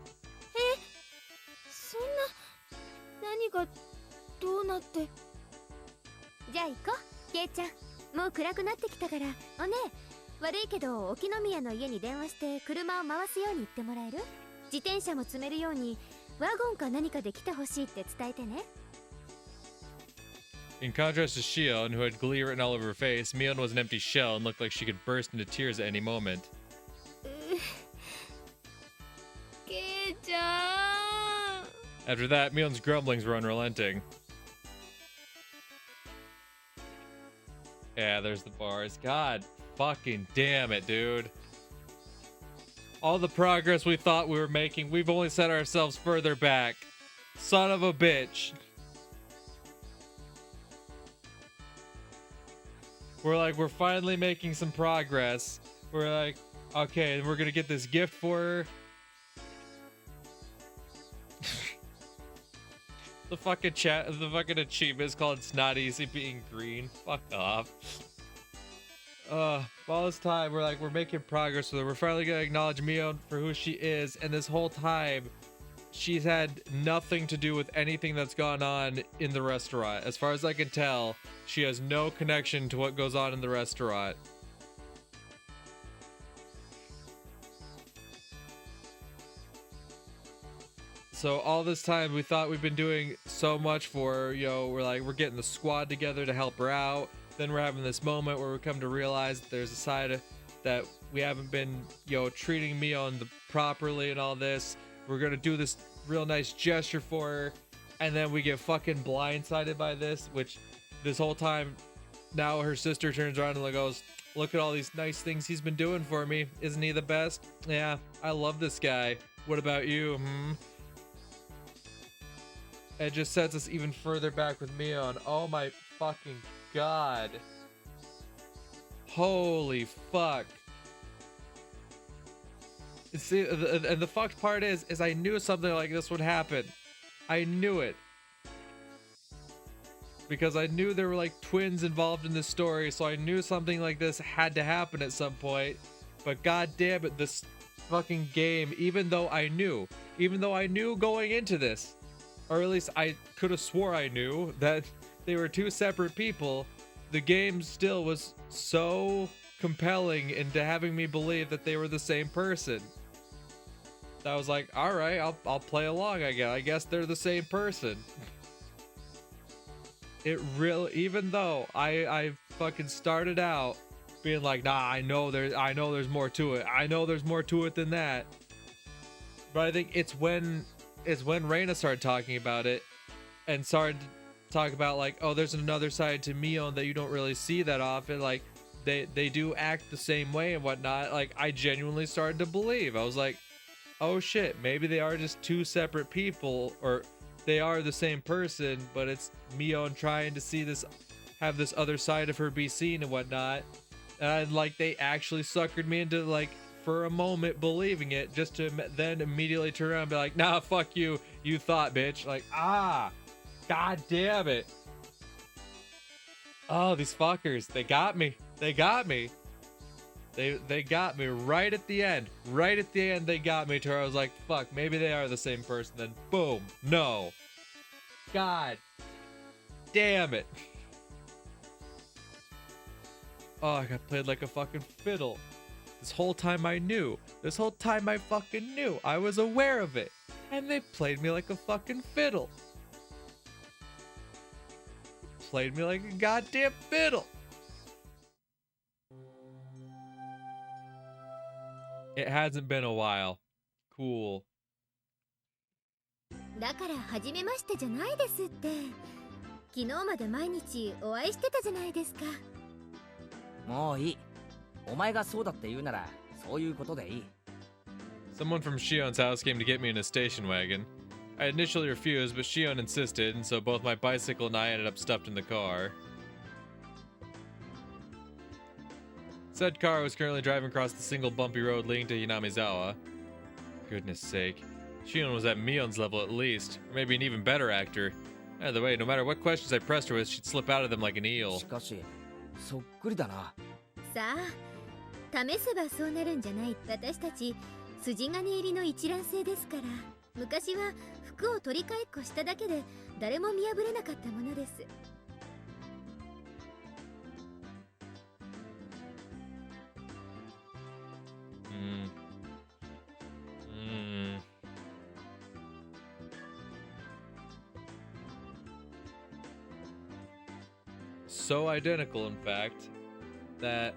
そんな、何がどうなって。じゃあ行こう、ケイちゃん。もう暗くなってきたから。おねえ、悪いけど沖宮の家に電話して車を回すように言ってもらえる？自転車も積めるようにワゴンか何かで来てほしいって伝えてね。In contrast to Shion, who had glee written all over her face, Mion was an empty shell and looked like she could burst into tears at any moment. ケイちゃん。 After that, Mion's grumblings were unrelenting. Yeah, there's the bars. God fucking damn it, dude. All the progress we thought we were making, we've only set ourselves further back. Son of a bitch. We're finally making some progress. We're like, okay, we're gonna get this gift for her. The fucking achievement is called It's Not Easy Being Green. Fuck off. All this time, we're making progress with her. We're finally gonna acknowledge Mion for who she is, and this whole time, she's had nothing to do with anything that's gone on in the restaurant. As far as I can tell, she has no connection to what goes on in the restaurant. So all this time we thought we've been doing so much for her, you know, we're getting the squad together to help her out. Then we're having this moment where we come to realize that there's a side that we haven't been, you know, treating Mion properly and all this. We're gonna do this real nice gesture for her, and then we get fucking blindsided by this, which this whole time now her sister turns around and goes, look at all these nice things he's been doing for me. Isn't he the best? Yeah, I love this guy. What about you? It just sets us even further back with Mion. Oh my fucking god. Holy fuck. See, and the fucked part is I knew something like this would happen. I knew it. Because I knew there were like twins involved in this story, so I knew something like this had to happen at some point. But god damn it, this fucking game, even though I knew going into this, or at least I could have swore I knew that they were two separate people, the game still was so compelling into having me believe that they were the same person. I was like, all right, I'll play along. I guess they're the same person. It really, even though I fucking started out being like, nah, I know there's more to it. I know there's more to it than that. But I think it's when Reina started talking about it and started to talk about like, oh, there's another side to Mion that you don't really see that often. Like they do act the same way and whatnot. Like I genuinely started to believe. I was like, oh shit, maybe they are just two separate people, or they are the same person, but it's Mion trying to see this, have this other side of her be seen and whatnot. And like they actually suckered me into like for a moment believing it, just to then immediately turn around and be like, nah, fuck you, you thought, bitch. Like, god damn it. Oh, these fuckers, they got me. They got me. They got me right at the end. Right at the end, they got me to where I was like, fuck, maybe they are the same person. Then boom, no. God damn it. Oh, I got played like a fucking fiddle. This whole time I knew. This whole time I fucking knew. I was aware of it. And they played me like a fucking fiddle. Played me like a goddamn fiddle. It hasn't been a while. Cool. だから初めましてじゃないですって。昨日まで毎日お会いしてたじゃないですか。もういい。お前がそうだって言うならそういうことでいい。Someone from Shion's house came to get me in a station wagon. I initially refused, but Shion insisted, and so both my bicycle and I ended up stuffed in the car. Said car was currently driving across the single bumpy road leading to Hinamizawa. Goodness sake. Shion was at Mion's level at least, or maybe an even better actor. Either way, no matter what questions I pressed her with, she'd slip out of them like an eel. しかし、そっくりだな。さあ、試せばそうなるんじゃない。私たち筋金入りの一卵性ですから。昔は服を取り替えっこしただけで誰も見破れなかったものです。So identical, in fact, that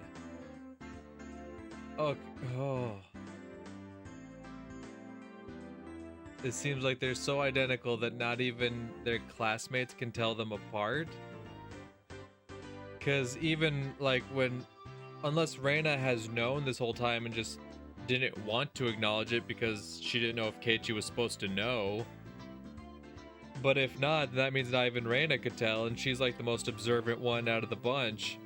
it seems like they're so identical that not even their classmates can tell them apart. Because even like unless Reina has known this whole time and just didn't want to acknowledge it because she didn't know if Keiichi was supposed to know. But if not, that means not even Reina could tell, and she's like the most observant one out of the bunch.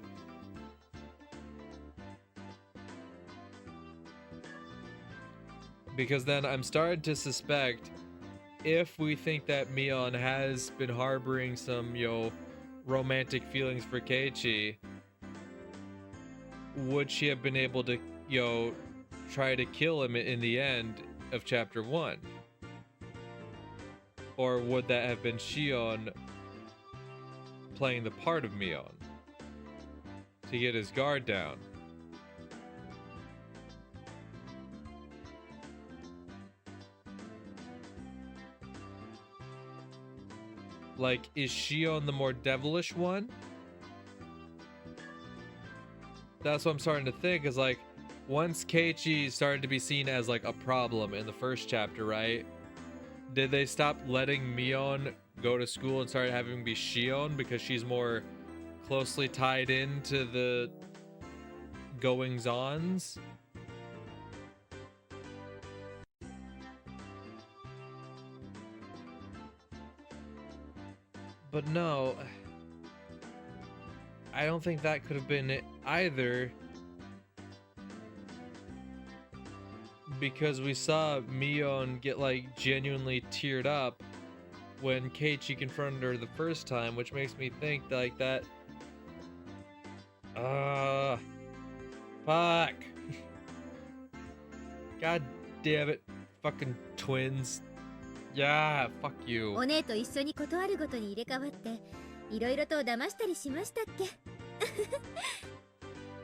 Because then I'm starting to suspect, if we think that Mion has been harboring some, romantic feelings for Keiichi, would she have been able to, try to kill him in the end of chapter 1? Or would that have been Shion playing the part of Mion to get his guard down? Like, is Shion the more devilish one? That's what I'm starting to think, is like, once Keiichi started to be seen as like a problem in the first chapter, right? Did they stop letting Mion go to school and start having him be Shion because she's more closely tied into the goings-ons? But no, I don't think that could have been it either. Because we saw Mion get like genuinely teared up when Keiichi confronted her the first time, which makes me think like that. Fuck. God damn it. Fucking twins. Yeah, fuck you. お姉と一緒に断るごとに入れ替わっていろいろと騙したりしましたっけ？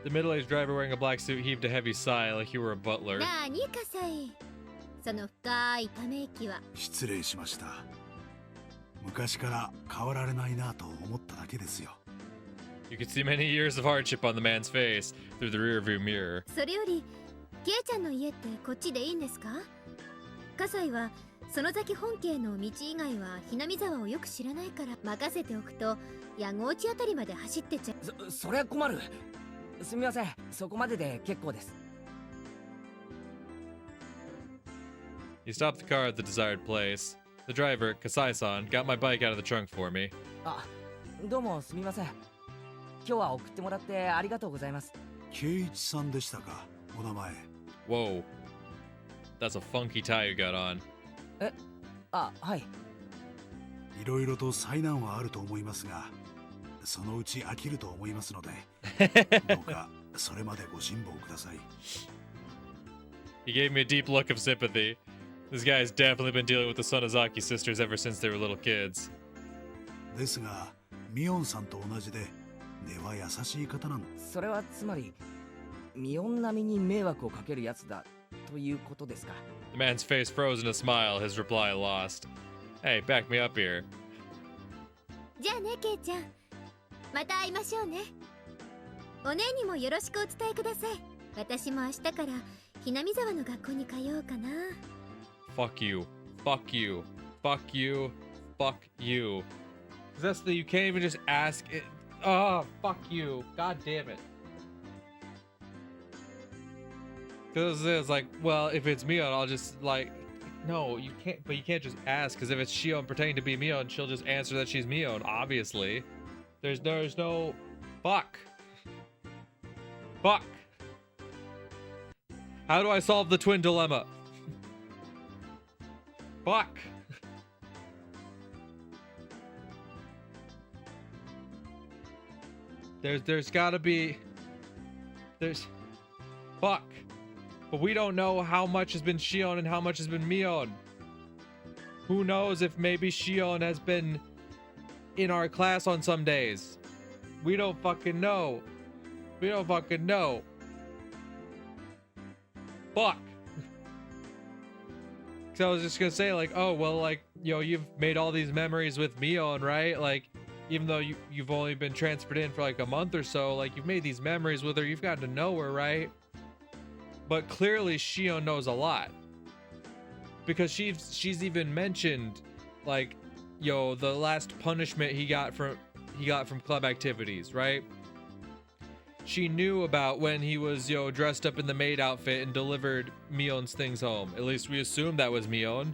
The middle-aged driver wearing a black suit heaved a heavy sigh like you were a butler. なあにかさい。その深いため息は。失礼しました。昔から変わられないなと思っただけですよ。You could see many years of hardship on the man's face through the rearview mirror. それよりケイちゃんの家ってこっちでいいんですか？葛西はその先本家の道以外はひなみ沢をよく知らないから任せておくと矢後内あたりまで走ってっちゃう。そりゃ困る。すみません、そこまでで結構です。He stopped the car at the desired place. The driver, Kasai-san, got my bike out of the trunk for me. あ、どうもすみません。今日は送ってもらってありがとうございます。圭一さんでしたか、お名前。Whoa. That's a funky tie you got on. え、あ、はい。いろいろと災難はあると思いますが、そのうち飽きると思いますので、どうかそれまでご辛抱ください。He gave me a deep look of sympathy. This guy has definitely been dealing with the Sonozaki sisters ever since they were little kids. ですが、ミオンさんと同じで、根は優しい方なんだ。それはつまり、ミオン並みに迷惑をかけるやつだということですか。The man's face froze in a smile, his reply lost. Hey, back me up here. じゃあねケイちゃん、また会いましょうね。お姉にもよろしくお伝えください。私も明日からひなみ沢の学校に通おうかな。Fuck you. Fuck you. Fuck you. Fuck you. That's the you can't even just ask it. Oh, fuck you. God damn it. Because it's like, well, if it's Mion, I'll just like, no, you can't, but you can't just ask, because if it's Shion pretending to be Mion, she'll just answer that she's Mion, obviously. There's no, fuck. Fuck. How do I solve the twin dilemma? Fuck. There's gotta be, fuck. But we don't know how much has been Shion and how much has been Mion. Who knows if maybe Shion has been in our class on some days. We don't fucking know. We don't fucking know. Fuck. So I was just gonna say, like, oh, well, like, you know, you've made all these memories with Mion, right? Like, even though you've only been transferred in for like a month or so, like, you've made these memories with her, you've gotten to know her, right? But clearly Shion knows a lot. Because she's even mentioned, like, yo, the last punishment he got from club activities, right? She knew about when he was, yo, dressed up in the maid outfit and delivered Mion's things home. At least we assumed that was Mion.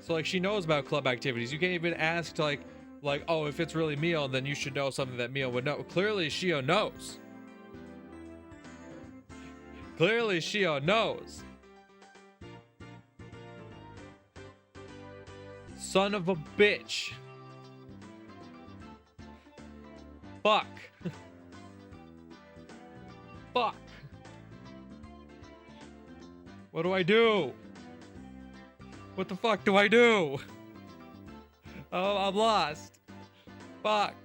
So, like, she knows about club activities. You can't even ask to, like, oh, if it's really Mion, then you should know something that Mion would know. Clearly, Shion knows. Clearly, Shion knows. Son of a bitch. Fuck. Fuck. What do I do? What the fuck do I do? Oh, I'm lost. Fuck.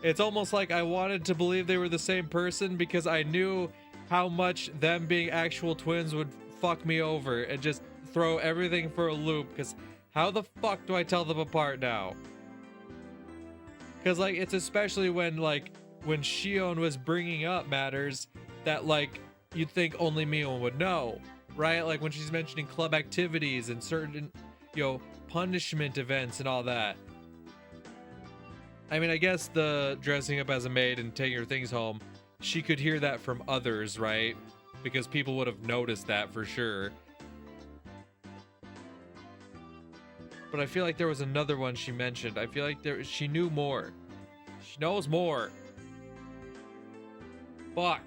It's almost like I wanted to believe they were the same person because I knew how much them being actual twins would fuck me over and just throw everything for a loop, because how the fuck do I tell them apart now? Because, like, it's especially when Shion was bringing up matters that, like, you'd think only Mion would know, right? Like, when she's mentioning club activities and certain, you know, punishment events and all that. I mean, I guess the dressing up as a maid and taking her things home, she could hear that from others, right? Because people would have noticed that for sure. But I feel like there was another one she mentioned. I feel like she knew more. She knows more. Fuck.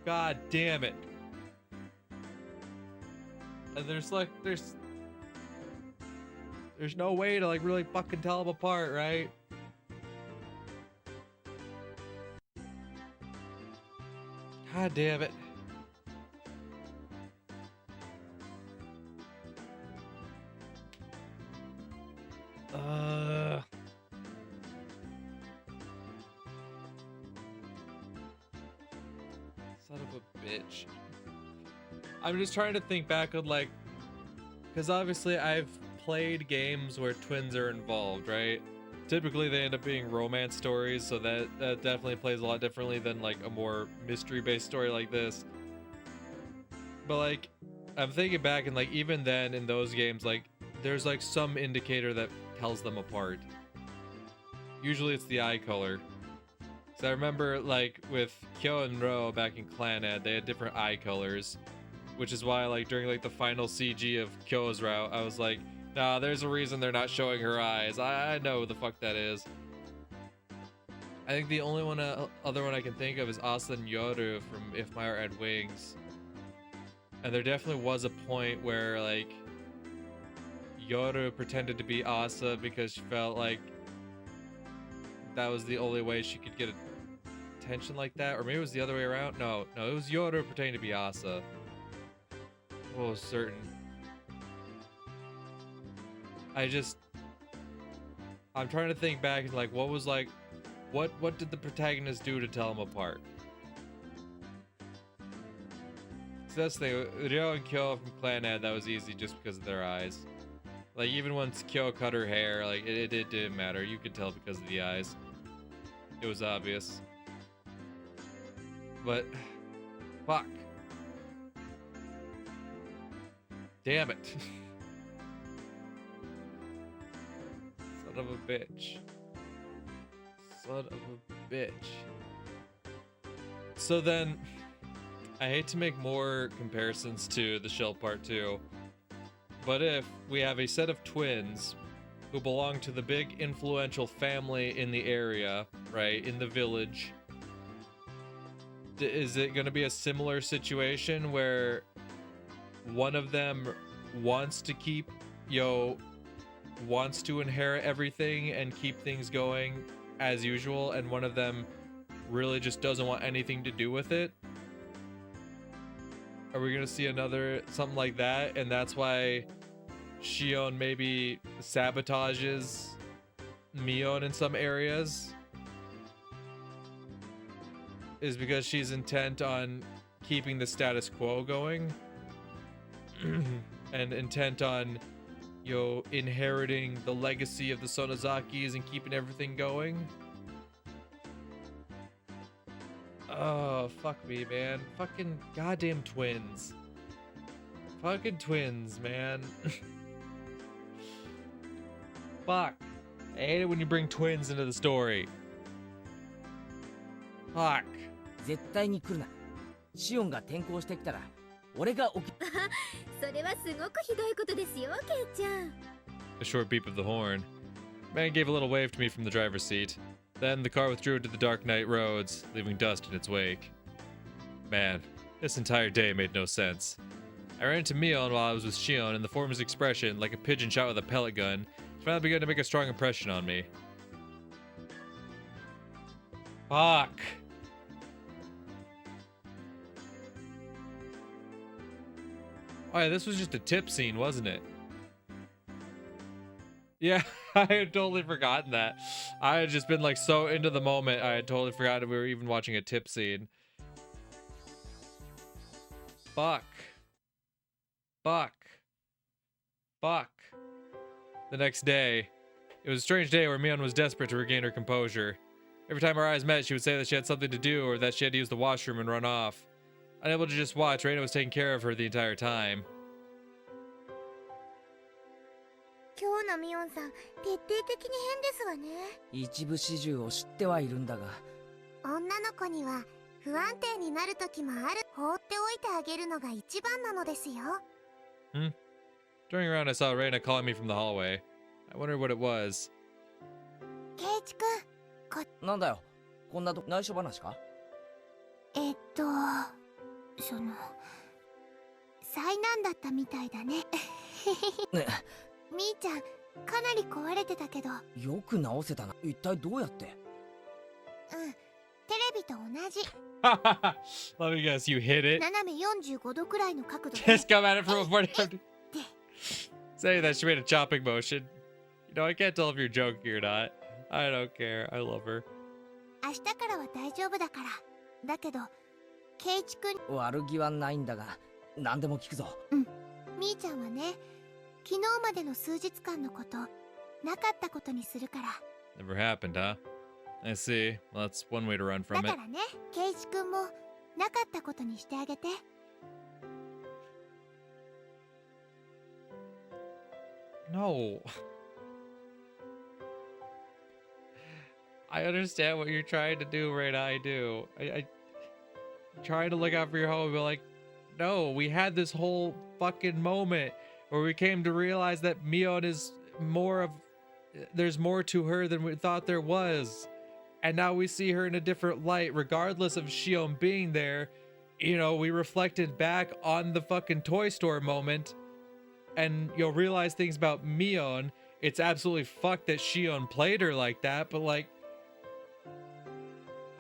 God damn it. And there's no way to, like, really fucking tell them apart, right? God damn it. Son of a bitch. I'm just trying to think back on, like, because obviously I've played games where twins are involved, right? typically they end up being romance stories, so that definitely plays a lot differently than like a more mystery-based story like this. But like, I'm thinking back, and like even then in those games, like there's like some indicator that tells them apart. Usually it's the eye color. So I remember like with Kyo and Ro back in Clannad, they had different eye colors, which is why like during like the final CG of Kyo's route, I was like, nah, there's a reason they're not showing her eyes. I know who the fuck that is. I think the only one other one I can think of is Asa and Yoru from If My Heart Had Wings. And there definitely was a point where like Yoru pretended to be Asa because she felt like that was the only way she could get attention like that. Or maybe it was the other way around. No, it was Yoru pretending to be Asa. Oh, certain. I'm trying to think back and like what was like what did the protagonist do to tell them apart? So that's the thing. Ryo and Kyo from Clannad, that was easy just because of their eyes. Like even once Kyo cut her hair, like it didn't matter. You could tell because of the eyes. It was obvious. But fuck. Damn it. Son of a bitch. Son of a bitch. So then, I hate to make more comparisons to the Shell Part 2, but if we have a set of twins who belong to the big influential family in the area, right, in the village, is it going to be a similar situation where one of them wants to keep, wants to inherit everything and keep things going as usual, and one of them really just doesn't want anything to do with it? Are we gonna see something like that, and that's why Shion maybe sabotages Mion in some areas? Is because she's intent on keeping the status quo going? And intent on, inheriting the legacy of the Sonozakis and keeping everything going? Oh, fuck me, man. Fucking goddamn twins. Fucking twins, man. Fuck. I hate it when you bring twins into the story. Fuck. 絶対に来るな。シオンが転校してきたら、俺が起き。それはすごくひどいことですよ、ケイちゃん。 A short beep of the horn. Man gave a little wave to me from the driver's seat. Then the car withdrew into the dark night roads, leaving dust in its wake. Man, this entire day made no sense. I ran into Mion while I was with Shion, and the former's expression, like a pigeon shot with a pellet gun, finally began to make a strong impression on me. Fuck. Oh yeah, this was just a tip scene, wasn't it? Yeah, I had totally forgotten that. I had just been like so into the moment, I had totally forgotten we were even watching a tip scene. Fuck. Fuck. Fuck. The next day, it was a strange day where Mion was desperate to regain her composure. Every time our eyes met, she would say that she had something to do or that she had to use the washroom and run off. Unable to just watch, Reina was taking care of her the entire time. 今日のミオンさん、徹底的に変ですわね。一部始終を知ってはいるんだが、女の子には不安定になる時もある。放っておいてあげるのが一番なのですよ。Turning around, I saw Reina calling me from the hallway. I wondered what it was. ケイチ君、なんだよ、こんなと内緒話か？その災難だったみたいだね。ね。みーちゃん、かなり壊れてたけど。よく直せたな。一体どうやって？テレビと同じ。Let me guess, you hit it? 斜め45度くらいの角度で。Just come at it from a 45. Say that she made a chopping motion. You know, I can't tell if you're joking or not. I don't care. I love her. 明日からは大丈夫だから。だけど、ケイチ君。悪気はないんだが、何でも聞くぞ。みーちゃんはね、昨日までの数日間のこと、なかったことにするから、Never happened, huh? I see. Well, that's one way to run だ from か it. らね、ケイチ君もなかったことにしてあげて。No. I understand what you're trying to do, right? I do. I trying to look out for your home, but like, no, we had this whole fucking moment where we came to realize that Mion is more of, there's more to her than we thought there was. And now we see her in a different light, regardless of Shion being there. You know, we reflected back on the fucking toy store moment, and you'll realize things about Mion. It's absolutely fucked that Shion played her like that, but like,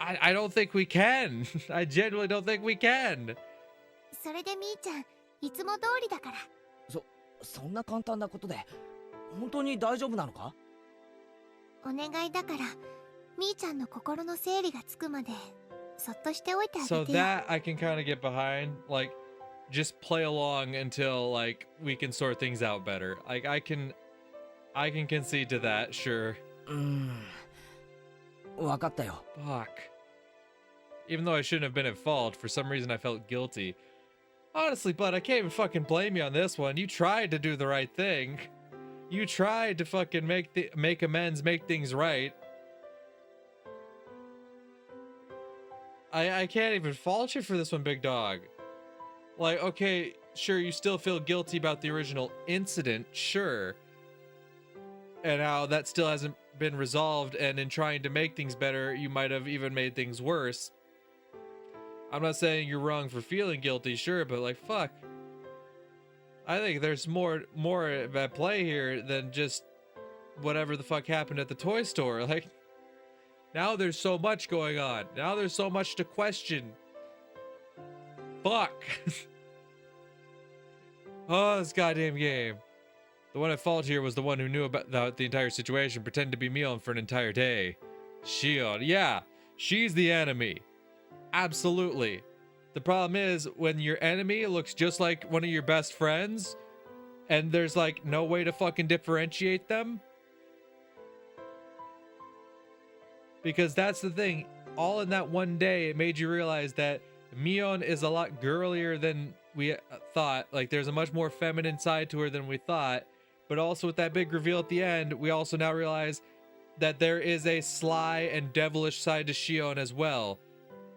I don't think we can. I genuinely don't think we can. それでみーちゃん、いつも通りだから。そんな簡単なことで本当に大丈夫なのか？お願いだから、みーちゃんの心の整理がつくまでそっとしておいてあげて So よ。 that I can kind of get behind. Like, just play along until like we can sort things out better. Like I can concede to that, sure. わかったよ。 Fuck. Even though I shouldn't have been at fault, for some reason I felt guilty. Honestly, bud, I can't even fucking blame you on this one. You tried to do the right thing. You tried to fucking make amends, make things right. I can't even fault you for this one, big dog. Like, okay, sure, you still feel guilty about the original incident, sure. And how that still hasn't been resolved, and in trying to make things better, you might have even made things worse. I'm not saying you're wrong for feeling guilty, sure, but like, fuck. I think there's more at play here than just whatever the fuck happened at the toy store. Like, now there's so much going on. Now there's so much to question. Fuck. Oh, this goddamn game. The one at fault here was the one who knew about the entire situation, pretended to be Mion for an entire day. Shion, yeah, she's the enemy. Absolutely. The problem is, when your enemy looks just like one of your best friends, and there's like no way to fucking differentiate them. Because that's the thing, all in that one day, it made you realize that Mion is a lot girlier than we thought. Like, there's a much more feminine side to her than we thought. But also with that big reveal at the end, we also now realize that there is a sly and devilish side to Shion as well.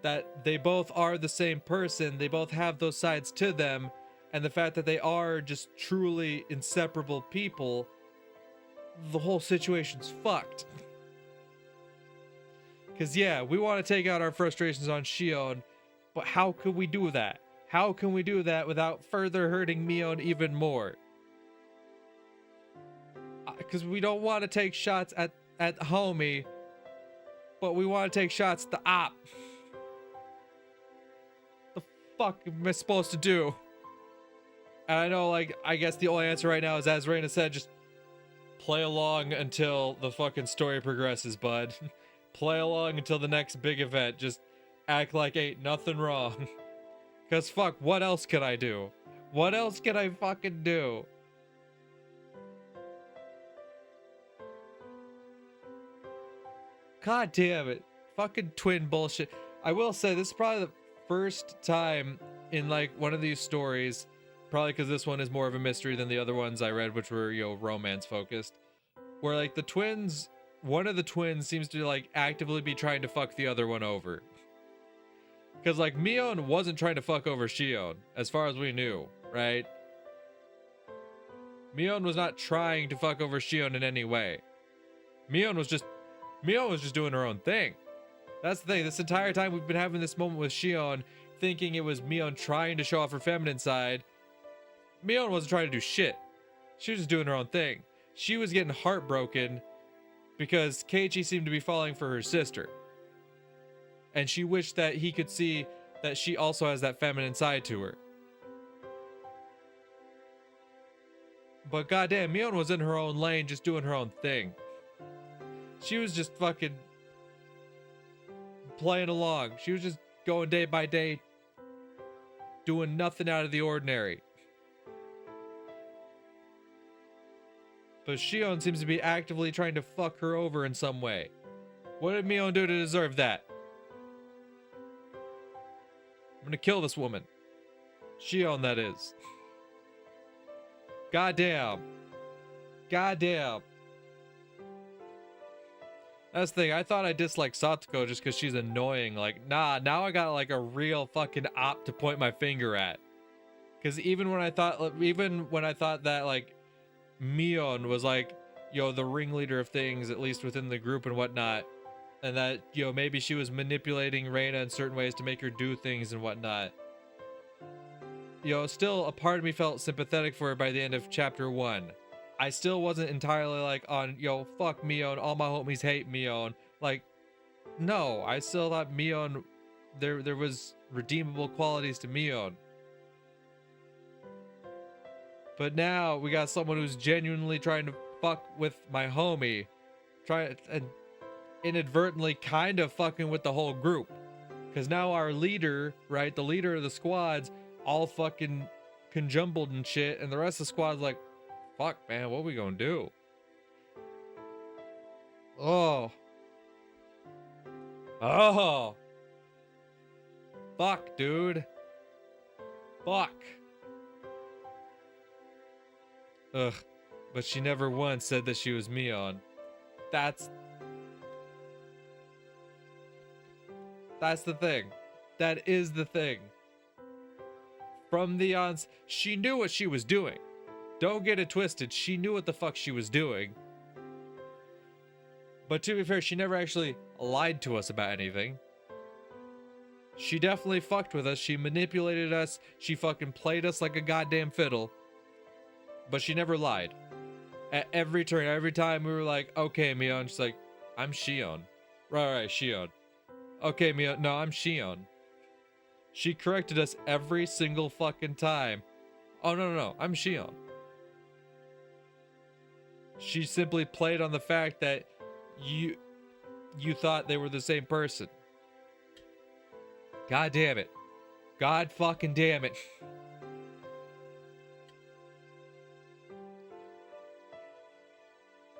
That they both are the same person, they both have those sides to them, and the fact that they are just truly inseparable people, the whole situation's fucked. Because yeah, we want to take out our frustrations on Shion, but how can we do that? How can we do that without further hurting Mion even more? Because we don't want to take shots at homie, but we want to take shots at the op. The fuck am I supposed to do? And I know, like, I guess the only answer right now is, as Reina said, just play along until the fucking story progresses, bud. Play along until the next big event. Just act like ain't nothing wrong. Because fuck, what else can I do? What else can I fucking do? God damn it. Fucking twin bullshit. I will say, this is probably the first time in like one of these stories, probably because this one is more of a mystery than the other ones I read, which were, you know, romance focused, where like the twins, one of the twins seems to like actively be trying to fuck the other one over. Because like Mion wasn't trying to fuck over Shion, as far as we knew, right? Mion was not trying to fuck over Shion in any way. Mion was just doing her own thing. That's the thing. This entire time we've been having this moment with Shion, thinking it was Mion trying to show off her feminine side. Mion wasn't trying to do shit. She was just doing her own thing. She was getting heartbroken because Keiichi seemed to be falling for her sister. And she wished that he could see that she also has that feminine side to her. But goddamn, Mion was in her own lane, just doing her own thing. She was just fucking playing along. She was just going day by day, doing nothing out of the ordinary. But Shion seems to be actively trying to fuck her over in some way. What did Mion do to deserve that? I'm gonna kill this woman. Shion, that is. Goddamn. Goddamn. That's the thing. I thought I disliked Satoko just because she's annoying. Like, nah, now I got like a real fucking op to point my finger at. Because even when I thought that like Mion was like, yo, the ringleader of things, at least within the group and whatnot, and that, you know, maybe she was manipulating Reina in certain ways to make her do things and whatnot. You know, still a part of me felt sympathetic for her by the end of chapter 1. I still wasn't entirely like on, yo, fuck Mion, all my homies hate Mion. Like, no, I still thought Mion, there was redeemable qualities to Mion. But now we got someone who's genuinely trying to fuck with my homie, and inadvertently kind of fucking with the whole group. Because now our leader, right, the leader of the squad's all fucking conjumbled and shit, and the rest of the squad's like, fuck, man, what we gonna do? Oh. Fuck, dude. Fuck. Ugh. But she never once said that she was Mion. That's the thing. That is the thing. From the ons, she knew what she was doing. Don't get it twisted, she knew what the fuck she was doing. But to be fair, she never actually lied to us about anything. She definitely fucked with us, she manipulated us, she fucking played us like a goddamn fiddle. But she never lied. At every turn, every time we were like, okay, Mion, she's like, I'm Shion. Right, Shion. Okay, Mion, no, I'm Shion. She corrected us every single fucking time. Oh, no, I'm Shion. She simply played on the fact that you thought they were the same person. God damn it. God fucking damn it.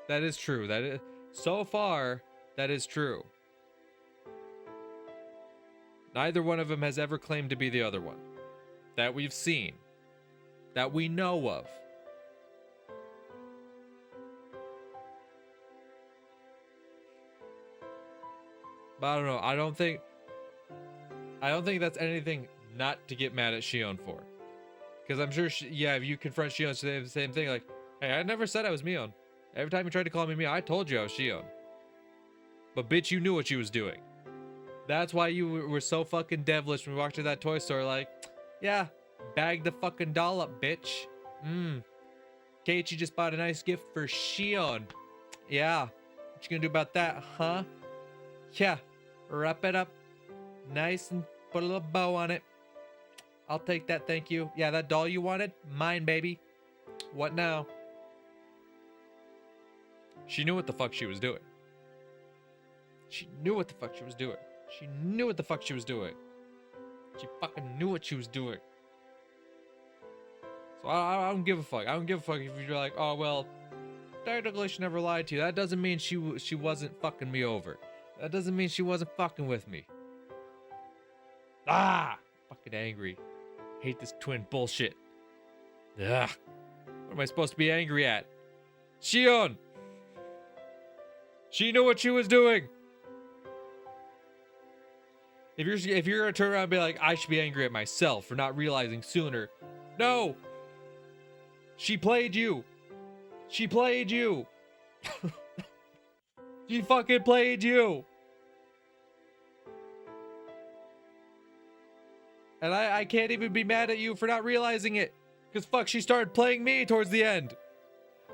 That is true. That is, so far, that is true. Neither one of them has ever claimed to be the other one. That we've seen. That we know of. But I don't know. I don't think that's anything not to get mad at Shion for. Because I'm sure, if you confront Shion, she'll say the same thing. Like, hey, I never said I was Mion. Every time you tried to call me Mion, I told you I was Shion. But bitch, you knew what you was doing. That's why you were so fucking devilish when we walked to that toy store. Like, yeah, bag the fucking doll up, bitch. Keiichi just bought a nice gift for Shion. Yeah, what you gonna do about that, huh? Yeah, wrap it up nice and put a little bow on it. I'll take that, thank you. Yeah, that doll you wanted? Mine, baby. What now? She knew what the fuck she was doing. She knew what the fuck she was doing. She knew what the fuck she was doing. She fucking knew what she was doing. So I don't give a fuck. I don't give a fuck if you're like, oh, well, technically she never lied to you. That doesn't mean she wasn't fucking me over. That doesn't mean she wasn't fucking with me. Fucking angry. Hate this twin bullshit. Ugh. What am I supposed to be angry at? Shion! She knew what she was doing. If you're gonna turn around and be like, I should be angry at myself for not realizing sooner. No! She played you. She played you. She fucking played you. And I can't even be mad at you for not realizing it. Because fuck, she started playing me towards the end.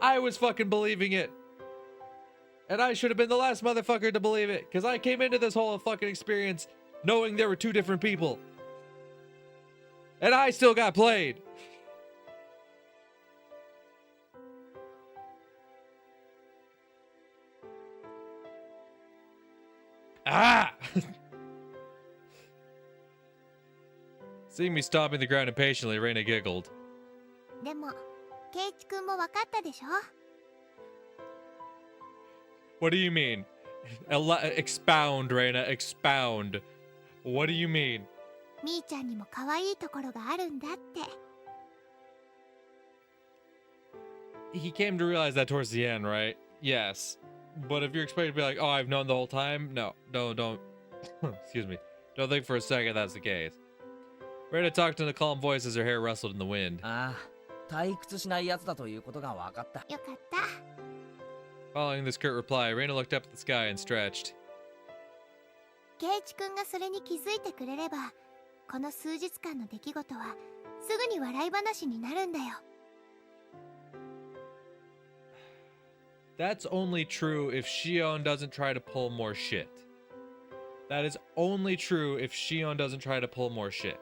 I was fucking believing it. And I should have been the last motherfucker to believe it. Because I came into this whole fucking experience knowing there were two different people. And I still got played. Seeing me stomping the ground impatiently, Reina giggled. でも、ケイチ君も分かったでしょ？ What do you mean? Expound, Reina, expound. What do you mean? みーちゃんにも可愛いところがあるんだって。 He came to realize that towards the end, right? Yes. But if you're expected to be like, oh, I've known the whole time, no, don't. Excuse me. Don't think for a second that's the case. Reina talked in a calm voice as her hair rustled in the wind. ああ、退屈しないやつだということが分かった。よかった。 Following this curt reply, Reina looked up at the sky and stretched. ケイチ君がそれに気づいてくれれば、この数日間の出来事はすぐに笑い話になるんだよ。 That's only true if Shion doesn't try to pull more shit. That is only true if Shion doesn't try to pull more shit.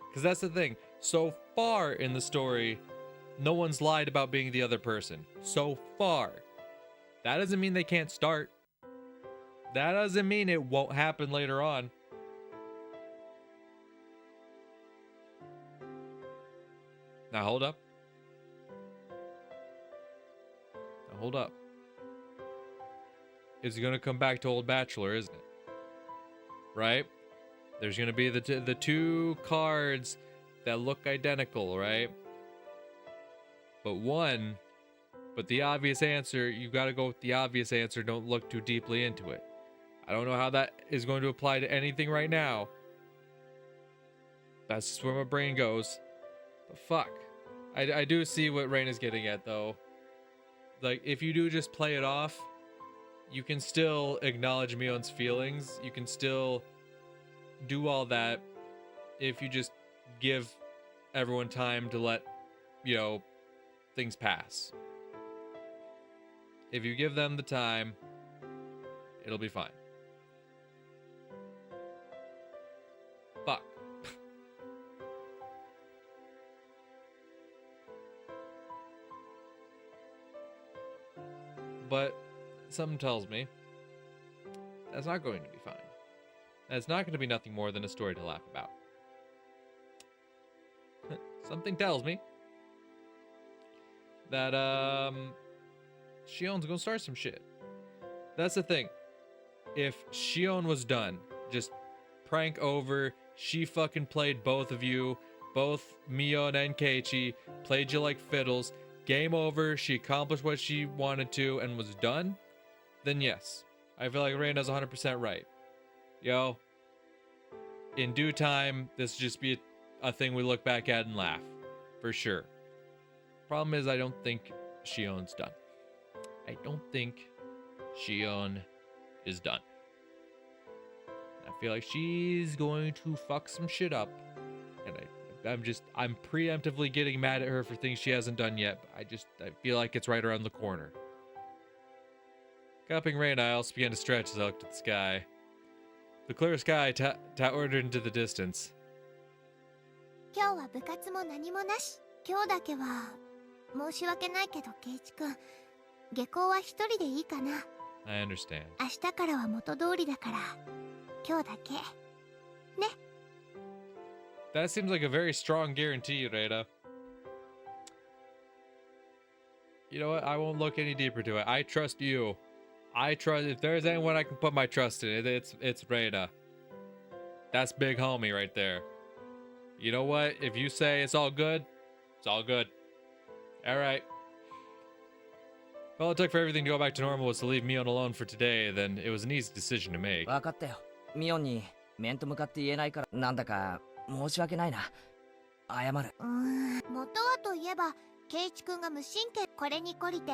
Because that's the thing. So far in the story, no one's lied about being the other person. So far. That doesn't mean they can't start. That doesn't mean it won't happen later on. Now hold up. Now hold up. It's gonna come back to Old Bachelor, isn't it? Right? There's gonna be the two cards that look identical, right? But the obvious answer, you gotta go with the obvious answer. Don't look too deeply into it. I don't know how that is going to apply to anything right now. That's just where my brain goes. But fuck. I do see what Rain is getting at, though. Like, if you do just play it off, you can still acknowledge Mion's feelings. You can still do all that if you just give everyone time to let, you know, things pass. If you give them the time, it'll be fine. Fuck. But something tells me that's not going to be fine. That's not going to be nothing more than a story to laugh about. Something tells me that Shion's gonna start some shit. That's the thing. If Shion was done, just prank over, she fucking played both of you, both Mion and Keiichi, played you like fiddles, game over, she accomplished what she wanted to and was done, then yes, I feel like Reina's 100% right. Yo, in due time, this will just be a thing we look back at and laugh. For sure. Problem is, I don't think Shion's done. I don't think Shion is done. I feel like she's going to fuck some shit up. And I'm preemptively getting mad at her for things she hasn't done yet. But I feel like it's right around the corner. Cupping rain, I also began to stretch as I looked at the sky. The clear sky towered into the distance. 今日は部活も何もなし。今日だけは申し訳ないけど、ケイチ君、下校は一人でいいかな。I understand. 明日からは元通りだから、今日だけ。ね。That seems like a very strong guarantee, Reina. You know what? I won't look any deeper to it. I trust you. I trust. If there's anyone I can put my trust in, it's Reina. That's big homie right there. You know what? If you say it's all good, it's all good. All right. If all it took for everything to go back to normal was to leave Mion alone for today, then it was an easy decision to make. 分かったよ。ミオンに面と向かって言えないから、なんだか申し訳ないな。謝る。元はといえば、ケイチ君が無神経。これに懲りて、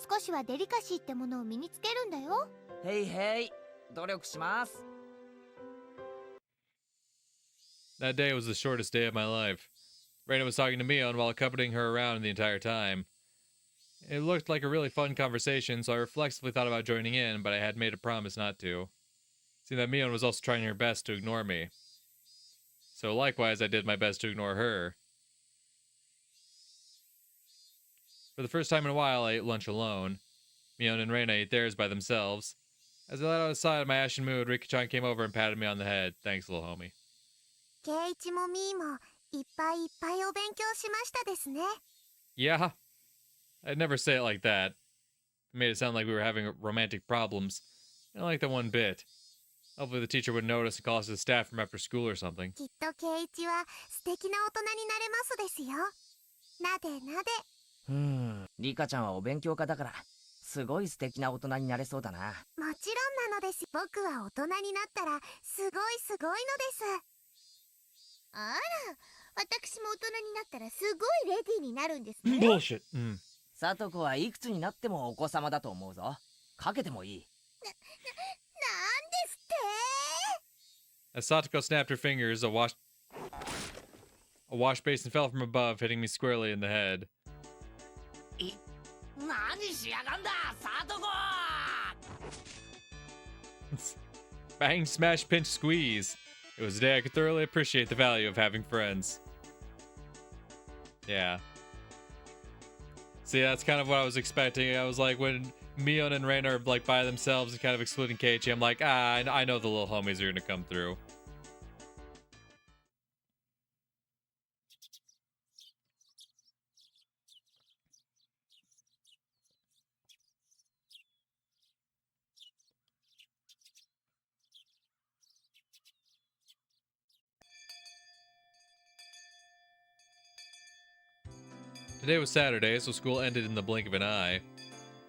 少しはデリカシーってものを身につけるんだよ。へいへい、努力します。That day was the shortest day of my life. Reina was talking to Mion while accompanying her around the entire time. It looked like a really fun conversation, so I reflexively thought about joining in, but I had made a promise not to. Seeing that Mion was also trying her best to ignore me. So likewise, I did my best to ignore her. For the first time in a while, I ate lunch alone. Mion and Reina ate theirs by themselves. As I let out a sigh of my ashen mood, Riki-chan came over and patted me on the head. Thanks, little homie. ケイチもミーもいっぱいいっぱいお勉強しましたですね。Yeah. I'd never say it like that. made it sound like we were having romantic problems. I don't like that one bit. Hopefully the teacher would notice and call us to the staff from after school or something. きっと圭一は素敵な大人になれますですよ。なでなで。リカちゃんはお勉強家だからすごい素敵な大人になれそうだな。もちろんなのです。僕は大人になったらすごいすごいのです。あら、私も大人になったらすごいレディーになるんですね。Bullshit. さとこはいくつになってもお子様だと思うぞ。かけてもいい。なんですって？ As Satoko snapped her fingers, a wash basin fell from above, hitting me squarely in the head. 何しやがんだ、サトコBang, smash, pinch, squeeze. It was a day I could thoroughly appreciate the value of having friends. Yeah. See, that's kind of what I was expecting. I was like, when Mion and Reina are like by themselves and kind of excluding Keiichi, I'm like, I know the little homies are gonna come through. Today was Saturday, so school ended in the blink of an eye.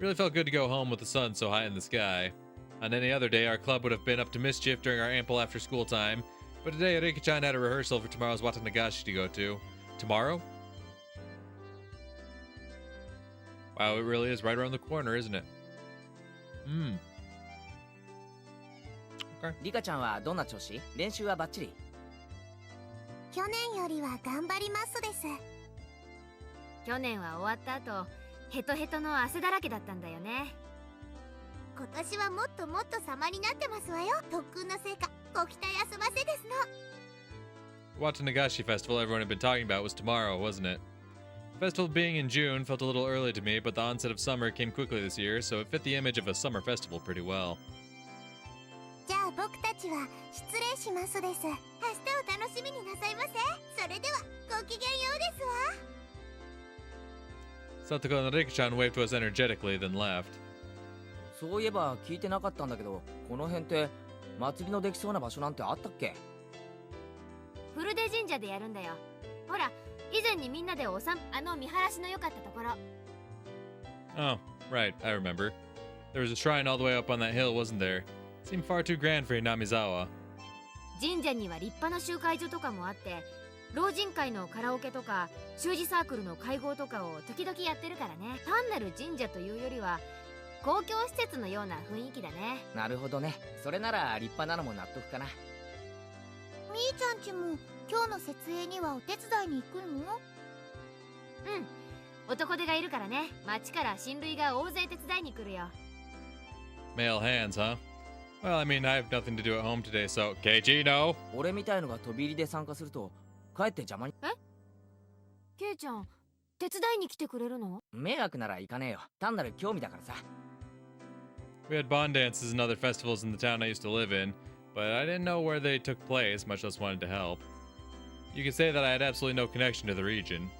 Really felt good to go home with the sun so high in the sky. On any other day, our club would have been up to mischief during our ample after-school time, but today Rika-chan had a rehearsal for tomorrow's Watanagashi to go to. Tomorrow? Wow, it really is right around the corner, isn't it? Okay. リカちゃんはどんな調子？練習はバッチリ？去年よりは頑張りますです。去年は終わった後、ヘトヘトの汗だらけだったんだよね。今年はもっともっと様になってますわよ。特訓の成果、ご期待あそばせですの。 Watanagashi festival everyone had been talking about was tomorrow, wasn't it? The festival being in June felt a little early to me, but the onset of summer came quickly this year, so it fit the image of a summer festival pretty well. じゃあ僕たちは失礼しますです。明日を楽しみになさいませ。それではごきげんようですわ。 Satoko and Rika-chan waved to us energetically, then left. そういえば聞いてなかったんだけど、この辺って祭りのできそうな場所なんてあったっけ？フルデ神社でやるんだよ。ほら、以前にみんなで見晴らしの良かったところ。Oh, right, I remember. There was a shrine all the way up on that hill, wasn't there? Seemed far too grand for Hinamizawa. 神社には立派な集会所とかもあって、老人会のカラオケとか習字サークルの会合とかを時々やってるからね。単なる神社というよりは公共施設のような雰囲気だね。なるほどね。それなら立派なのも納得かな。みーちゃんちも今日の設営にはお手伝いに行くの？男手がいるからね。町から親類が大勢手伝いに来るよ。 Male hands, huh? Well, I mean, I have nothing to do at home today, so... Keiichi, no! 俺みたいのが飛び入りで参加するとかえって邪魔に。ケイちゃん、手伝いに来てくれるの？迷惑なら行かねえよ。単なる興味だからさ。We had bond dances and other festivals in the town I used to live in, but I didn't know where they took place, much less wanted to help. You could say that I had absolutely no connection to the region.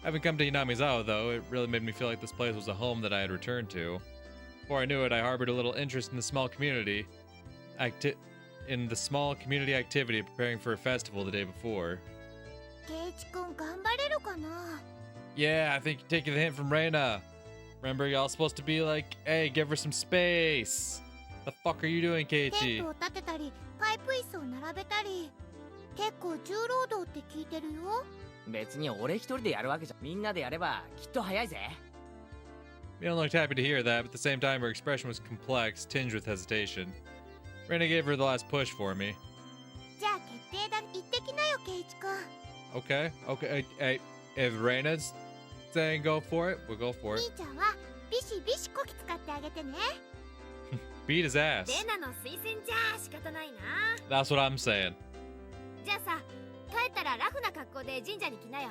Having come to Hinamizawa, though, it really made me feel like this place was a home that I had returned to. Before I knew it, I harbored a little interest in the small community activity preparing for a festival the day before. ケイチ君頑張れるかな？ Yeah, I think you're taking the hint from Reina. Remember, y'all supposed to be like, hey, give her some space. The fuck are you doing, テン Keiichi? トを立てたり、パイプ椅子を並べたり、結構重労働って聞いてるよ。別に俺一人でやるわけじゃ。みんなでやればきっと早いぜ。Mion looked happy to hear that, but at the same time her expression was complex, tinged with hesitation. Reina gave her the last push for me. じゃあ決定だ。行ってきなよ、ケイチ君。Okay, hey, if Reina's saying go for it, we'll go for み it. ーちゃんはビシビシこき使ってあげてね。Beat his ass. レナの推薦じゃ仕方ないな。 That's what I'm saying. じゃあさ、帰ったらラフな格好で神社に来なよ。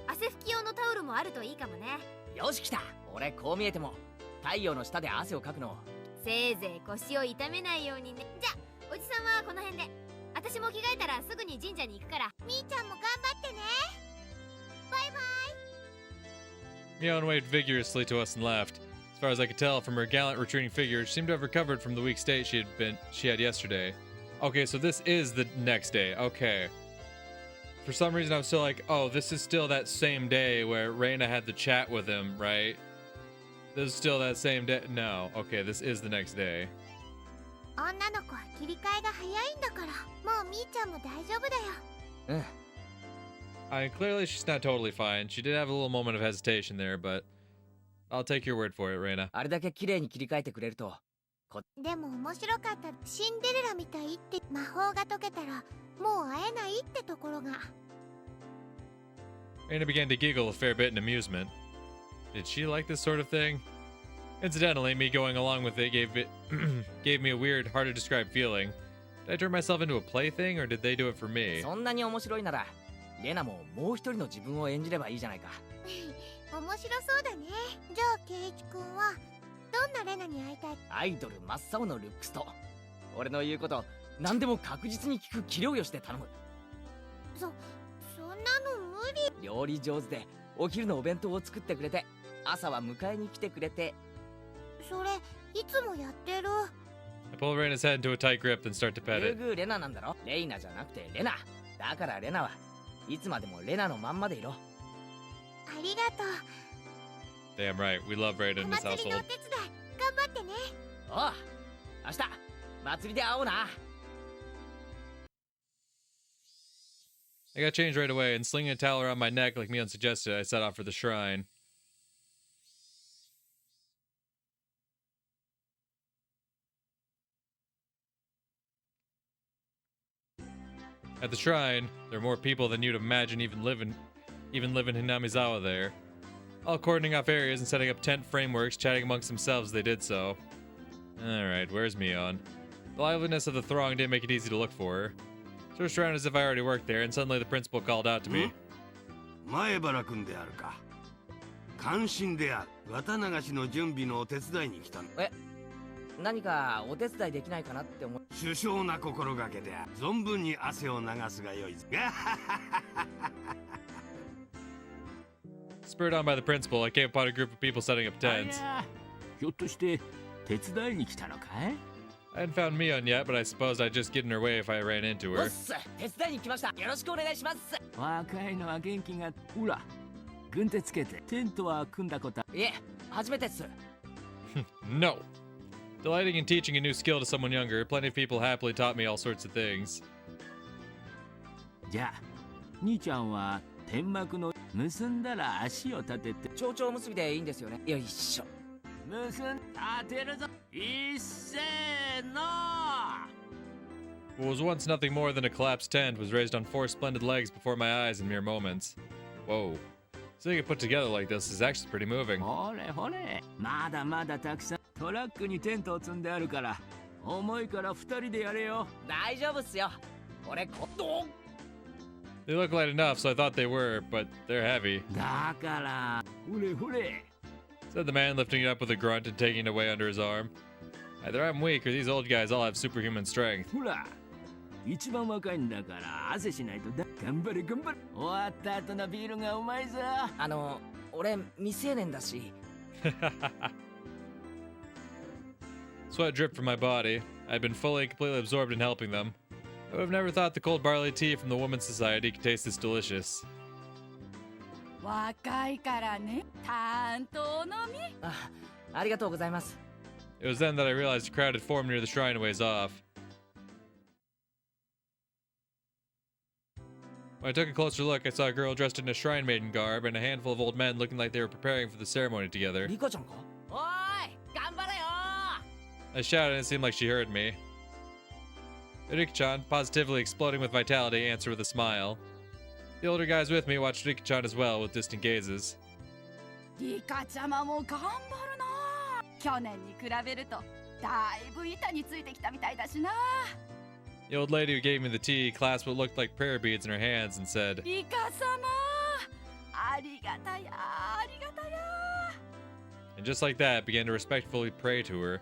汗拭き用のタオルもあるといいかもね。よし来た。俺こう見えても太陽の下で汗をかくの。せいぜい腰を痛めないようにね。じゃあおじさんはこの辺で。私も着替えたらすぐに神社に行くから。みーちゃんも頑張ってね。バイバイ。 Mion waved vigorously to us and left. His far as I could tell from her gallant retreating figure, she seemed to have recovered from the weak state she had yesterday. Okay, so this is the next day. Okay. For some reason, I'm still like, oh, this is still that same day where Reina had the chat with him, right? This is still that same day. No. Okay, this is the next day. 女の子は切り替えが早いんだから、もうみーちゃんも大丈夫だよ。Clearly she's not totally fine. She did have a little moment of hesitation there, but I'll take your word for it, Reina. あれだけ綺麗に切り替えてくれると。でも面白かった。シンデレラみたいって魔法が解けたらもう会えないってところが。Reina began to giggle a fair bit in amusement. Did she like this sort of thing? Incidentally, me going along with it gave me a weird, hard to describe feeling. Did I turn myself into a plaything, or did they do it for me? そんなに面白いなら、レナももう一人の自分を演じればいいじゃないか。面白そうだね。じゃあケイチ君はどんなレナに会いたい？アイドル真っ青のルックスと、俺の言うこと何でも確実に聞く器量よして頼む。そんなの無理。料理上手でお昼のお弁当を作ってくれて、朝は迎えに来てくれて。それいつもやってる。I pull Reina's head into a tight grip, then start to pet it. レナなんだろ。レイナじゃなくてレナ。だからレナはいつまでもレナのまんまでいろ。ありがとう。Damn right, we love Reina in this お祭りのお household. 手伝い頑張ってね。おう、明日祭りで会おうな。I got changed right away, and slinging a towel around my neck like Mion suggested, I set off for the shrine. At the shrine, there are more people than you'd imagine even live in Hinamizawa there. All cordoning off areas and setting up tent frameworks, chatting amongst themselves as they did so. Alright, where's Mion? The liveliness of the throng didn't make it easy to look for her. Searched around as if I already worked there, and suddenly the principal called out to me. 前原君であるか。関心である。綿流しの準備のお手伝いに来た。何かお手伝いできないかなって思う。首相な心がけである。存分に汗を流すがよいぞ。Spurred on by the principal, I came upon a group of people setting up tents. ひょっとして手伝いに来たのかい? I hadn't found Mion yet, but I suppose I'd just get in her way if I ran into her. 手伝いに来ました。よろしくお願いします。若いのは元気が。ほら、軍手つけてテントは組んだこと。いえ、初めてです。No. Delighting in teaching a new skill to someone younger, plenty of people happily taught me all sorts of things. じゃあ、兄ちゃんは天幕の結んだら足を立てて。蝶々結びでいいんですよね。よいしょ。結ん、立てるぞ。いっせーの。 What was once nothing more than a collapsed tent was raised on 4 splendid legs before my eyes in mere moments. Whoa. Seeing it put together like this is actually pretty moving. ほれほれ、まだまだたくさんトラックにテントを積んであるから、重いから2人でやれよ。大丈夫っすよ。俺ど They look light enough, so I thought they were, but they're heavy. だから、ほれほれ。Said the man, lifting it up with a grunt and taking it away under his arm. Either I'm weak or these old guys all have superhuman strength. ほら、一番若いんだから汗しないとだ。頑張れ頑張れ。終わった後のビールがうまいぞ。俺未成年だし。Sweat dripped from my body. I'd been fully and completely absorbed in helping them. I would have never thought the cold barley tea from the Women's Society could taste this delicious. 若いからね、担当のみ。ありがとうございます。It was then that I realized a crowd had formed near the shrine a ways off. When I took a closer look, I saw a girl dressed in a shrine maiden garb and a handful of old men looking like they were preparing for the ceremony together. リカちゃんか？おーい、頑張れよー! I shouted and it seemed like she heard me. Rika-chan, positively exploding with vitality, answered with a smile. The older guys with me watched Rika-chan as well with distant gazes. リカちゃまも頑張るな。去年に比べるとだいぶ板についてきたみたいだしな。The old lady who gave me the tea clasped what looked like prayer beads in her hands and said, リカ様、ありがたや、ありがたや。 and just like that began to respectfully pray to her.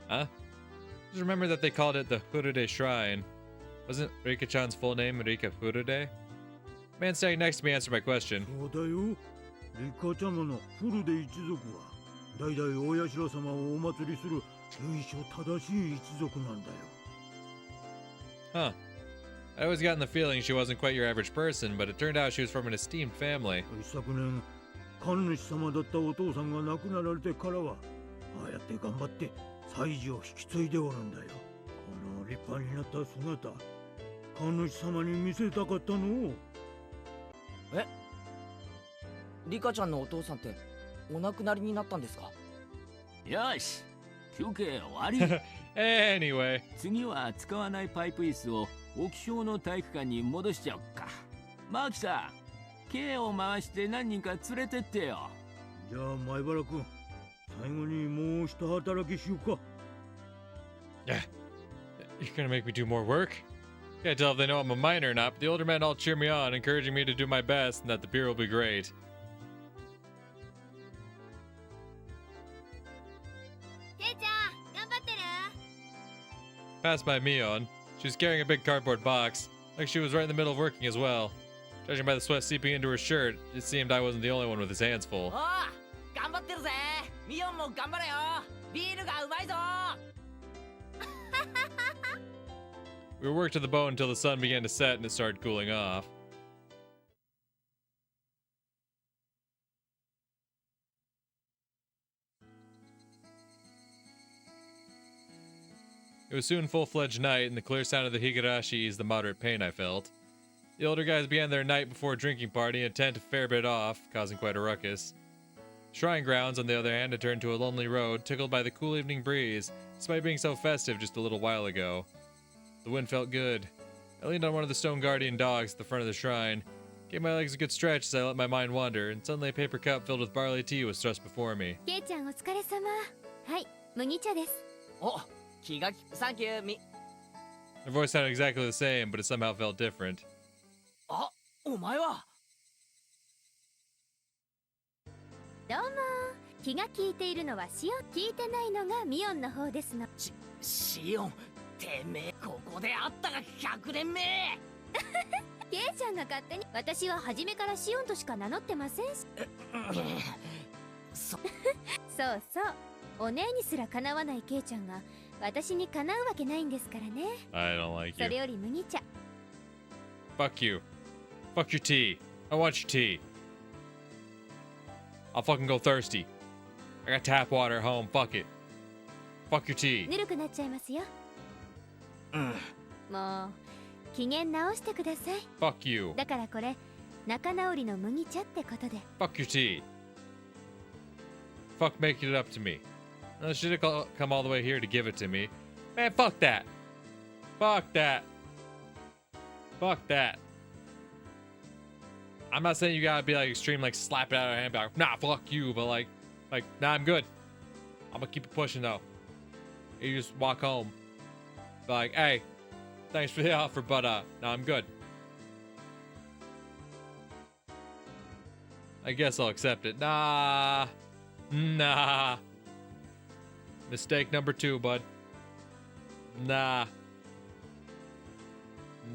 Huh? Just remember that they called it the Furude Shrine. Wasn't Rika-chan's full name Rika Furude? The man standing next to me answered my question. そうだよ。リカちゃまのフルで一族は代々大社様をお祭りする由緒正しい一族なんだよ。 Huh. I always gotten the feeling she wasn't quite your average person, but it turned out she was from an esteemed family. 一昨年神主様だったお父さんが亡くなられてからはああやって頑張って祭事を引き継いでおるんだよ。この立派になった姿神主様に見せたかったの。え、リカちゃんのお父さんってお亡くなりになったんですか？よし、休憩終わり。Anyway. 次は使わないパイプ椅子を沖小の体育館に戻しちゃおっか。マキさん、Kを回して何人か連れてってよ。じゃあ前原君、最後にもう一働きしようか。Yeah. You're gonna make me do more work? Can't tell if they know I'm a minor or not, but the older men all cheer me on, encouraging me to do my best and that the beer will be great. Passed by Mion. She was carrying a big cardboard box, like she was right in the middle of working as well. Judging by the sweat seeping into her shirt, it seemed I wasn't the only one with his hands full. We worked to the bone until the sun began to set and it started cooling off. It was soon full-fledged night, and the clear sound of the Higurashi eased the moderate pain I felt. The older guys began their night before drinking party in a tent a fair bit off, causing quite a ruckus. Shrine grounds, on the other hand, had turned to a lonely road, tickled by the cool evening breeze, despite being so festive just a little while ago. The wind felt good. I leaned on one of the stone guardian dogs at the front of the shrine, gave my legs a good stretch as I let my mind wander, and suddenly a paper cup filled with barley tea was thrust before me. Kei-chan, お疲れ様。はい、麦茶です。お、気が利く。サンキュー、み。Her voice sounded exactly the same, but it somehow felt different. あ、お前は。どうも。気が利いているのはシオン、聞いてないのがミオンの方ですの。シオン、てめえ、ここで会ったが100年目。ケイちゃんが勝手に、私は初めからシオンとしか名乗ってませんし。そうそう、お姉にすらかなわないケイちゃんが私にかなうわけないんですからね。I don't like you. それより麦茶。Fuck you. Fuck your tea. I want your tea. I'll fucking go thirsty. I got tap water at home. Fuck it. Fuck your tea. ぬるくなっちゃいますよ。もう機嫌直してください。Fuck you. だからこれ仲直りの麦茶ってことで。Fuck your tea. Fuck making it up to me. Should have come all the way here to give it to me. Man, fuck that. Fuck that. Fuck that. I'm not saying you gotta be like extreme, like slap it out of her hand, be like, nah, fuck you, but like, nah, I'm good. I'm gonna keep it pushing though. You just walk home. Be like, hey, thanks for the offer, but no, I'm good. I guess I'll accept it. Nah. Mistake number 2, bud. Nah. You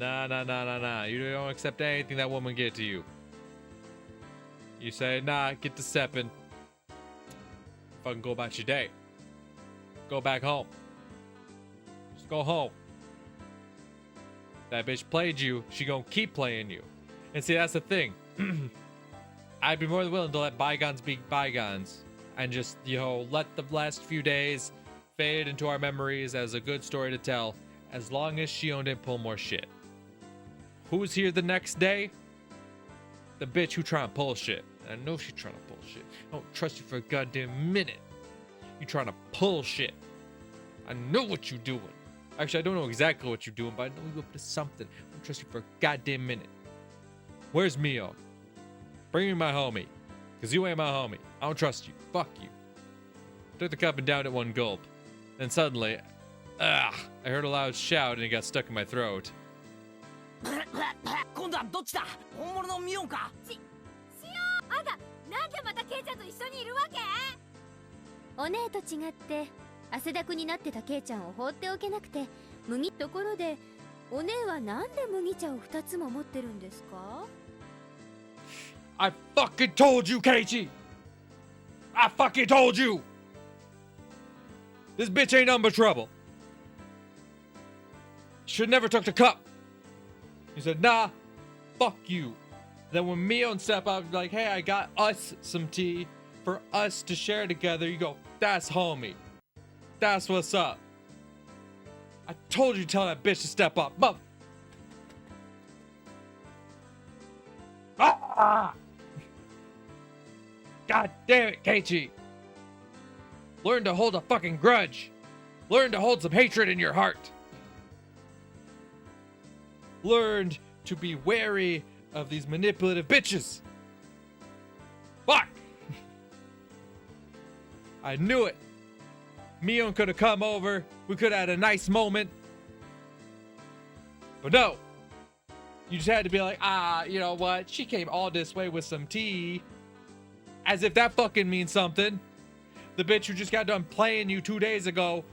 don't accept anything that woman get to you. You say, nah, get to stepping. Fucking go about your day. Go back home. Just go home. That bitch played you, she gonna keep playing you. And see, that's the thing. I'd be more than willing to let bygones be bygones. And just, let the last few days fade into our memories as a good story to tell. As long as Shion didn't pull more shit. Who's here the next day? The bitch who trying to pull shit. I know she's trying to pull shit. I don't trust you for a goddamn minute. You trying to pull shit. I know what you doing. Actually, I don't know exactly what you're doing, but I know you up to something. I don't trust you for a goddamn minute. Where's Mio? Bring me my homie. Cause you ain't my homie. I don't trust you. Fuck you. Took the cup and downed it one gulp. Then suddenly, I heard a loud shout and it got stuck in my throat. 今度はどっちだ？本物のミオンか？シオン、あんたなんでまたケイちゃんと一緒にいるわけ？お姉と違って汗だくになってたケイちゃんを放っておけなくて、ところでお姉はなんで麦茶を2つも持ってるんですか？ I fucking told you, Keiichi! I fucking told you! This bitch ain't nothing but trouble. Should never took the cup. He said, nah, fuck you. Then when Mion step up, like, hey, I got us some tea for us to share together. You go, that's homie. That's what's up. I told you to tell that bitch to step up. Mother. Ah! God damn it, Keiichi. Learn to hold a fucking grudge. Learn to hold some hatred in your heart. Learn to be wary of these manipulative bitches. Fuck! I knew it. Mion could have come over. We could have had a nice moment. But no. You just had to be like, you know what? She came all this way with some tea. As if that fucking means something. The bitch who just got done playing you 2 days ago.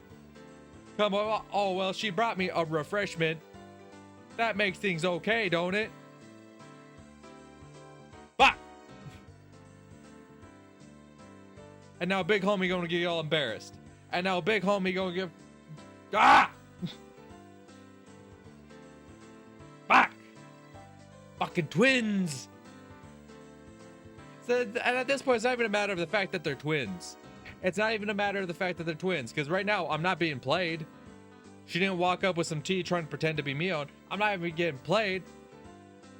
Come on. Oh, well, she brought me a refreshment. That makes things okay, don't it? Fuck! And now big homie gonna get all embarrassed. And now big homie gonna give... Ah! Fuck! Fucking twins! So, and at this point, it's not even a matter of the fact that they're twins. It's not even a matter of the fact that they're twins. Because right now, I'm not being played. She didn't walk up with some tea trying to pretend to be Mion. I'm not even getting played.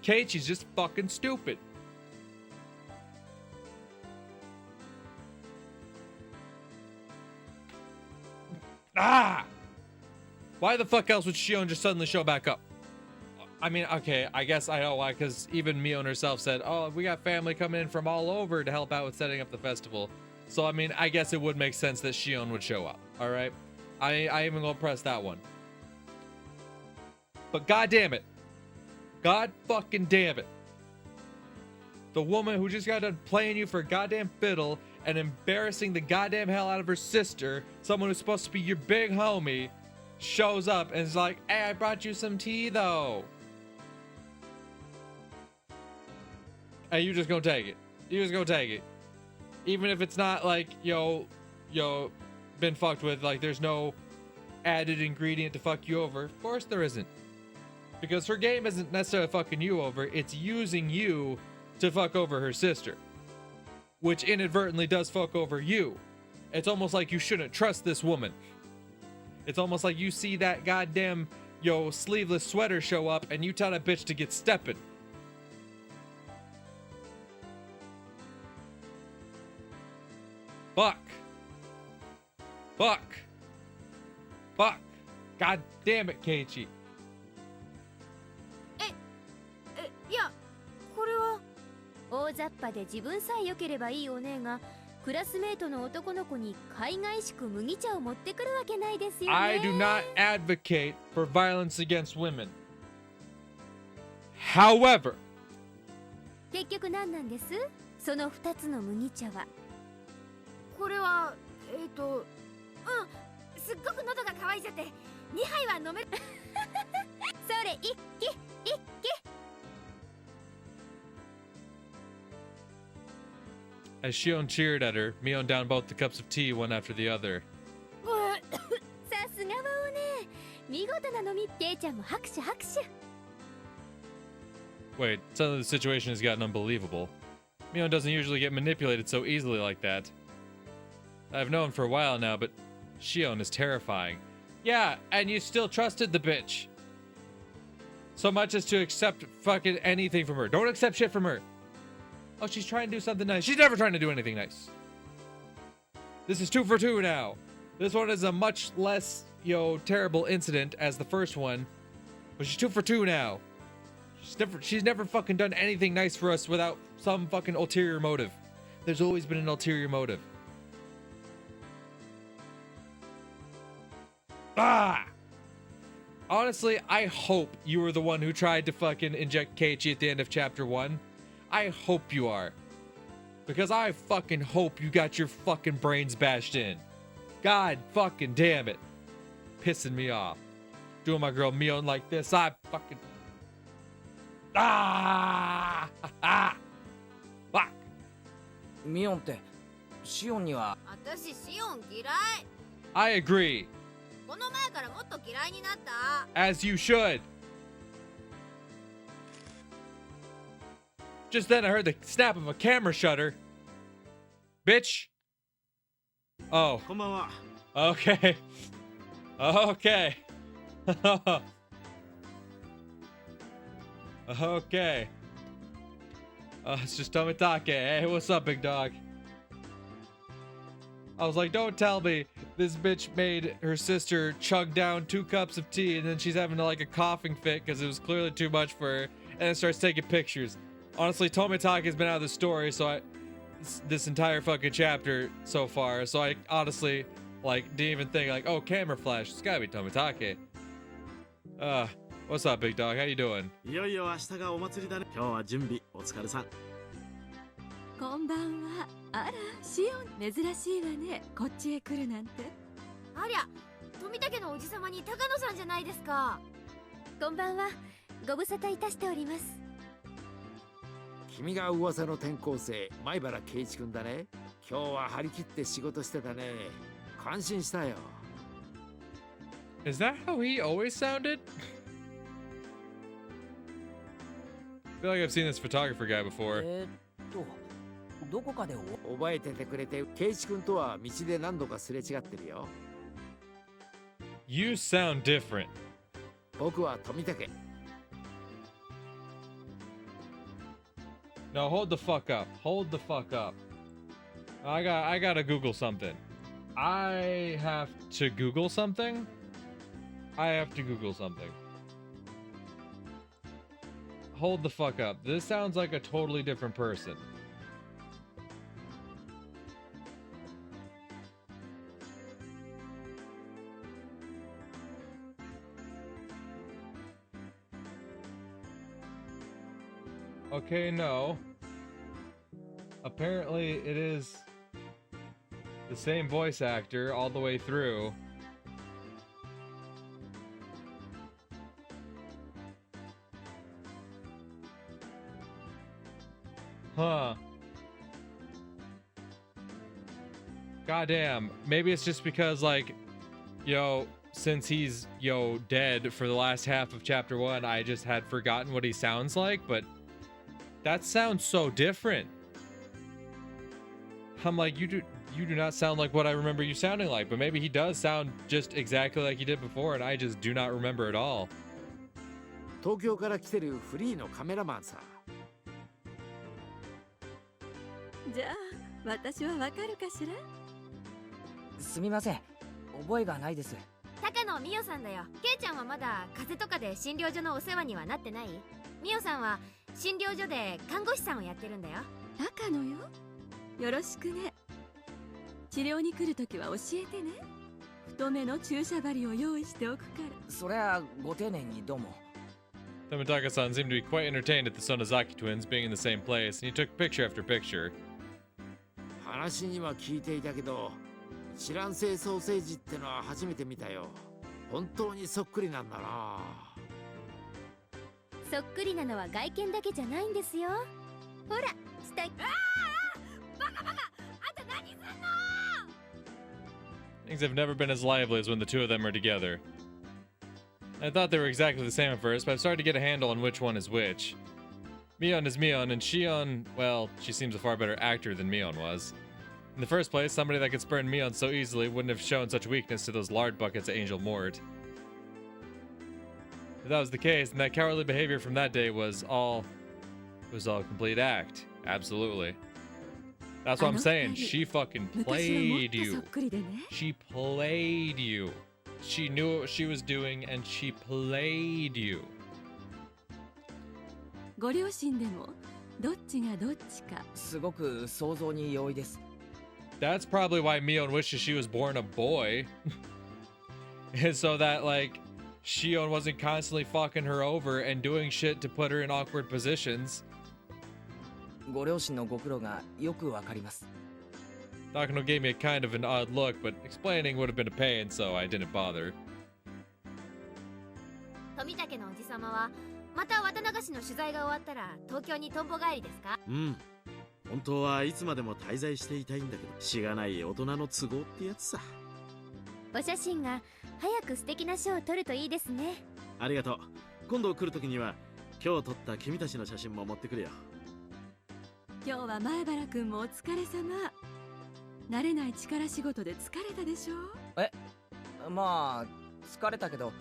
Keiichi's just fucking stupid. Ah! Why the fuck else would Shion just suddenly show back up? I mean, okay, I guess I know why, because even Mion herself said, oh, we got family coming in from all over to help out with setting up the festival. So, I mean, I guess it would make sense that Shion would show up, alright? I even gonna press that one. But god damn it. God fucking damn it. The woman who just got done playing you for a goddamn fiddle and embarrassing the goddamn hell out of her sister, someone who's supposed to be your big homie, shows up and is like, hey, I brought you some tea though. And you just gonna take it. You just gonna take it. Even if it's not like, yo, been fucked with, like there's no added ingredient to fuck you over. Of course there isn't. Because her game isn't necessarily fucking you over, it's using you to fuck over her sister. Which inadvertently does fuck over you. It's almost like you shouldn't trust this woman. It's almost like you see that goddamn, sleeveless sweater show up and you tell that bitch to get stepping. Fuck. Fuck. Fuck. God damn it, Keiichi. いや、これは大雑把で自分さえ良ければいいお姉がクラスメートの男の子に海外しく麦茶を持ってくるわけないですよね。I do not advocate for violence against women. However, 結局何なんです？その2つの麦茶は。これはすっごく喉が渇いちゃって2杯は飲める。それ一気一気。as Shion cheered at her, Mion downed both the cups of tea one after the other. さすがはおね、見事な飲み。ケイちゃんも拍手拍手。 Wait, suddenly the situation has gotten unbelievable. Mion doesn't usually get manipulated so easily like that. I've known for a while now, but Shion is terrifying. Yeah, and you still trusted the bitch. So much as to accept fucking anything from her. Don't accept shit from her. Oh, she's trying to do something nice. She's never trying to do anything nice. This is 2 for 2 now. This one is a much less, terrible incident as the first one. But she's 2 for 2 now. She's never fucking done anything nice for us without some fucking ulterior motive. There's always been an ulterior motive. Ah! Honestly, I hope you were the one who tried to fucking inject Keiichi at the end of chapter 1. I hope you are. Because I fucking hope you got your fucking brains bashed in. God fucking damn it. Pissing me off. Doing my girl Mion like this, I fucking... Ah! Ah! Fuck! ミオンってシオンには私シオン嫌い。I agree. この前からもっと嫌いになった。 As you should. Just then I heard the snap of a camera shutter. Bitch. Oh. こんばんは。 Okay. Okay. Okay. It's just Tomitake. Hey, what's up, big dog? I was like, don't tell me this bitch made her sister chug down 2 cups of tea and then she's having like a coughing fit because it was clearly too much for her, and then starts taking pictures. Honestly, Tomitake has been out of the story, so this entire fucking chapter so far, so I honestly like didn't even think like, oh, camera flash, it's gotta be Tomitake. What's up, big dog? How you doing? いよいよ明日がお祭りだね。今日は準備お疲れさん。こんばんは。あら、シオン、珍しいわね。こっちへ来るなんて。ありゃ、富武のおじさまに高野さんじゃないですか。こんばんは。ご無沙汰いたしております。君が噂の転校生、前原圭一君だね。今日は張り切って仕事してたね。感心したよ。Is that how he always sounded? I feel like I've seen this photographer guy before. どこかで覚えててくれて、圭一君とは道で何度かすれ違ってるよ。You sound different. 僕は富武。No, hold the fuck up. Hold the fuck up. I gotta Google something. I have to Google something? I have to Google something. Hold the fuck up. This sounds like a totally different person. Okay, no. Apparently it is the same voice actor all the way through. Huh. Goddamn. Maybe it's just because, like, since he's, dead for the last half of chapter 1, I just had forgotten what he sounds like, but that sounds so different. I'm like, you do not sound like what I remember you sounding like, but maybe he does sound just exactly like he did before, and I just do not remember at all. 東京から来てるフリーのカメラマンさ。じゃあ、私はわかるかしら？すみません。覚えがないです。高野美代さんだよ。ケイちゃんはまだ風邪とかで診療所のお世話にはなってない？美代さんは診療所で看護師さんをやってるんだよ。高野よ。よろしくね。治療に来るときは教えてね。太めの注射針を用意しておくから。そりゃご丁寧にどうも。Tomitaka-san seemed to be quite entertained at the Sonozaki twins being in the same place, and he took picture after picture. 話には聞いていたけど、一卵性ソーセージってのは初めて見たよ。本当にそっくりなんだな。そっくりなのは外見だけじゃないんですよ。ほら、素敵。バカバカ、あんた何すんの？ Things have never been as lively as when the two of them are together. I thought they were exactly the same at first, but I've started to get a handle on which one is which. Mion is Mion, and Shion, well, she seems a far better actor than Mion was. In the first place, somebody that could spurn Mion so easily wouldn't have shown such weakness to those lard buckets at Angel Mort. If that was the case, then that cowardly behavior from that day was all a complete act. Absolutely. That's what I'm saying. She fucking played you. She played you. She knew what she was doing, and she played you. ご両親でもどっちがどっちか。すごく想像に容易です。That's probably why Mion wishes she was born a boy. And so that, like, Shion wasn't constantly fucking her over and doing shit to put her in awkward positions. ご両親のご苦労がよくわかります。Takano gave me a kind of an odd look, but explaining would have been a pain, so I didn't bother. 富武のおじさまはまた綿流しの取材が終わったら東京にとんぼ帰りですか？うん。本当はいつまでも滞在していたいんだけど、しがない大人の都合ってやつさ。お写真が早く素敵な賞を撮るといいですね。ありがとう。今度来るときには今日撮った君たちの写真も持ってくるよ。今日は前原くんもお疲れ様。慣れない力仕事で疲れたでしょ。まあ疲れたけど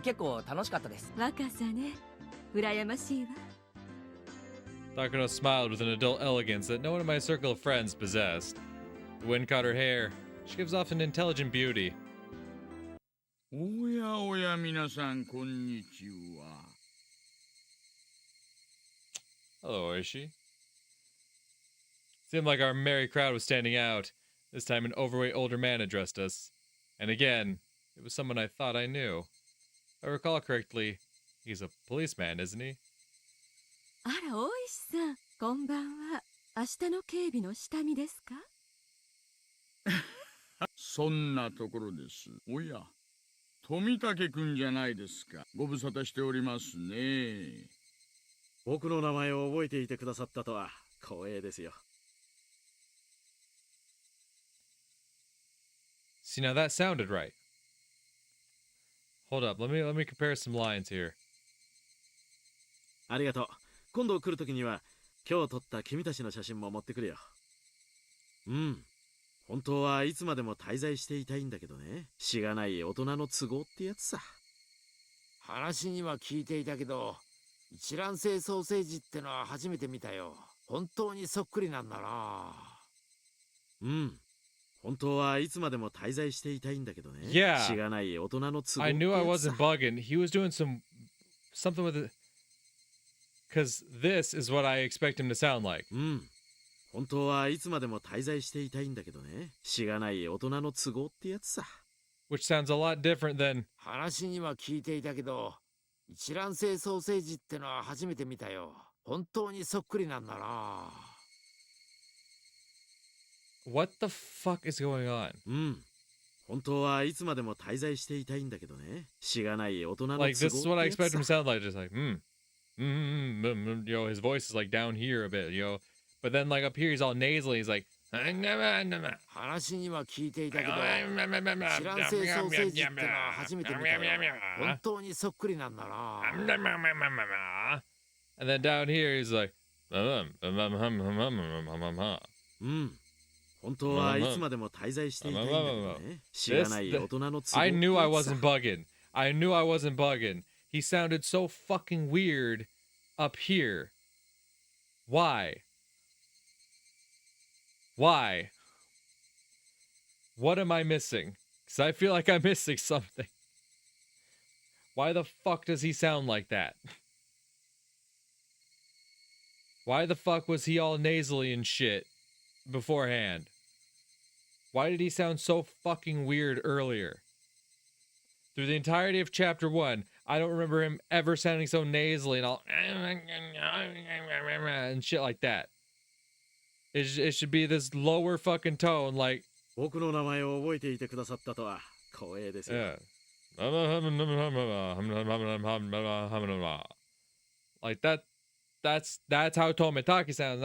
結構楽しかったです。若さね、羨ましいわ。Takano smiled with an adult elegance that no one in my circle of friends possessed. The wind caught her hair. She gives off an intelligent beauty. おやおや皆さんこんにちは。Hello, Oishi. Seemed like our merry crowd was standing out. This time an overweight older man addressed us. And again, it was someone I thought I knew. If I recall correctly, he's a policeman, isn't he? あら、大石さん、こんばんは。明日の警備の下見ですか？そんなところです。おや、富武くんじゃないですか。ご無沙汰しておりますね。僕の名前を覚えていてくださったとは光栄ですよ。See, now that sounded right. Hold up, let me compare some lines here. ありがとう。今度来るときには今日撮った君たちの写真も持ってくるよ。本当はいつまでも滞在していたいんだけどね。しがない大人の都合ってやつさ。話には聞いていたけど、一卵性ソーセージってのは初めて見たよ。本当にそっくりなんだな。本当はいつまでも滞在していたいんだけどね。Yeah. しがない大人の都合。I knew I wasn't bugging. He was doing something with it. Because this is what I expect him to sound like. 本当はいつまでも滞在していたいんだけどね。しがない大人の都合ってやつさ。Which sounds a lot different than. 話には聞いていたけど、一卵性ソーセージってのは初めて見たよ。本当にそっくりなんだな。What the fuck is going on? 本当はいつまでも滞在していたいんだけどね。しがない大人の都合。Like, this is what I expect him to sound like. Just like, yo, his voice is like down here a bit, yo. But then, like, up here, he's all nasally. He's like, 話には聞いていたけど、一卵性ソーセージってのは初めて見たよ。本当にそっくりなんだな。And then down here, he's like, 本当はいつまでも滞在していたいんだけどね。しがない大人の都合。I knew I wasn't bugging. I knew I wasn't bugging. He sounded so fucking weird up here. Why? Why? What am I missing? Because I feel like I'm missing something. Why the fuck does he sound like that? Why the fuck was he all nasally and shit beforehand? Why did he sound so fucking weird earlier? Through the entirety of chapter 1, I don't remember him ever sounding so nasally and all and shit like that. It should be this lower fucking tone, like. 僕の名前を覚えていてくださったとは光栄ですよ。Yeah. Like that. That's how Tomitaki sounds.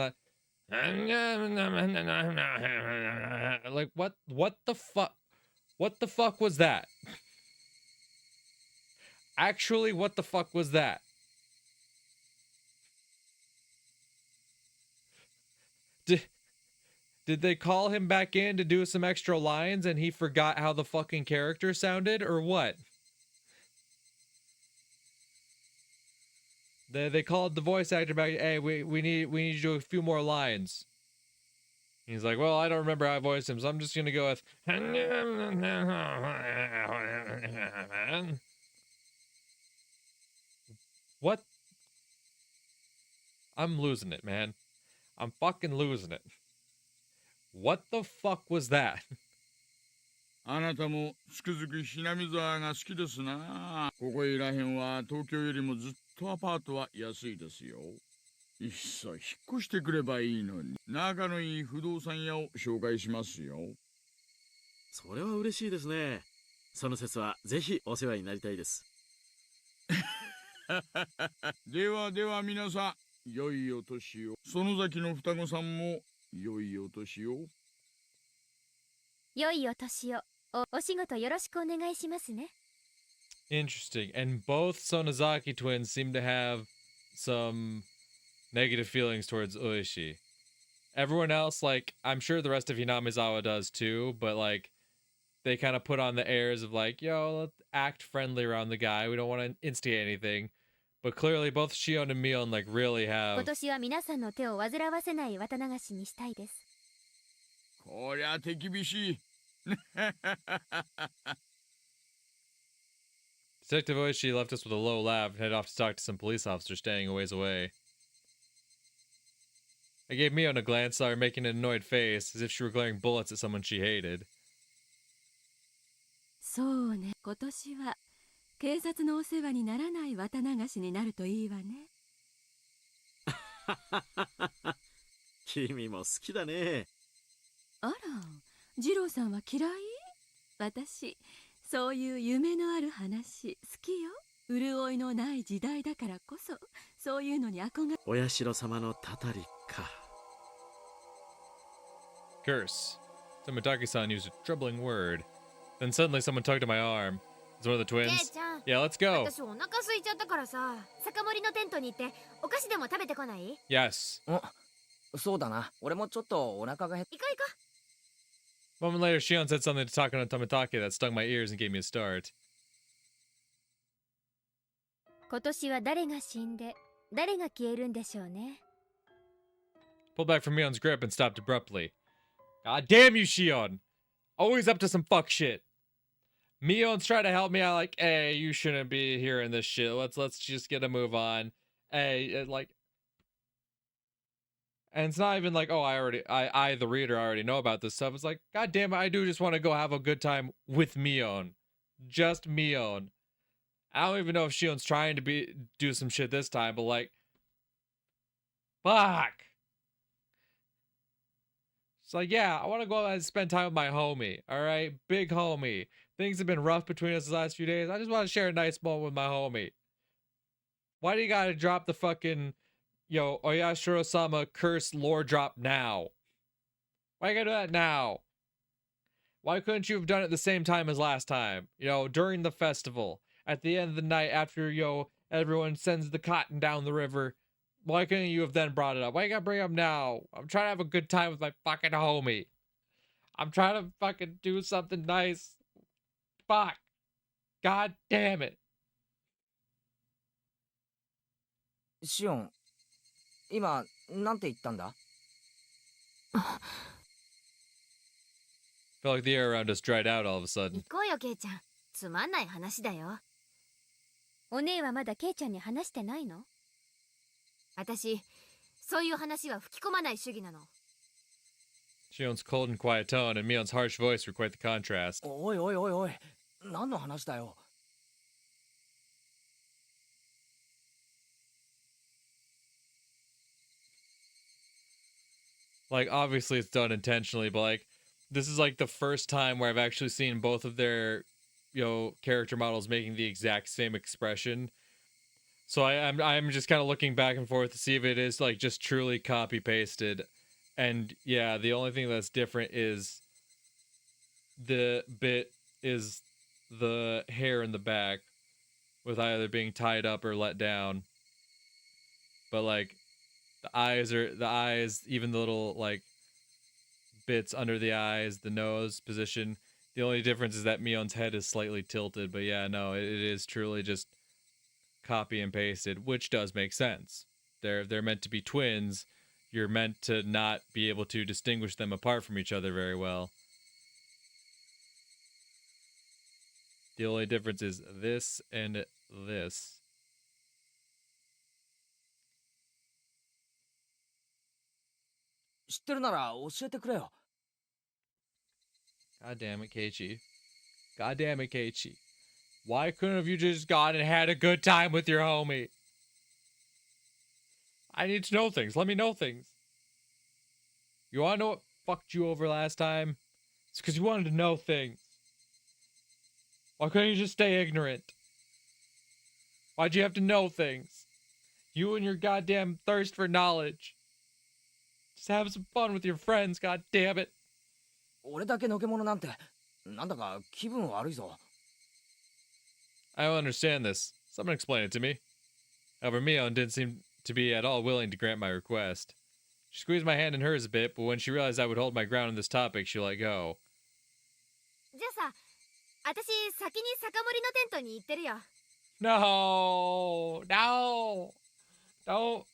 Like what the fuck? What the fuck was that? Actually, what the fuck was that? Did they call him back in to do some extra lines and he forgot how the fucking character sounded, or what? They called the voice actor back. Hey, we need you to do a few more lines. He's like, well, I don't remember how I voiced him, so I'm just gonna go with. What? I'm losing it, man. I'm fucking losing it. What the fuck was that? あなたもつくづくひなみ沢が好きですな。ここいらへんは東京よりもずっとアパートは安いですよ。いっそ引っ越してくればいいのに。仲のいい不動産屋を紹介しますよ。それは嬉しいですね。その説はぜひお世話になりたいです。ではでは皆さん、良いお年を。園崎の双子さんも良いお年を。良いお年を、お仕事よろしくお願いしますね。 Interesting. And both Sonozaki twins seem to have some negative feelings towards Oishi. Everyone else, like, I'm sure the rest of Hinamizawa does too, but like, they kind of put on the airs of like, yo, let's act friendly around the guy. We don't want to instigate anything. But clearly both Shion and Mion like really 今 have... 年は皆さんの手を煩わせない綿流しにしたいです。こりゃ手厳しい。Detective Oishi left us with a low laugh and headed off to talk to some police officers staying a ways away. I gave Mion a glance, saw her making an annoyed face, as if she were glaring bullets at someone she hated. そうね、今年は警察のお世話にならない綿流しになるといいわね。君も好きだね。あら、二郎さんは嫌い？私、そういう夢のある話好きよ。潤いのない時代だからこそ、そういうのに憧れ。お社様のたたりか。Curse. Tomitaki-san used a troubling word. Then suddenly someone tugged at my arm. It's one of the ケイ twins. ちゃん、 Yeah, let's go. 私お腹空いちゃったからさ、酒盛りのテントに行ってお菓子でも食べてこない？ Yes. そうだな。俺もちょっとお腹が減っ。行こう行こう。 A moment later, Shion said something to Takano and Tomitaki that stung my ears and gave me a start. 今年は誰が死んで誰が消えるんでしょうね。 Pulled back from Mion's grip and stopped abruptly. God damn you, Shion! Always up to some fuck shit. Mion's trying to help me out, like, hey, you shouldn't be hearing this shit. Let's just get a move on. Hey, like, and it's not even like, oh, I the reader already know about this stuff. It's like, god damn it, I do just want to go have a good time with Mion. Just Mion. I don't even know if Shion's trying to do some shit this time, but like, fuck. It's like, yeah, I want to go out and spend time with my homie, all right? Big homie. Things have been rough between us the last few days. I just want to share a nice moment with my homie. Why do you gotta drop the fucking, yo, Oyashiro-sama curse lore drop now? Why you gotta do that now? Why couldn't you have done it the same time as last time? You know, during the festival. At the end of the night after, yo, everyone sends the cotton down the river. Why couldn't you have then brought it up? Why you gotta bring it up now? I'm trying to have a good time with my fucking homie. I'm trying to fucking do something nice. Fuck. God damn it. シオン、今なんて言ったんだ？ Felt like the air around us dried out all of a sudden. 行こうよケイちゃん。つまんない話だよ。お姉はまだケイちゃんに話してないの？私、そういう話は吹き込まない主義なの。 Shion's cold and quiet tone and Mion's harsh voice were quite the contrast. おいおいおいおい、何の話だよ。Like, obviously it's done intentionally, but like, this is like the first time where I've actually seen both of their, you know, character models making the exact same expression. So I'm just kind of looking back and forth to see if it is like just truly copy pasted. And yeah, the only thing that's different is the hair in the back with either being tied up or let down. But like the eyes, even the little like bits under the eyes, the nose position. The only difference is that Mion's head is slightly tilted, but yeah, no, it is truly just copy and pasted, which does make sense. They're meant to be twins. You're meant to not be able to distinguish them apart from each other very well. The only difference is this and this. 知ってるなら教えてくれよ。 God damn it, Keiichi. God damn it, Keiichi. Why couldn't have you just gone and had a good time with your homie? I need to know things. Let me know things. You want to know what fucked you over last time? It's because you wanted to know things. Why couldn't you just stay ignorant? Why'd you have to know things? You and your goddamn thirst for knowledge. Just have some fun with your friends, god damn it. 俺だけのけ者なんてなんだか気分悪いぞ。 I don't understand this. Someone explain it to me. However, Mion didn't seem to be at all willing to grant my request. She squeezed my hand in hers a bit, but when she realized I would hold my ground on this topic, she let go. じゃあさ、私先に酒盛りのテントに行ってるよ。 No, no, don't.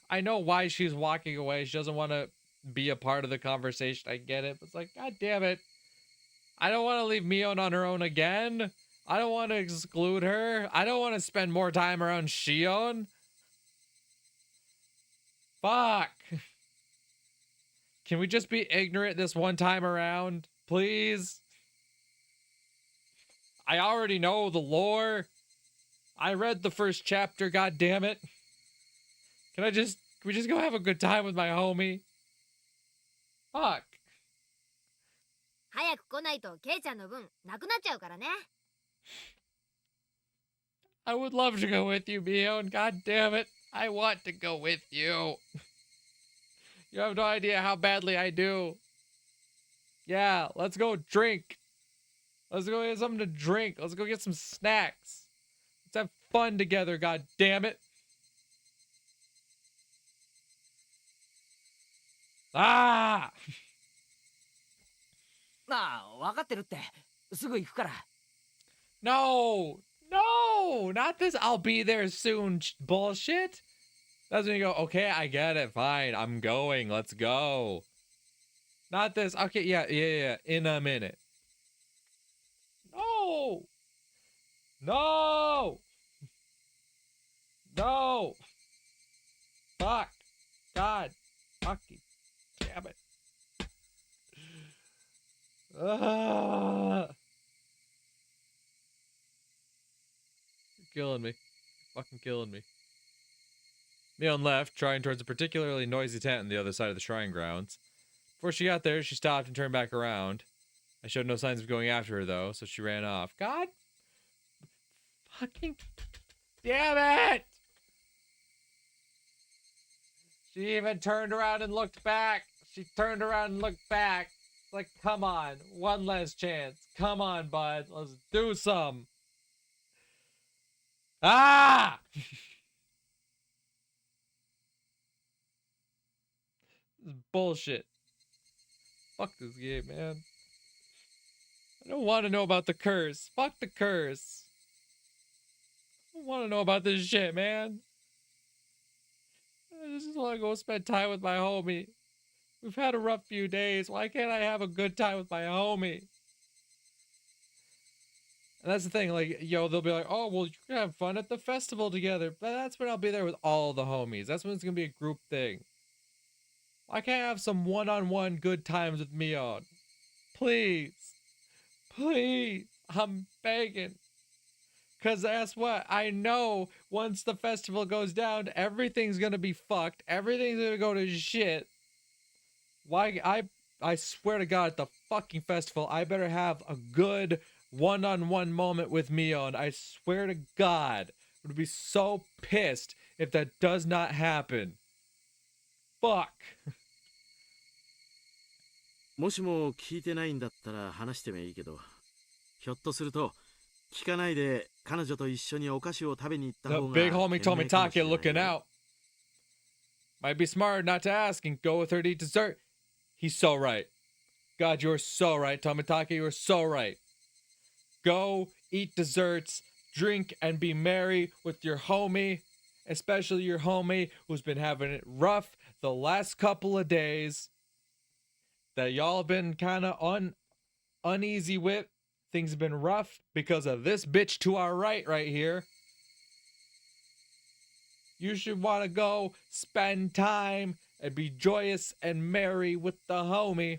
I know why she's walking away. She doesn't want to be a part of the conversation. I get it. But it's like, God damn it. I don't want to leave Mion on her own again. I don't want to exclude her. I don't want to spend more time around Shion. Fuck. Can we just be ignorant this one time around? Please? I already know the lore. I read the first chapter, god damn it. Can we just go have a good time with my homie? Fuck. 早く来ないとケイちゃんの分なくなっちゃうからね。 I would love to go with you, Mion. God damn it. I want to go with you. You have no idea how badly I do. Yeah, let's go drink. Let's go get something to drink. Let's go get some snacks. Let's have fun together, god damn it. Ah! なあ、分かってるって。すぐ行くから。 No! No! Not this I'll be there soon bullshit. That's when you go, okay, I get it. Fine. I'm going. Let's go. Not this. Okay, yeah. In a minute. No! No! No! Fuck. God. Fucking damn it. You're killing me. Fucking killing me. Mion left, trying towards a particularly noisy tent on the other side of the shrine grounds. Before she got there, she stopped and turned back around. I showed no signs of going after her, though, so she ran off. God fucking damn it! She even turned around and looked back. She turned around and looked back. Like, come on. One last chance. Come on, bud. Let's do some. Ah! This is bullshit. Fuck this game, man. I don't want to know about the curse. Fuck the curse. I don't want to know about this shit, man. I just want to go spend time with my homie. We've had a rough few days. Why can't I have a good time with my homie? And that's the thing, like, yo, they'll be like, oh, well, you can have fun at the festival together. But that's when I'll be there with all the homies. That's when it's going to be a group thing. I can't have some one-on-one good times with Mion. Please. Please. I'm begging. Because that's what I know. Once the festival goes down, everything's going to be fucked. Everything's going to go to shit. Why? I swear to God, at the fucking festival, I better have a good one-on-one moment with Mion. I swear to God. I would be so pissed if that does not happen. Fuck. もしも聞いてないんだったら話してもいいけど、ひょっとすると聞かないで彼女と一緒にお菓子を食べに行った方が The big homie Tomitake looking out. Might be smart not to ask and go with her to eat dessert. He's so right. God, you're so right, Tomitake. You're so right. Go eat desserts, drink, and be merry with your homie, especially your homie who's been having it rough the last couple of days. That y'all been kind of uneasy with. Things have been rough because of this bitch to our right here. You should want to go spend time and be joyous and merry with the homie.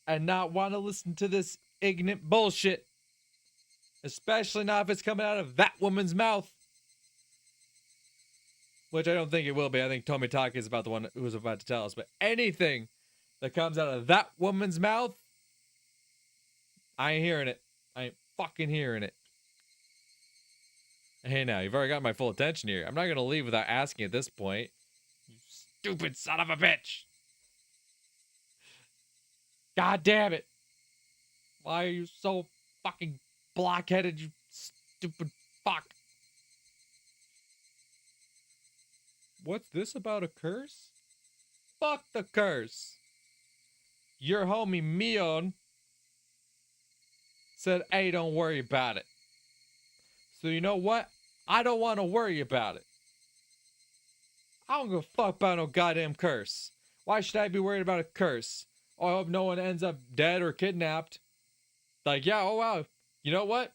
And not want to listen to this ignorant bullshit. Especially not if it's coming out of that woman's mouth. Which I don't think it will be. I think Tomitake is about the one who's about to tell us. But anything that comes out of that woman's mouth, I ain't hearing it. I ain't fucking hearing it. Hey now, you've already got my full attention here. I'm not going to leave without asking at this point. You stupid son of a bitch. God damn it. Why are you so fucking blockheaded, you stupid fuck? What's this about a curse? Fuck the curse. Your homie Mion said, hey, don't worry about it. So you know what? I don't want to worry about it. I don't give a fuck about no goddamn curse. Why should I be worried about a curse? Oh, I hope no one ends up dead or kidnapped. Like, yeah, oh wow. You know what?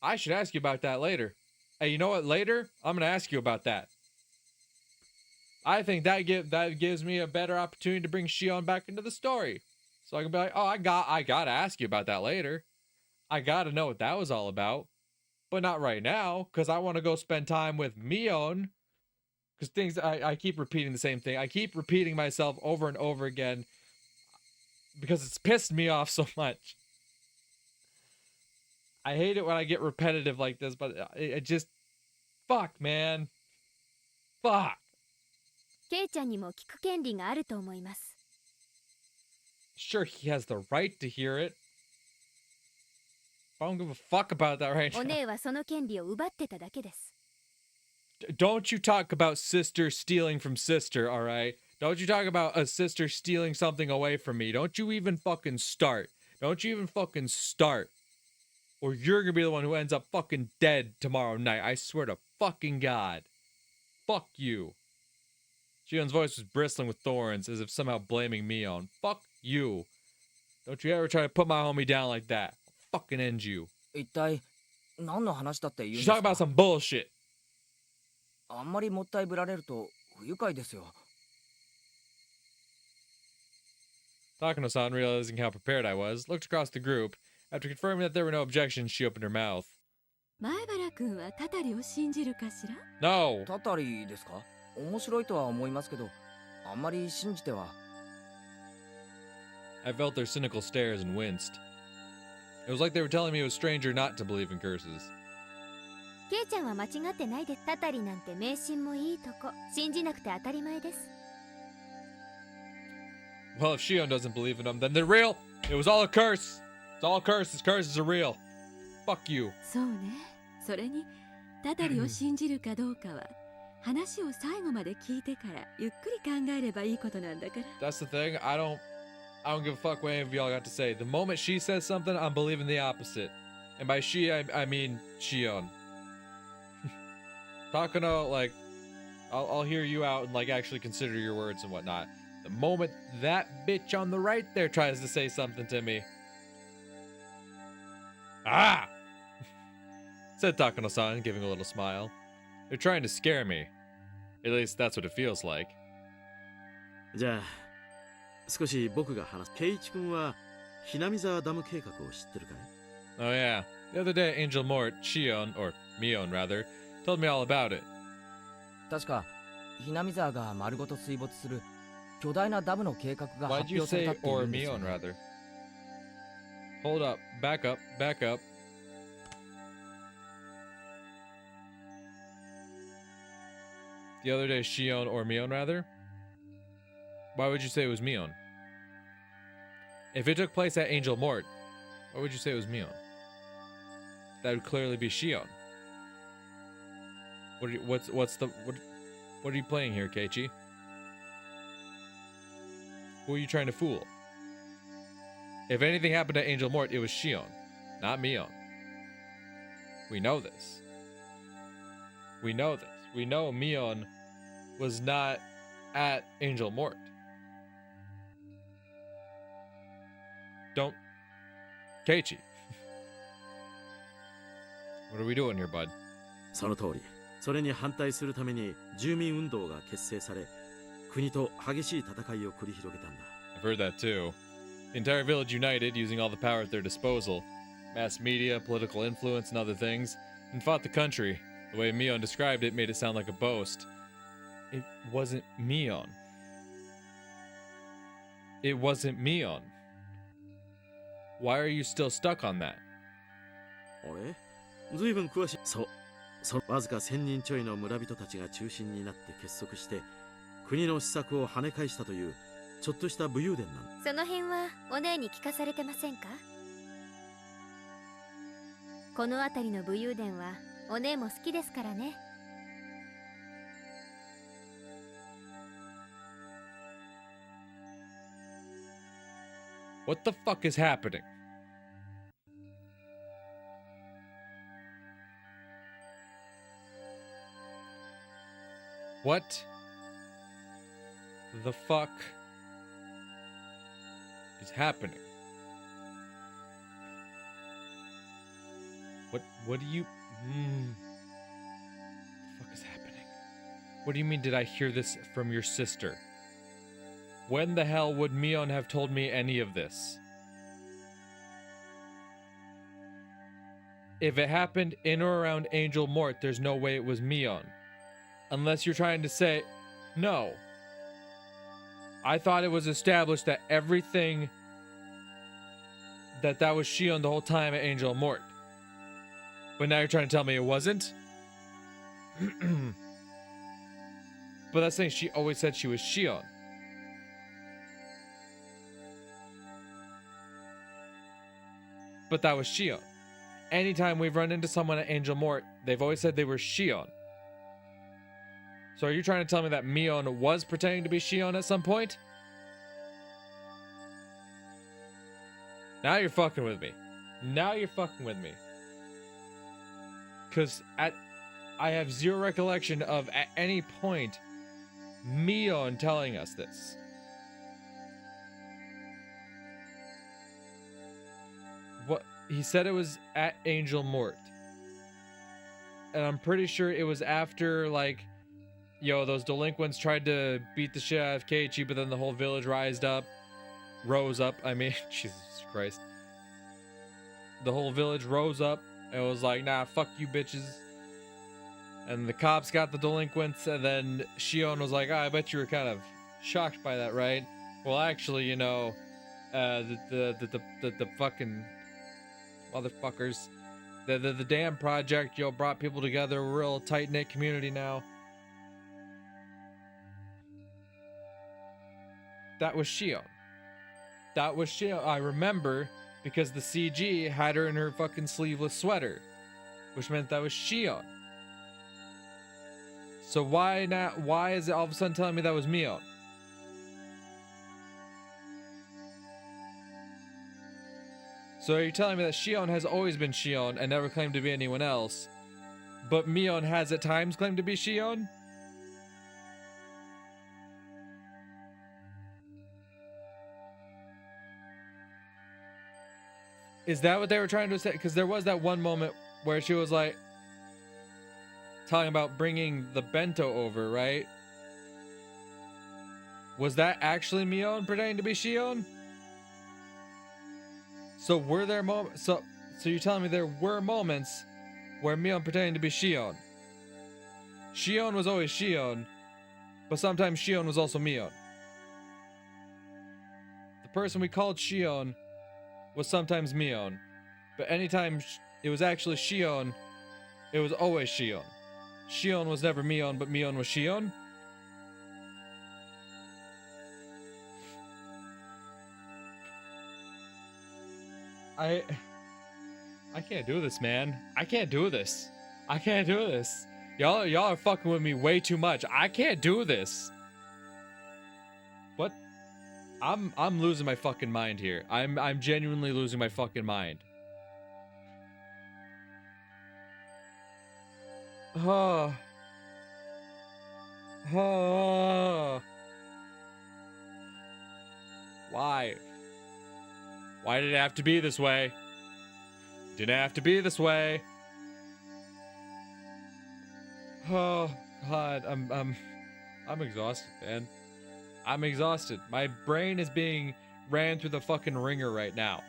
I should ask you about that later. Hey, you know what? Later, I'm going to ask you about that. I think that gives me a better opportunity to bring Shion back into the story. So I can be like, oh, I got to ask you about that later. I got to know what that was all about. But not right now, because I want to go spend time with Mion. Because I keep repeating the same thing. I keep repeating myself over and over again because it's pissed me off so much. I hate it when I get repetitive like this, but it just... Fuck, man. Fuck. ケイちゃんにも聞く権利があると思います。 Sure, he has the right to hear it. I don't give a fuck about that right お now. 姉はその権利を奪ってただけです。 Don't you talk about sister stealing from sister, alright? Don't you talk about a sister stealing something away from me. Don't you even fucking start. Don't you even fucking start. Or you're gonna be the one who ends up fucking dead tomorrow night. I swear to fucking God. Fuck you. Shion's voice was bristling with thorns, as if somehow blaming Mion. Fuck you. Don't you ever try to put my homie down like that. I'll fucking end you. 一体何の話だって言うんで She's す talking か about some bullshit. あんまりもったいぶられると不愉快ですよ。 Takano-san, realizing how prepared I was, looked across the group. After confirming that there were no objections, she opened her mouth. 前原君はタタリを信じるかしら No! タタリですか？面白いとは思いますけど、あんまり信じては。 I felt their cynical stares and winced. It was like they were telling me it was stranger not to believe in curses. ケイちゃんは間違ってないです。タタリなんて迷信もいいとこ。信じなくて当たり前です。 Well, if Shion doesn't believe in them, then they're real! It was all a curse! It's all a curse. These curses are real. Fuck you. そうね。それにタタリを信じるかどうかは話を最後まで聞いてからゆっくり考えればいいことなんだから。 That's the thing. I don't give a fuck what any of y'all got to say. The moment she says something, I'm believing the opposite. And by she, I mean Shion. Takano, like, I'll hear you out and like actually consider your words and whatnot. The moment that bitch on the right there tries to say something to me. Ah! Said Takano-san, giving a little smile. They're trying to scare me. At least that's what it feels like. じゃあ少し僕が話す。ケイチ君はひなみ沢ダム計画を知ってるかい？ Oh yeah. The other day, Angel Mort, Shion, or Mion rather, told me all about it. 確かひなみ沢が丸ごと水没する巨大なダムの計画が Why'd 発 you 表された say ってい or うんですよ Mion ね。 rather? Hold up. Back up. Back up. The other day, Shion or Mion rather? Why would you say it was Mion? If it took place at Angel Mort, why would you say it was Mion? That would clearly be Shion. What are you playing here, Keiichi? Who are you trying to fool? If anything happened at Angel Mort, it was Shion, not Mion. We know this. We know this. We know Mion was not at Angel Mort. Don't... Keiichi. What are we doing here, bud? その通り。それに反対するために住民運動が結成され、国と激しい戦いを繰り広げたんだ。 I've heard that too. The entire village united, using all the power at their disposal. Mass media, political influence, and other things, and fought the country. The way Mion described it made it sound like a boast. It wasn't Mion. It wasn't Mion. Why are you still stuck on that? 俺ずいぶん詳しい。そう。わずか1000人ちょいの村人たちが中心になって結束して国の施策を跳ね返したというちょっとした武勇伝なの。その辺はお姉に聞かされてませんか？この辺りの武勇伝はお姉も好きですからね。What the fuck is happening? What the fuck is happening? What do you... the fuck is happening? What do you mean, did I hear this from your sister? When the hell would Mion have told me any of this? If it happened in or around Angel Mort, there's no way it was Mion. Unless you're trying to say... No. I thought it was established that everything... that was Shion the whole time at Angel Mort. But now you're trying to tell me it wasn't? But that's saying she always said she was Shion. But that was Shion. Anytime we've run into someone at Angel Mort, they've always said they were Shion. So are you trying to tell me that Mion was pretending to be Shion at some point? Now you're fucking with me. Now you're fucking with me. Because I have zero recollection of at any point Mion telling us this. What he said, it was at Angel Mort. And I'm pretty sure it was after, like, those delinquents tried to beat the shit out of Keiichi, but then the whole village rose up, I mean, Jesus Christ. The whole village rose up and was like, nah, fuck you bitches. And the cops got the delinquents, and then Shion was like, I bet you were kind of shocked by that, right? Well, actually, the fucking motherfuckers, the damn project, brought people together, a real tight-knit community now. That was Shion. That was Shion. I remember because the CG had her in her fucking sleeveless sweater, which meant that was Shion. So why not? Why is it all of a sudden telling me that was Mion? So are you telling me that Shion has always been Shion and never claimed to be anyone else, but Mion has at times claimed to be Shion? Is that what they were trying to say? Because there was that one moment where she was like talking about bringing the bento over, right? Was that actually Mion pretending to be Shion? So were there moments? So you're telling me there were moments where Mion pretending to be Shion? Shion was always Shion, but sometimes Shion was also Mion. The person we called Shion was sometimes Mion, but anytime it was actually Shion, it was always Shion. Shion was never Mion, but Mion was Shion. I can't do this, man. I can't do this. I can't do this. Y'all are fucking with me way too much. I can't do this. What? I'm losing my fucking mind here. I'm genuinely losing my fucking mind. Oh. Oh. Why? Why did it have to be this way? Didn't have to be this way. Oh God, I'm exhausted, man. I'm exhausted. My brain is being ran through the fucking ringer right now.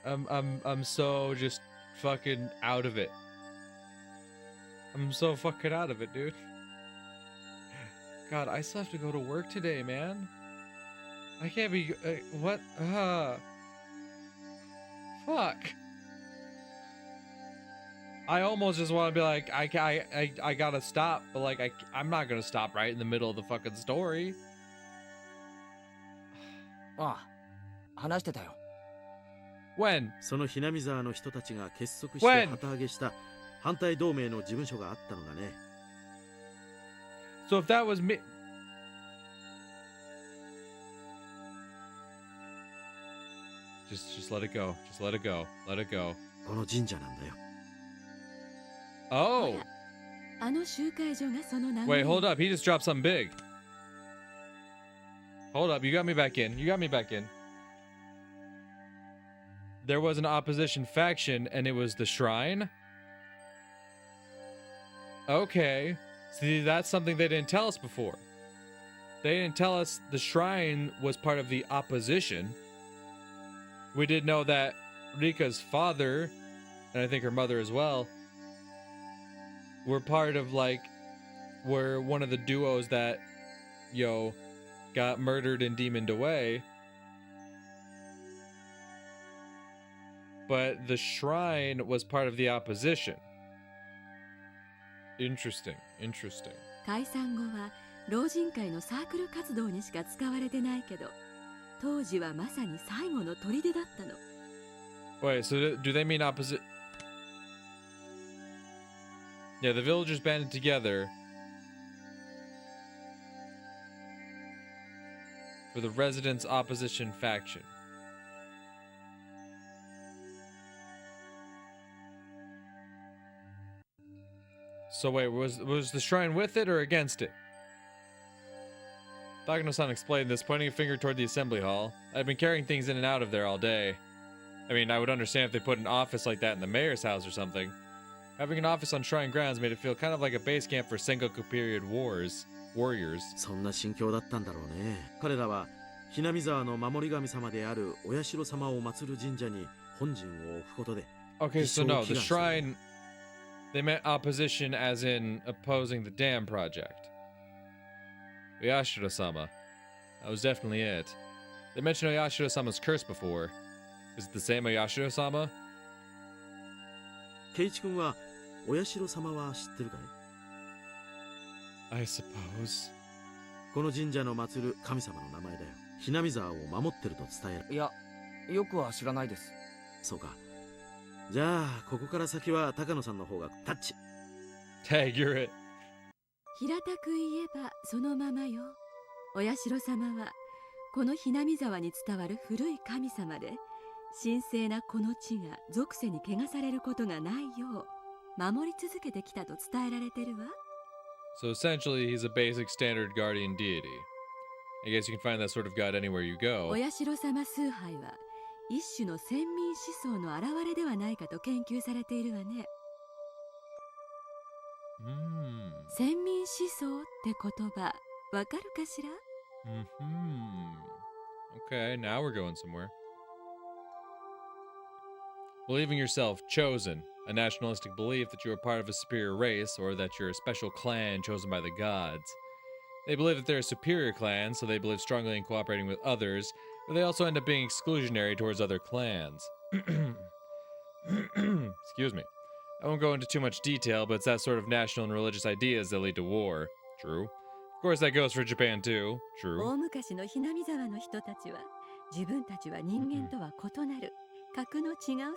I'm so just fucking out of it. I'm so fucking out of it, dude. God, I still have to go to work today, man. I can't be. What? Fuck. I almost just want to be like, I gotta stop, but like, I'm not gonna stop right in the middle of the fucking story. ああ、話してたよ。When? そのひなみ沢の人たちが結束して旗揚げした反対同盟の事務所があったのがね。So if that was me... Just let it go. Just let it go. Let it go. この神社なんだよ。Oh! あの集会所がその名 Wait, hold up. He just dropped something big. Hold up. You got me back in. You got me back in. There was an opposition faction, and it was the Shrine? Okay. See, that's something they didn't tell us before. They didn't tell us the Shrine was part of the opposition. We did know that Rika's father, and I think her mother as well, were part of, like, were one of the duos that, got murdered and demoned away. But the shrine was part of the opposition. Interesting, interesting. 解散後は老人会のサークル活動にしか使われてないけど、当時はまさに最後の砦だったの。Wait, so do they mean opposite? Yeah, the villagers banded together for the residents' opposition faction. So wait, was the shrine with it or against it? Takano-san explained this, pointing a finger toward the assembly hall. I've been carrying things in and out of there all day. I mean, I would understand if they put an office like that in the mayor's house or something. Having an office on Shrine grounds made it feel kind of like a base camp for Sengoku period warriors. そんな心境だったんだろうね。彼らはひなみ沢の守り神様であるお社様を祀る神社に本陣を置くことで。Okay, so no, the shrine, they meant opposition as in opposing the dam project. Oyashiro-sama. That was definitely it. They mentioned Oyashiro-sama's curse before. Is it the same Oyashiro-sama? ケイチ君はお社様は知ってるかい？ I suppose. この神社の祀る神様の名前だよ。ひなみ沢を守ってると伝える。いや、よくは知らないです。そうか。じゃあ、ここから先は高野さんの方がタッチ。Tag, you're it. 平たく言えばそのままよ。お社様はこのひなみ沢に伝わる古い神様で、神聖なこの地が属性に汚されることがないよう守り続けてきたと伝えられてるわ。So essentially, he's a basic standard guardian deity. I guess you can find that sort of god anywhere you go. お社様崇拝は一種の先民思想の表れではないかと研究されているわね。先民思想って言葉わかるかしら？ Okay, now we're going somewhere. Believing yourself chosen, a nationalistic belief that you are part of a superior race or that you're a special clan chosen by the gods. They believe that they're a superior clan, so they believe strongly in cooperating with others, but they also end up being exclusionary towards other clans. Excuse me. I won't go into too much detail, but it's that sort of national and religious ideas that lead to war. True. Of course, that goes for Japan too. True. 大昔のひなみ沢の人たちは自分たちは人間とは異なる格の違う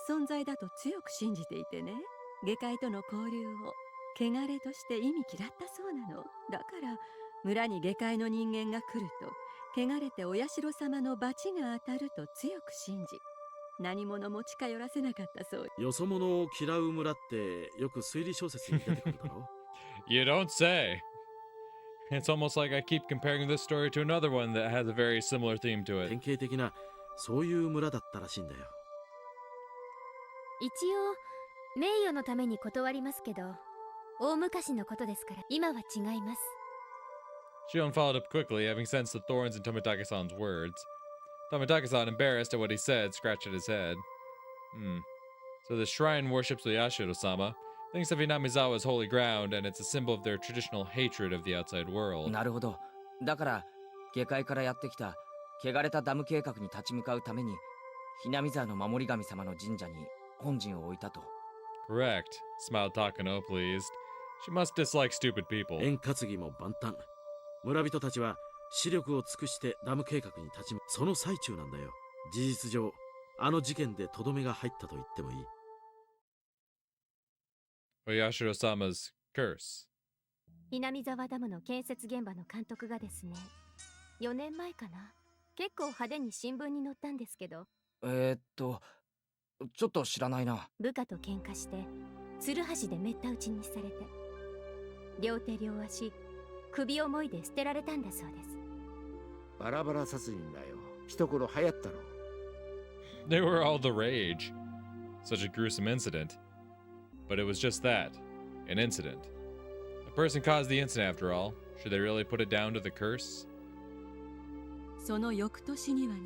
存在だと強く信じていてね、下界との交流を汚れとして意味嫌ったそうなの。だから村に下界の人間が来ると汚れてお社様の罰が当たると強く信じ、何者も近寄らせなかったそう。よそ者を嫌う村ってよく推理小説に出てくるだろ？ You don't say. It's almost like I keep comparing this story to another one that has a very similar theme to it. 典型的なそういう村だったらしいんだよ。一応名誉のために断りますけど、大昔のことですから今は違います。Shion followed up quickly, having sensed the thorns in Tomitake-san's words. Tomitake-san, embarrassed at what he said, scratched at his head. So the shrine worships Oyashiro-sama, thinks of Hinamizawa's holy ground, and it's a symbol of their traditional hatred of the outside world. なるほど。だから下界からやってきた汚れたダム計画に立ち向かうために、ひなみ沢の守り神様の神社に本陣を置いたと。Correct, smiled Takano, pleased. She must dislike stupid people. 円担ぎも万端。村人たちは視力を尽くしてダム計画に立ちその最中なんだよ。事実上あの事件でとどめが入ったと言ってもいい。Yashiro-sama's curse. 南沢ダムの建設現場の監督がですね、4年前かな、結構派手に新聞に載ったんですけど、ちょっと知らないな。部下と喧嘩してツルハシでめった打ちにされて、両手両足首をもいで捨てられたんだそうです。バラバラ殺人だよ。一頃流行ったろ。They were all the rage. Such a gruesome incident. But it was just that, an incident. A person caused the incident after all. Should they really put it down to the curse? その翌年にはね、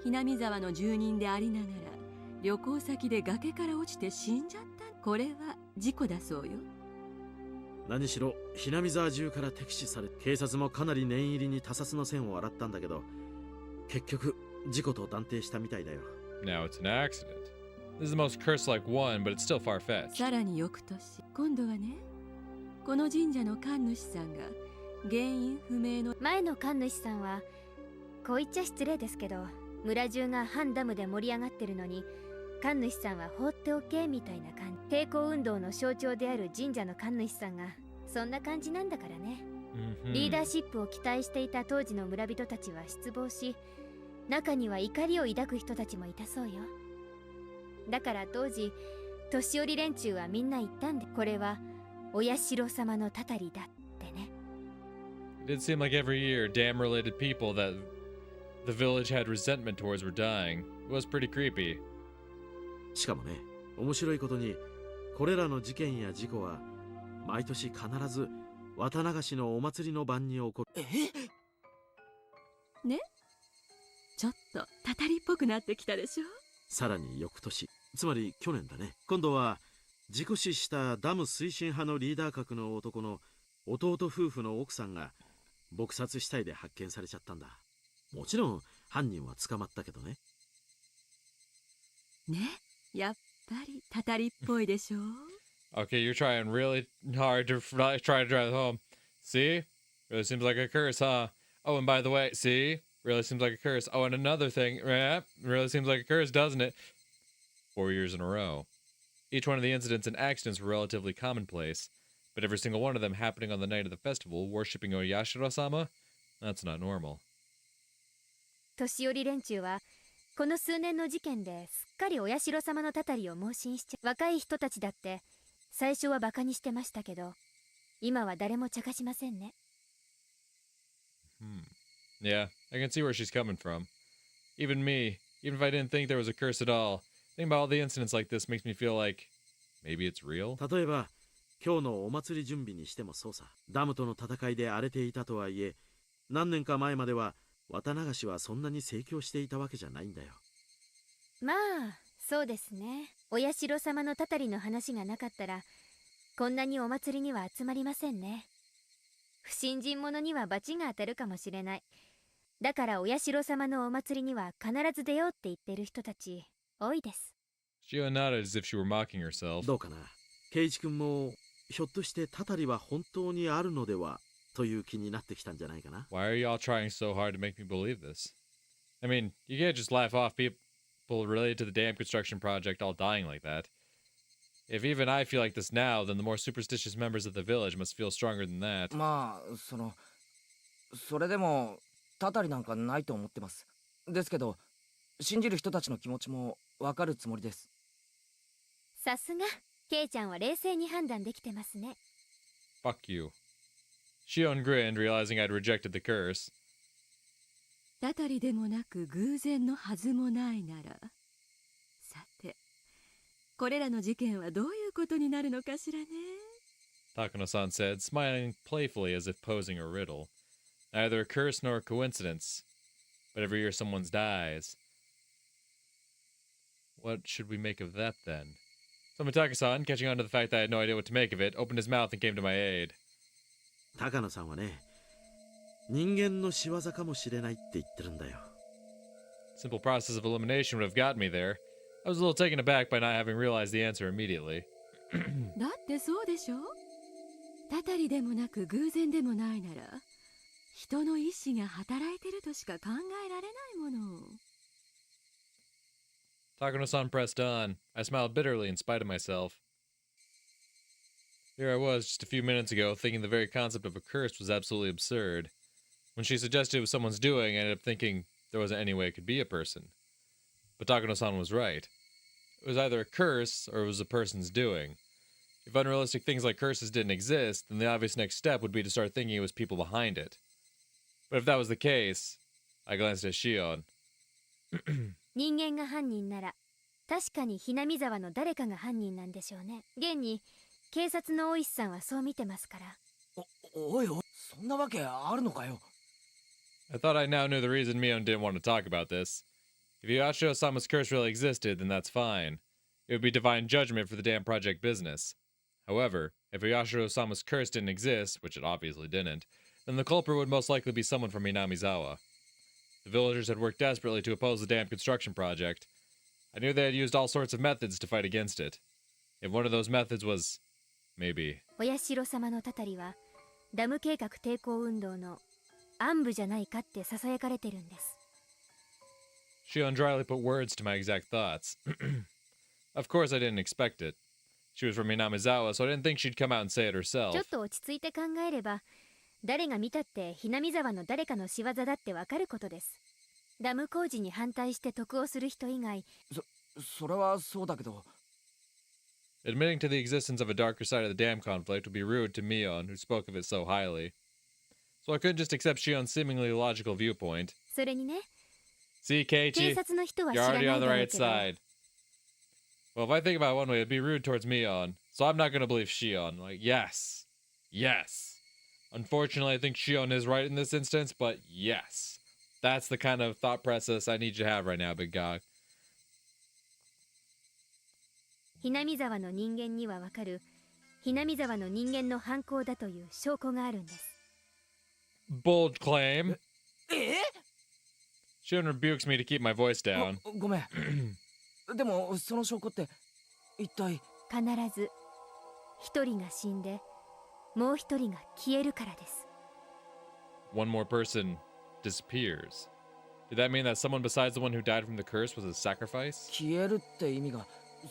ひなみ沢の住人でありながら旅行先で崖から落ちて死んじゃった。これは事故だそうよ。何しろひなみ沢中から敵視され、警察もかなり念入りに他殺の線を洗ったんだけど、結局事故と断定したみたいだよ。Now it's an accident. This is the most curse-like one, but it's still far-fetched. さらに翌年、今度はね、この神社の神主さんが原因不明の前の神主さんは、こう言っちゃ失礼ですけど、村中が反ダムで盛り上がってるのに、神主さんは放っておけみたいな感じ。抵抗運動の象徴である神社の神主さんがそんな感じなんだからね。リーダーシップを期待していた当時の村人たちは失望し、中には怒りを抱く人たちもいたそうよ。だから当時年寄り連中はみんな言ったんで、これはお社様のたたりだってね。It did seem like every year dam-related people that the village had resentment towards were dying. It was pretty creepy. しかもね、面白いことにこれらの事件や事故は毎年必ず綿流しのお祭りの晩に起こる。ね、ちょっとたたりっぽくなってきたでしょ。さらに翌年、つまり去年だね、今度は事故死したダム推進派のリーダー格の男の弟夫婦の奥さんが撲殺死体で発見されちゃったんだ。もちろん犯人は捕まったけどね。ね、やっぱりたたりっぽいでしょ。Okay, you're trying really hard to try to drive it home. See? Really seems like a curse, huh? Oh, and by the way, see? Really seems like a curse. Oh, and another thing, really seems like a curse, doesn't it? 4 years in a row. Each one of the incidents and accidents were relatively commonplace, but every single one of them happening on the night of the festival, worshipping Oyashiro-sama? That's not normal. 年寄り連中はこの数年の事件ですっかりお社様のたたりを盲信しちゃ、若い人たちだって最初はバカにしてましたけど、今は誰も茶化しませんね。Yeah, I can see where she's coming from. Even me, even if I didn't think there was a curse at all, thinking about all the incidents like this makes me feel like maybe it's real. 例えば今日のお祭り準備にしてもそうさ。ダムとの戦いで荒れていたとはいえ、何年か前までは綿流しはそんなに盛況していたわけじゃないんだよ。まあそうですね。お社様のたたりの話がなかったらこんなにお祭りには集まりませんね。不信心者には罰が当たるかもしれない。だからお社様のお祭りには必ず出ようって言ってる人たち多いです。Shio nodded as if she were mocking herself. どうかな、圭一君もひょっとしてたたりは本当にあるのではという気になってきたんじゃないかな。 Why are y'all trying so hard to make me believe this? I mean, you can't just laugh off people related to the dam construction project all dying like that. If even I feel like this now, then the more superstitious members of the village must feel stronger than that. まあそれでもたたりなんかないと思ってます。ですけど信じる人たちの気持ちもわかるつもりです。さすがケイちゃんは冷静に判断できてますね。 Fuck you. Shion grinned, realizing I'd rejected the curse. たたりでもなく偶然のはずもないなら、さてこれらの事件はどういうことになるのかしらね。 Takano-san said, smiling playfully as if posing a riddle. Neither a curse nor a coincidence, but every year someone dies. What should we make of that then? So Mitaka-san, catching on to the fact that I had no idea what to make of it, opened his mouth and came to my aid. 高野さんはね、人間の仕業かもしれないって言ってるんだよ。 Simple process of elimination would have gotten me there. I was a little taken aback by not having realized the answer immediately. だってそうでしょ。たたりでもなく偶然でもないなら、人の意志が働いてるとしか考えられないもの。Takano-san pressed on. I smiled bitterly in spite of myself. Here I was just a few minutes ago thinking the very concept of a curse was absolutely absurd. When she suggested it was someone's doing, I ended up thinking there wasn't any way it could be a person. But Takano-san was right. It was either a curse or it was a person's doing. If unrealistic things like curses didn't exist, then the obvious next step would be to start thinking it was people behind it. But if that was the case, I glanced at Shion. 人間が犯人なら確かにひなみ沢の誰かが犯人なんでしょうね。現に警察の大石さんはそう見てますから。おいおい、そんなわけあるのかよ。I thought I now knew the reason Mion didn't want to talk about this. If Yashiro-sama's curse really existed, then that's fine. It would be divine judgment for the damn project business. However, if Yashiro-sama's curse didn't exist, which it obviously didn't, then the culprit would most likely be someone from Minamizawa. The villagers had worked desperately to oppose the damn construction project. I knew they had used all sorts of methods to fight against it. If one of those methods was... maybe... お社様のたたりはダム計画抵抗運動の暗部じゃないかって囁かれてるんです。Shion dryly put words to my exact thoughts. Of course I didn't expect it. She was from Minamizawa, so I didn't think she'd come out and say it herself. ちょっと落ち着いて考えれば誰が見たってひなみ沢の誰かの仕業だってわかることです。ダム工事に反対して得をする人以外。それはそうだけど。Admitting to the existence of a darker side of the dam conflict would be rude to Mion, who spoke of it so highly. So I couldn't just accept Shion's seemingly logical viewpoint. それにね。See, Keiichi, you're already on the right side. Well, if I think about it one way, it'd be rude towards Mion, so I'm not gonna believe Shion. Like, yes. Yes. Unfortunately, I think Shion is right in this instance, but yes. That's the kind of thought process I need you to have right now, Big Gog. ひなみ沢の人間にはわかるひなみ沢の人間の犯行だという証拠があるんです。Bold claim. Shion rebukes me to keep my voice down. ごめん。でもその証拠って一体。必ず一人が死んでもう一人が消えるからです。One more person disappears. Did that mean that someone besides the one who died from the curse was a sacrifice? 消えるって意味が、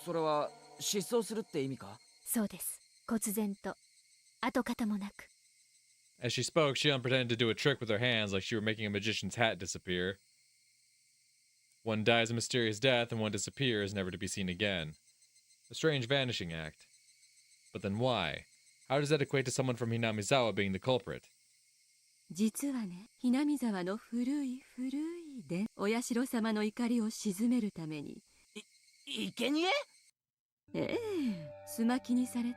それは失踪するって意味か？そうです。忽然と跡形もなく。As she spoke, Shion pretended to do a trick with her hands like she were making a magician's hat disappear. One dies a mysterious death and one disappears, never to be seen again. A strange vanishing act. But then why? How does that equate to someone from Hinamizawa being the culprit? 実はね、ひなみ沢の古いでお社様の怒りを鎮めるために。生贄？ええ、すまきにされて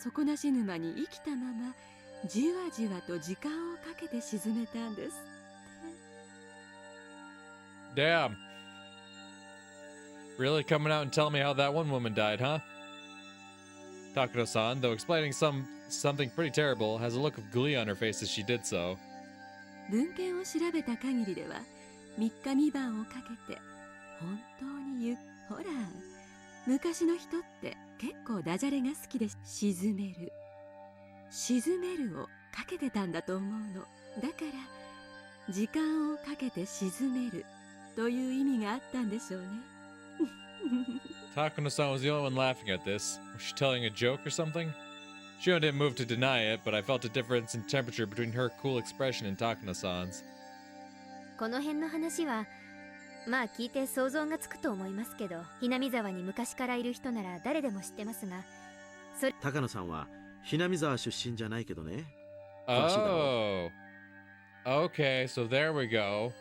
底なし沼に生きたままじわじわと時間をかけて沈めたんです。Damn. Really coming out and telling me how that one woman died, huh? Takano-san, though explaining something pretty terrible, has a look of glee on her face as she did so. 文献を調べた限りでは3日3晩をかけて本当にほら昔の人って結構ダジャレが好きで沈めるをかけてたんだと思うの。だから時間をかけて沈めるという意味があったんでしょうね。Takano-san was the only one laughing at this. Was she telling a joke or something? Shion didn't move to deny it, but I felt a difference in temperature between her cool expression and Takano-san's. この辺の話はまあ聞いて想像がつくと思いますけど、ひなみ沢に昔からいる人なら誰でも知ってますが、高野さんはひなみ沢出身じゃないけどね。Oh. Okay, so there we go.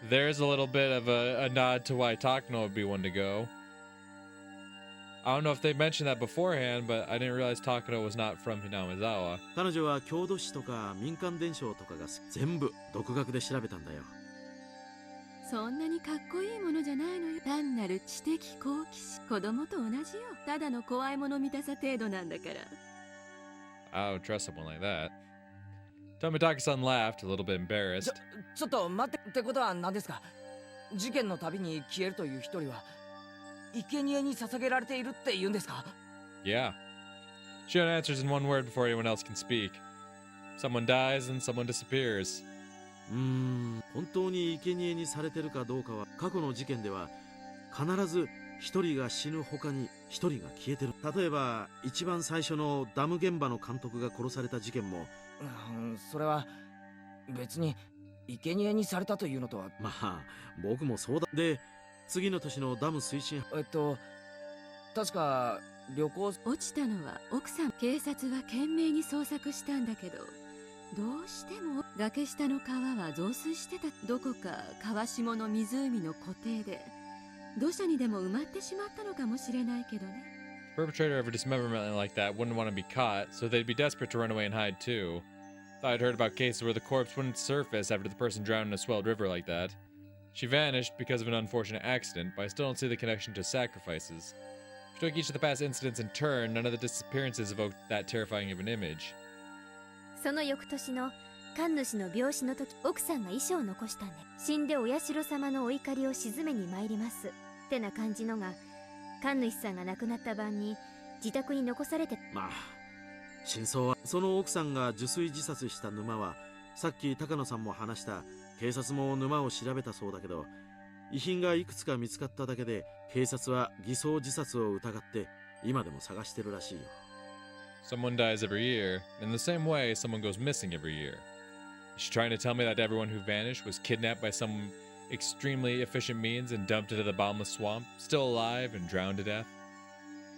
There's a little bit of a nod to why Takano would be one to go. I don't know if they mentioned that beforehand, but I didn't realize Takano was not from Hinamizawa. 彼女は郷土史とか民間伝承とかが全部独学で調べたんだよ。そんなにかっこいいものじゃないのよ。単なる知的好奇心。子供と同じよ。ただの怖いもの見たさ程度なんだから。I would trust someone like that. Tomitaki-san laughed, a little bit embarrassed. ちょっと待ってことは何ですか？事件のたびに消えるという一人は生贄に捧げられているって言うんですか？ Yeah. Shion answers in one word before anyone else can speak. Someone dies and someone disappears. 本当に生贄にされてるかどうかは過去の事件では必ず一人が死ぬ他に一人が消えてる。例えば一番最初のダム現場の監督が殺された事件も、それは別に生贄にされたというのとは。まあ僕もそうだ。で次の年のダム推進確か旅行。落ちたのは奥さん。警察は懸命に捜索したんだけど、どうしても崖下の川は増水してた。どこか川下の湖の湖底で土砂にでも埋まってしまったのかもしれないけどね。The perpetrator of a dismemberment like that wouldn't want to be caught, so they'd be desperate to run away and hide too. Thought I'd heard about cases where the corpse wouldn't surface after the person drowned in a swelled river like that. She vanished because of an unfortunate accident, but I still don't see the connection to sacrifices. If you took each of the past incidents in turn, none of the disappearances evoked that terrifying of an image. その翌年の神主の病死の時、奥さんが遺書を残したんで、死んでお社様のお怒りを鎮めに参りますってな感じのが、神主さんが亡くなった晩に自宅に残されて。まあ真相はその奥さんが受水自殺した沼はさっき高野さんも話した警察も沼を調べたそうだけど、遺品がいくつか見つかっただけで警察は偽装自殺を疑って今でも探してるらしいよ。Someone dies every year. In the same way, someone goes missing every year. Is she trying to tell me that everyone who vanished was kidnapped by some extremely efficient means and dumped into the bottomless swamp, still alive and drowned to death?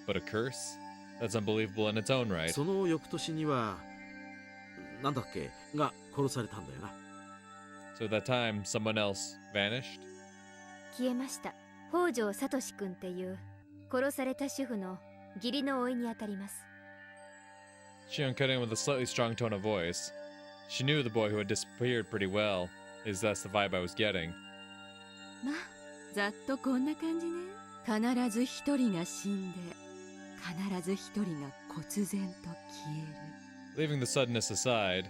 But a curse? That's unbelievable in its own right. その翌年にはなんだっけが殺されたんだよな。So at that time, someone else vanished? 消えました。北条聡君っていう殺された主婦の義理の甥にあたります。Shion cut in with a slightly strong tone of voice. She knew the boy who had disappeared pretty well. At least that's the vibe I was getting. まあざっとこんな感じね。必ず一人が死んで必ず一人が忽然と消える。 Leaving the suddenness aside,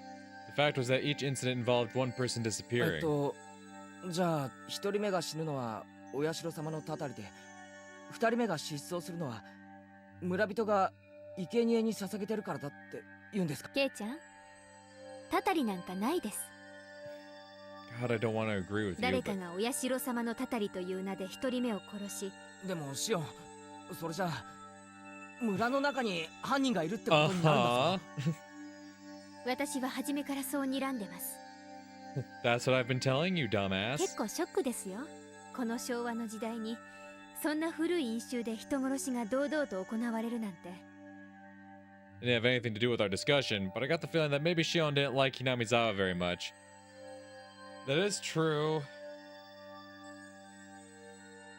the fact was that each incident involved one person disappearing. じゃあ一人目が死ぬのはお社様のたたりで、二人目が失踪するのは村人が生贄に捧げてるからだって言うんですか。ケイちゃん、たたりなんかないです。 God, I don't want to agree with you. 誰かがお社様のたたりという名で一人目を殺し。でもシオン、それじゃあ村の中に犯人がいるってことになるんだぞ。私は初めからそう睨んでます。That's what I've been telling you, dumbass. 結構ショックですよ。この昭和の時代にそんな古い因習で人殺しが堂々と行われるなんて。It didn't have anything to do with our discussion, but I got the feeling that maybe Shion didn't like Hinamizawa very much. That is true.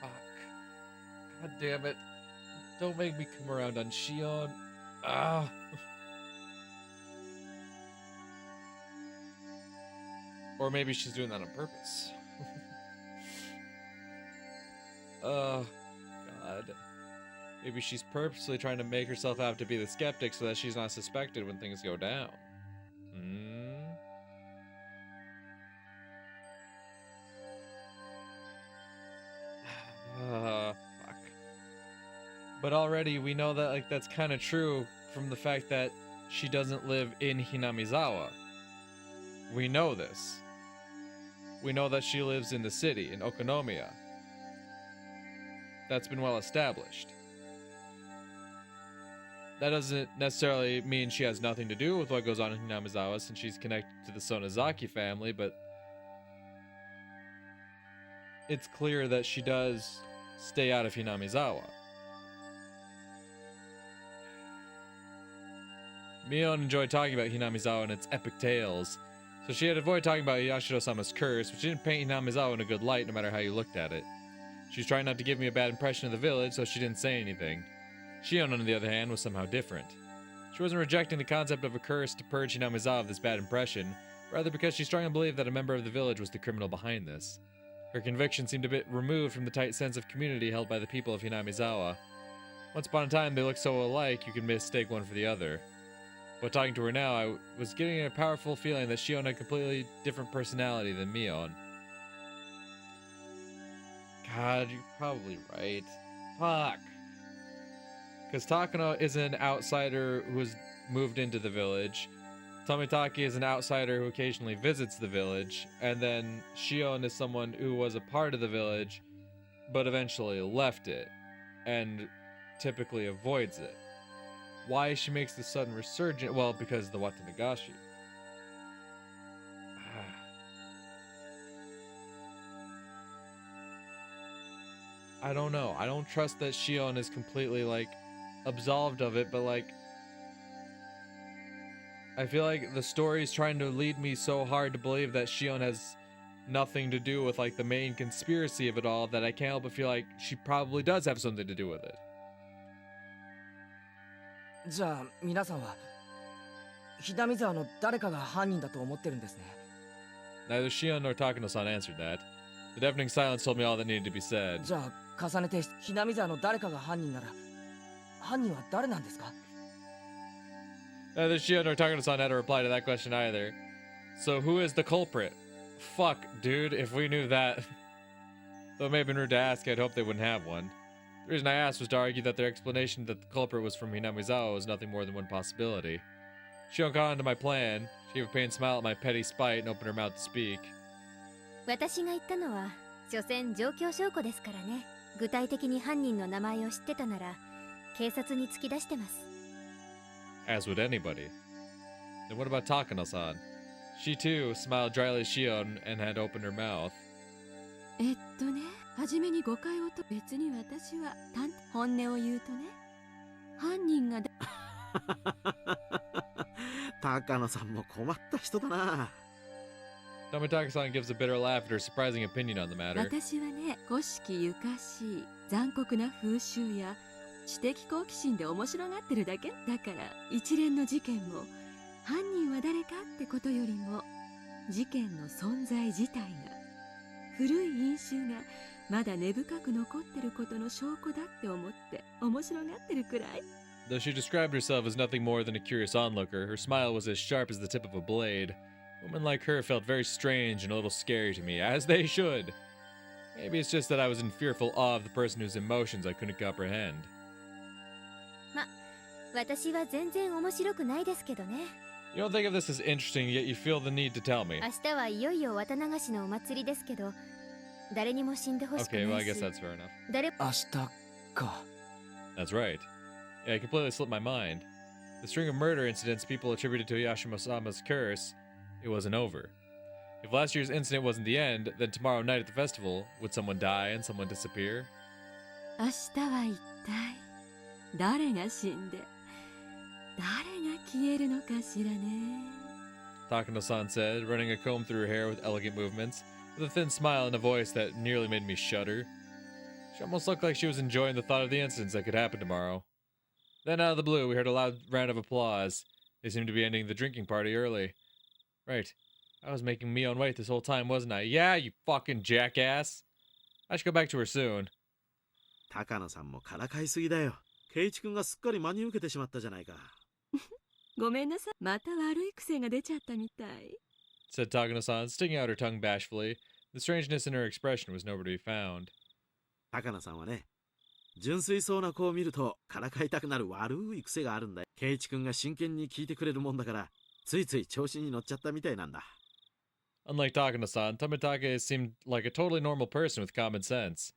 Fuck. God damn it. Don't make me come around on Shion. Ah. Or maybe she's doing that on purpose. Oh, God. Maybe she's purposely trying to make herself out to be the skeptic so that she's not suspected when things go down. Fuck. But already we know that that's kind of true from the fact that she doesn't live in Hinamizawa. We know this. We know that she lives in the city, in Okonomiya. That's been well established. That doesn't necessarily mean she has nothing to do with what goes on in Hinamizawa since she's connected to the Sonozaki family, but it's clear that she does stay out of Hinamizawa. Mion enjoyed talking about Hinamizawa and its epic tales, so she had to avoid talking about Yashiro-sama's curse, which didn't paint Hinamizawa in a good light no matter how you looked at it. She was trying not to give me a bad impression of the village, so she didn't say anything. Shion, on the other hand, was somehow different. She wasn't rejecting the concept of a curse to purge Hinamizawa of this bad impression, rather because she strongly believed that a member of the village was the criminal behind this. Her conviction seemed a bit removed from the tight sense of community held by the people of Hinamizawa. Once upon a time, they looked so alike you could mistake one for the other. But talking to her now, I was getting a powerful feeling that Shion had a completely different personality than Mion. God, you're probably right. Fuck. Because Takano is an outsider who has moved into the village. Tomitaki is an outsider who occasionally visits the village, and then Shion is someone who was a part of the village, but eventually left it, and typically avoids it. Why she makes the sudden resurgence? Well, because of the Watanagashi. I don't know. I don't trust that Shion is completely, like, absolved of it, but, like, I feel like the story's trying to lead me so hard to believe that Shion has nothing to do with, like, the main conspiracy of it all that I can't help but feel like she probably does have something to do with it. じゃあ皆さんはひなみ沢の誰かが犯人だと思ってるんですね。 Neither Shion nor Takano-san answered that. The deafening silence told me all that needed to be said. じゃあ重ねてひなみ沢の誰かが犯人なら犯人は誰なんですか? Neither Shion nor Takano-san had a reply to that question either. So who is the culprit? Fuck, dude, if we knew that. Though it may have been rude to ask, I'd hoped they wouldn't have one. The reason I asked was to argue that their explanation that the culprit was from Hinamizawa was nothing more than one possibility. Shion caught on to my plan. She gave a pained smile at my petty spite and opened her mouth to speak. 私が言ったのは所詮状況証拠ですからね。具体的に犯人の名前を知ってたなら警察に突き出してます。 As would anybody. Then what about Takano-san? She too smiled dryly at Shion and had opened her mouth. はじめに誤解をと別に私は本音を言うとね、犯人が高野さんも困った人だな。Tomitaki-san gives a bitter laugh at her surprising opinion on the matter. 私はね、古式ゆかしい残酷な風習や知的好奇心で面白がってるだけだから、一連の事件も犯人は誰かってことよりも事件の存在自体が古い因習がまだ根深く残ってることの証拠だって思って面白がってるくらい。 Though she described herself as nothing more than a curious onlooker, her smile was as sharp as the tip of a blade. Women like her felt very strange and a little scary to me, as they should. Maybe it's just that I was in fearful awe of the person whose emotions I couldn't comprehend. ま、私は全然面白くないですけどね。 You don't think of this as interesting, yet you feel the need to tell me. 明日はいよいよ綿流しのお祭りですけど、誰にも死んでほしくないし。 Okay, well, I guess that's fair enough. 明日か。 That's right. Yeah, I completely slipped my mind. The string of murder incidents people attributed to Yashimo-sama's curse, it wasn't over. If last year's incident wasn't the end, then tomorrow night at the festival, would someone die and someone disappear? 明日は一体誰が死んで誰が消えるのかしらね。 Takano-san said, running a comb through her hair with elegant movements, with a thin smile and a voice that nearly made me shudder. She almost looked like she was enjoying the thought of the incidents that could happen tomorrow. Then out of the blue, we heard a loud round of applause. They seemed to be ending the drinking party early. Right. I was making Mion wait this whole time, wasn't I? Yeah, you fucking jackass. I should go back to her soon. 高野さんもからかいすぎだよ。ケイチ君がすっかり真に受けてしまったじゃないか。ごめんなさい。また悪い癖が出ちゃったみたい。 Said Takano-san, sticking out her tongue bashfully. The strangeness in her expression was nowhere to be found. 高野さんはね、純粋そうな子を見るとからかいたくなる悪い癖があるんだよ。ケイチ君が真剣に聞いてくれるもんだから、ついつい調子に乗っちゃったみたいなんだ。Unlike Takano-san, Tomitake seemed like a totally normal person with common sense.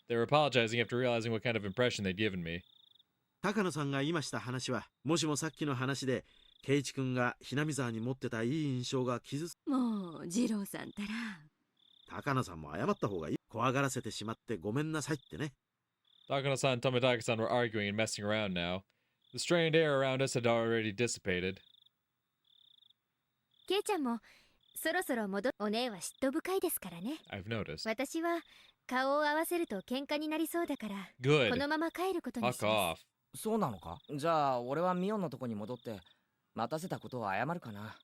They were apologizing after realizing what kind of impression they'd given me. 高野さんが今した話は、もしもさっきの話で、ケイチ君がひなみ沢に持ってたいい印象が傷つもう、二郎さんたら。高野さんも謝った方がいい。怖がらせてしまってごめんなさいってね。Takano-san and Tomitake-san were arguing and messing around now. The strained air around us had already dissipated. ケイちゃんもそろそろお姉は嫉妬深いですからね。 I've noticed. 私は顔を合わせると喧嘩になりそうだから、Good. このまま帰ることにし Fuck ます。 off. そうなのか？じゃあ俺はミオンのとこに戻って待たせたことを謝るかな。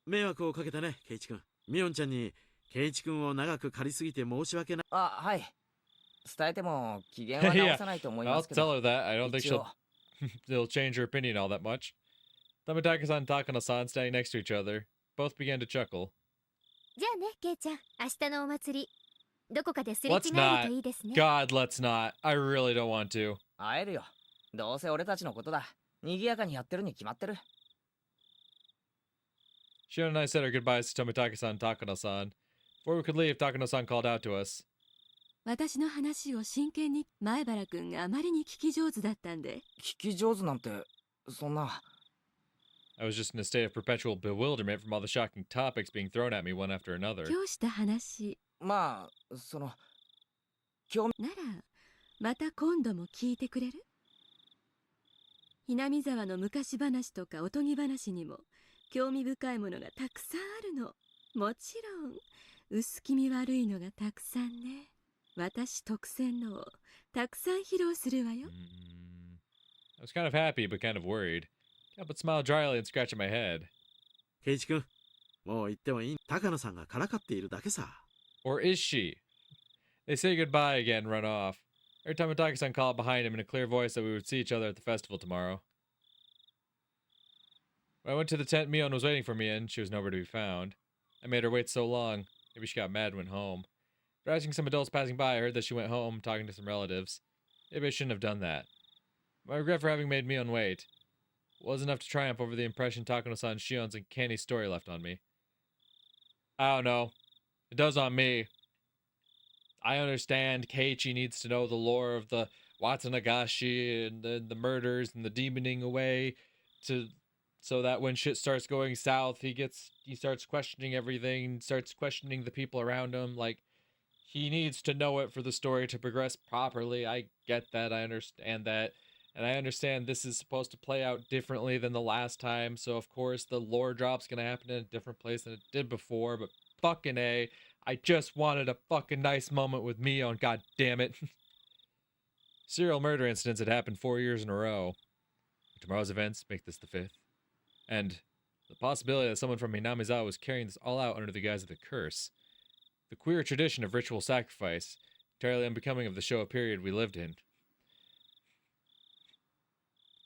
迷惑をかけたね、ケイチ君。ミオンちゃんにケイチ君を長く借りすぎて申し訳ない。あ、はい。伝えても機嫌は直さないと思いますけど。I'll tell her that. I don't think she'll change her opinion all that much. Tomitake-san and Takano-san standing next to each other both began to chuckle. じゃあね、ケイちゃん、明日のお祭りどこかですれ違えるといいですね。 God, let's not. I really don't want to. 会えるよ。どうせ俺たちのことだ。賑やかにやってるに決まってる。Shion and I said our goodbyes to Tomitaki-san and Takano-san. Before we could leave, Takano-san called out to us. 私の話を真剣に前原くんがあまりに聞き上手だったんで。聞き上手なんて、そんな。I was just in a state of perpetual bewilderment from all the shocking topics being thrown at me one after another. 今日した話。まあ、その、なら、また今度も聞いてくれる？ひなみ沢の昔話とかおとぎ話にも興味深いものがたくさんあるの。もちろん、薄気味悪いのがたくさんね。私特選のをたくさん披露するわよ。I was kind of happy but kind of worried. Can't but smile dryly and scratch at my head. ケイチ君、もう言ってもいい。高野さんがからかっているだけさ。Or is she? They say goodbye again and run off. Every time Tomitaki-san called behind him in a clear voice that we would see each other at the festival tomorrow. When I went to the tent, Mion was waiting for me and she was nowhere to be found. I made her wait so long. Maybe she got mad and went home. But asking some adults passing by, I heard that she went home talking to some relatives. Maybe I shouldn't have done that. My regret for having made Mion wait was enough to triumph over the impression Takano-san, Shion's, and Kenny's story left on me. I don't know. It does on me. I understand Keiichi needs to know the lore of the Watanagashi and the murders and the demoning away so that when shit starts going south, he starts questioning everything, starts questioning the people around him. Like, he needs to know it for the story to progress properly. I get that. I understand that. And I understand this is supposed to play out differently than the last time. So, of course, the lore drop's going to happen in a different place than it did before. But fucking A, I just wanted a fucking nice moment with Mion, god damn it. Serial murder incidents had happened 4 years in a row. Tomorrow's events make this the 5th. And the possibility that someone from Minamizawa was carrying this all out under the guise of the curse. The queer tradition of ritual sacrifice, entirely unbecoming of the Showa period we lived in.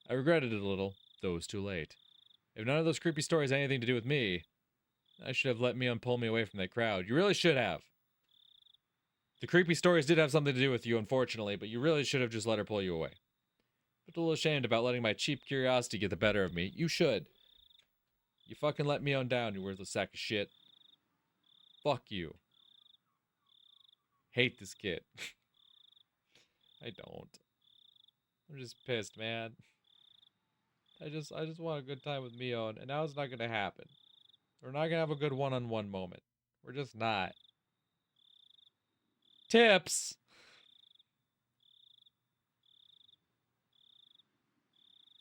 I regretted it a little, though it was too late. If none of those creepy stories had anything to do with me, I should have let Mion pull me away from that crowd. You really should have. The creepy stories did have something to do with you, unfortunately, but you really should have just let her pull you away. But a little ashamed about letting my cheap curiosity get the better of me. You should. You fucking let Mion down, you worthless sack of shit. Fuck you. Hate this kid. I don't. I'm just pissed, man. I just want a good time with Mion, and now it's not gonna happen. We're not gonna have a good one-on-one moment. We're just not. Tips!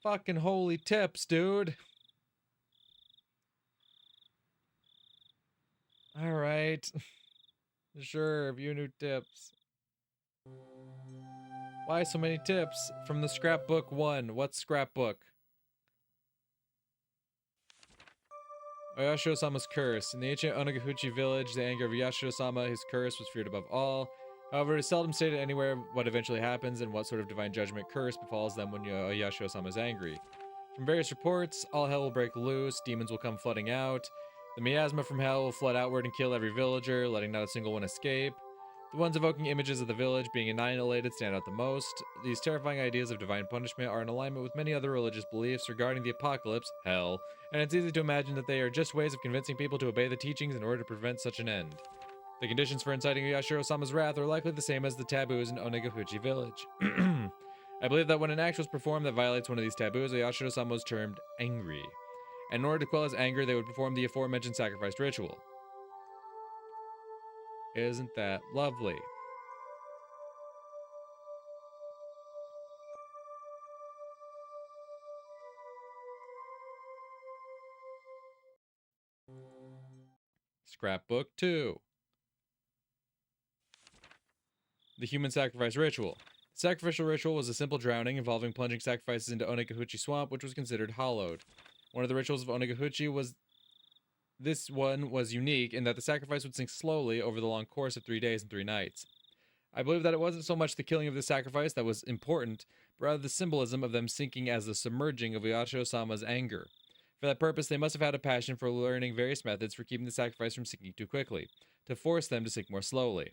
Fucking holy tips, dude. Alright. Sure, a few new tips. Why so many tips? From the scrapbook 1. What's scrapbook? Yashiro-sama's curse. In the ancient Onagahuchi village, the anger of Yashiro-sama, his curse, was feared above all. However, it is seldom stated anywhere what eventually happens and what sort of divine judgment curse befalls them when Yashiro-sama is angry. From various reports, all hell will break loose, demons will come flooding out, the miasma from hell will flood outward and kill every villager, letting not a single one escape. The ones evoking images of the village being annihilated stand out the most. These terrifying ideas of divine punishment are in alignment with many other religious beliefs regarding the apocalypse, hell, and it's easy to imagine that they are just ways of convincing people to obey the teachings in order to prevent such an end. The conditions for inciting Yashiro-sama's wrath are likely the same as the taboos in Onagahuchi village. I believe that when an act was performed that violates one of these taboos, Yashiro-sama was termed angry. And in order to quell his anger, they would perform the aforementioned sacrifice ritual. Isn't that lovely? Scrapbook 2. The human sacrifice ritual. The sacrificial ritual was a simple drowning involving plunging sacrifices into Onagahuchi swamp, which was considered hallowed. One of the rituals of Onagahuchi was this one was unique in that the sacrifice would sink slowly over the long course of 3 days and 3 nights. I believe that it wasn't so much the killing of the sacrifice that was important, but rather the symbolism of them sinking as the submerging of Yashiro-sama's anger. For that purpose, they must have had a passion for learning various methods for keeping the sacrifice from sinking too quickly, to force them to sink more slowly.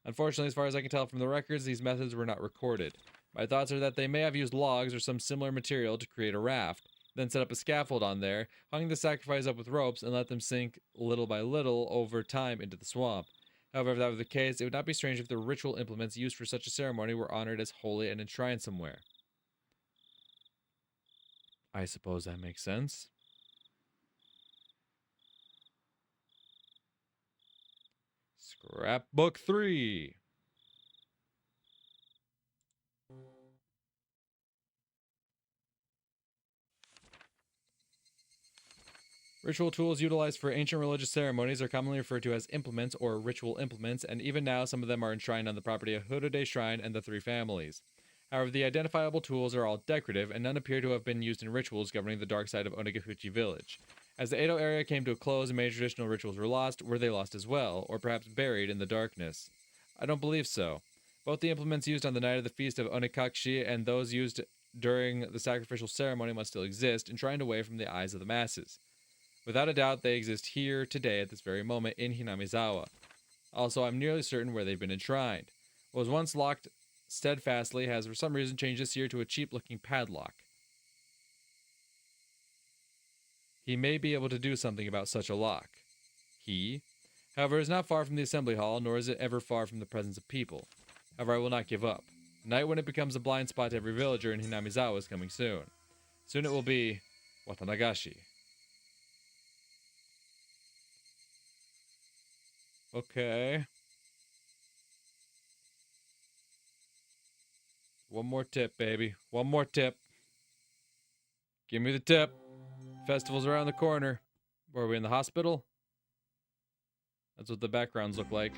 Unfortunately, as far as I can tell from the records, these methods were not recorded. My thoughts are that they may have used logs or some similar material to create a raft, then set up a scaffold on there, hung the sacrifice up with ropes, and let them sink little by little over time into the swamp. However, if that were the case, it would not be strange if the ritual implements used for such a ceremony were honored as holy and enshrined somewhere. I suppose that makes sense. Scrapbook 3. Ritual tools utilized for ancient religious ceremonies are commonly referred to as implements or ritual implements, and even now some of them are enshrined on the property of Hurode Shrine and the Three Families. However, the identifiable tools are all decorative, and none appear to have been used in rituals governing the dark side of Onagahuchi village. As the Edo area came to a close and many traditional rituals were lost, were they lost as well, or perhaps buried in the darkness? I don't believe so. Both the implements used on the night of the feast of Onikakushi and those used during the sacrificial ceremony must still exist, enshrined away from the eyes of the masses. Without a doubt, they exist here today at this very moment in Hinamizawa. Also, I'm nearly certain where they've been enshrined. What was once locked steadfastly has for some reason changed this year to a cheap-looking padlock. He may be able to do something about such a lock. He, however, is not far from the assembly hall, nor is it ever far from the presence of people. However, I will not give up. The night when it becomes a blind spot to every villager in Hinamizawa is coming soon. Soon it will be Watanagashi. Okay. One more tip, baby. One more tip. Give me the tip. Festival's around the corner. Were we in the hospital? That's what the backgrounds look like.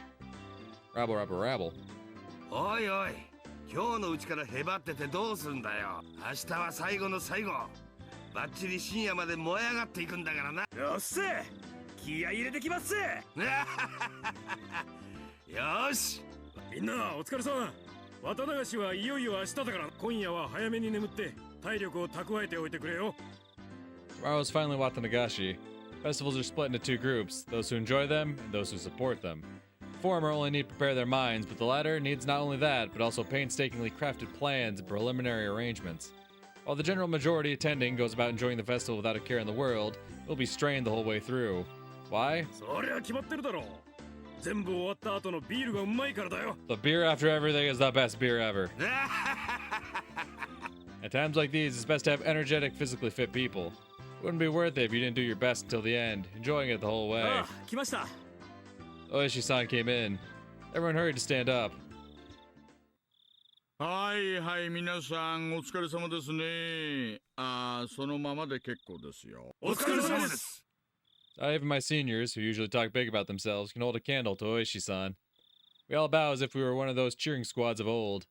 Rabble, rabble, rabble. おいおい、今日のうちからへばっててどうすんだよ。明日は最後の最後。バッチリ深夜まで燃え上がっていくんだからな。よっせ、気合い入れてきますぜ。よし。みんなお疲れ様。渡流しはいよいよ明日だから、今夜は早めに眠って体力を蓄えておいてくれよ。Tomorrow is finally Watanagashi. Festivals are split into two groups, those who enjoy them and those who support them. The former only need prepare their minds, but the latter needs not only that, but also painstakingly crafted plans and preliminary arrangements. While the general majority attending goes about enjoying the festival without a care in the world, it will be strained the whole way through. Why? The beer after everything is the best beer ever. At times like these, it's best to have energetic, physically fit people. It wouldn't be worth it if you didn't do your best until the end, enjoying it the whole way. Oishi-san came in. Everyone hurried to stand up. はいはい、皆さんお疲れ様ですね。そのままで結構ですよ。お疲れ様です。Not even my seniors, who usually talk big about themselves, can hold a candle to Oishi-san. We all bow as if we were one of those cheering squads of old.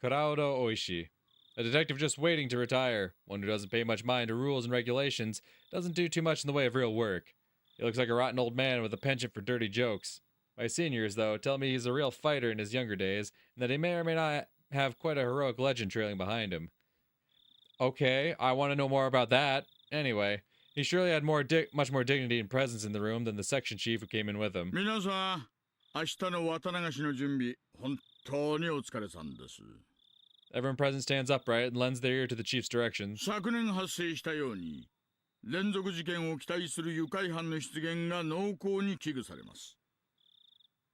Kuraudo Oishi. A detective just waiting to retire. One who doesn't pay much mind to rules and regulations, doesn't do too much in the way of real work. He looks like a rotten old man with a penchant for dirty jokes. My seniors, though, tell me he's a real fighter in his younger days, and that he may or may not have quite a heroic legend trailing behind him. Okay, I want to know more about that. Anyway, he surely had much more dignity and presence in the room than the section chief who came in with him. 皆さん、明日の綿流しの準備、本当にお疲れさんです。Everyone present stands upright and lends their ear to the chief's directions. 昨年発生したように、連続事件を期待する愉快犯の出現が濃厚に危惧されます。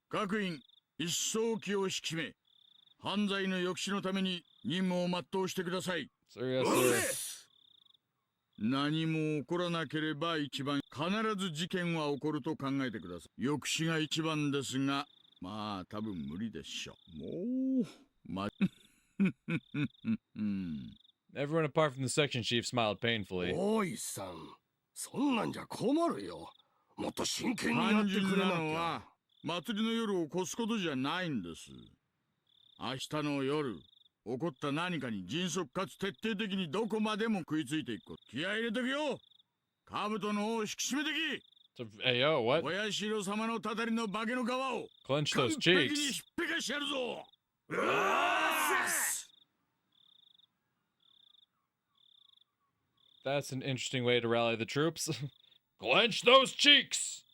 各員、一層気を引き締め、犯罪の抑止のために任務を全うしてください。Sir, yes, sir. 何も起こらなければ一番、必ず事件は起こると考えてください。抑止が一番ですが、まあ多分無理でしょう。もう、Everyone apart from the section chief smiled painfully. おいさん、そんなんじゃ困るよ。もっと真剣にやってくれなきゃ。祭りの夜を越すことじゃないんです。明日の夜、起こった何かに迅速かつ徹底的にどこまでも食いついていくこと。気合い入れてくよ。兜の尾を引き締めてき。Hey, yo, what? 親代様のたたりの化けの皮を Clench 完 those 璧に cheeks. ひっぺかしてやるぞ。That's an interesting way to rally the troops. Clench those cheeks!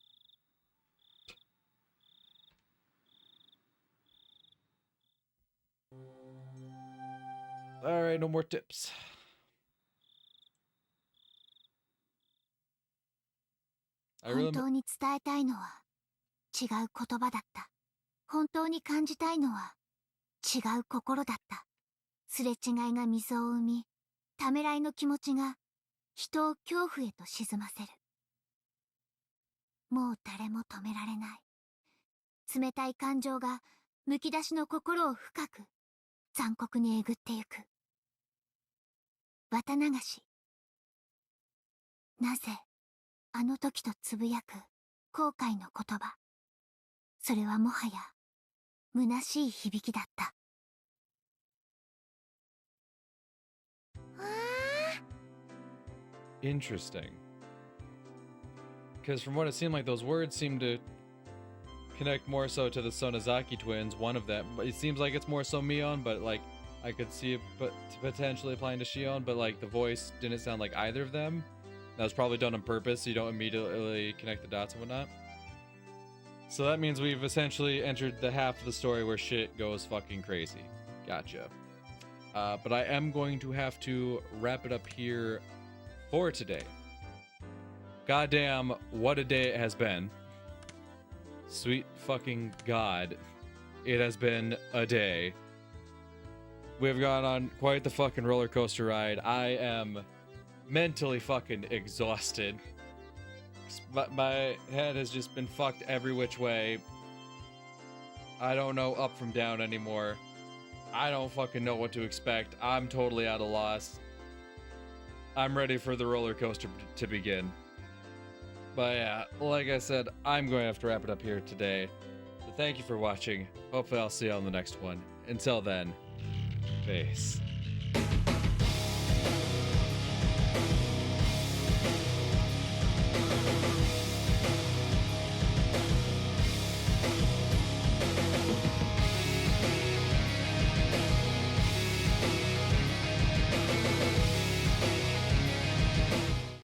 Alright, no more tips. 本当に伝えたいのは違う言葉だった。本当に感じたいのは違う心だった。すれ違いが溝を生み、ためらいの気持ちが人を恐怖へと沈ませる。もう誰も止められない。冷たい感情がむき出しの心を深く残酷にえぐってゆく。綿流し。なぜあの時とつぶやく後悔の言葉。それはもはや虚しい響きだった。Interesting. Because from what it seemed like, those words seem to connect more so to the Sonozaki twins, one of them. But it seems like it's more so Mion, but like I could see it potentially applying to Shion, but like the voice didn't sound like either of them. That was probably done on purpose, so you don't immediately connect the dots and whatnot. So that means we've essentially entered the half of the story where shit goes fucking crazy. Gotcha. But I am going to have to wrap it up here for today. Goddamn, what a day it has been. Sweet fucking God. It has been a day. We've gone on quite the fucking roller coaster ride. I am mentally fucking exhausted. My head has just been fucked every which way. I don't know up from down anymore. I don't fucking know what to expect. I'm totally at a loss. I'm ready for the roller coaster to begin. But yeah, like I said, I'm going to have to wrap it up here today. So thank you for watching. Hopefully I'll see you on the next one. Until then, peace.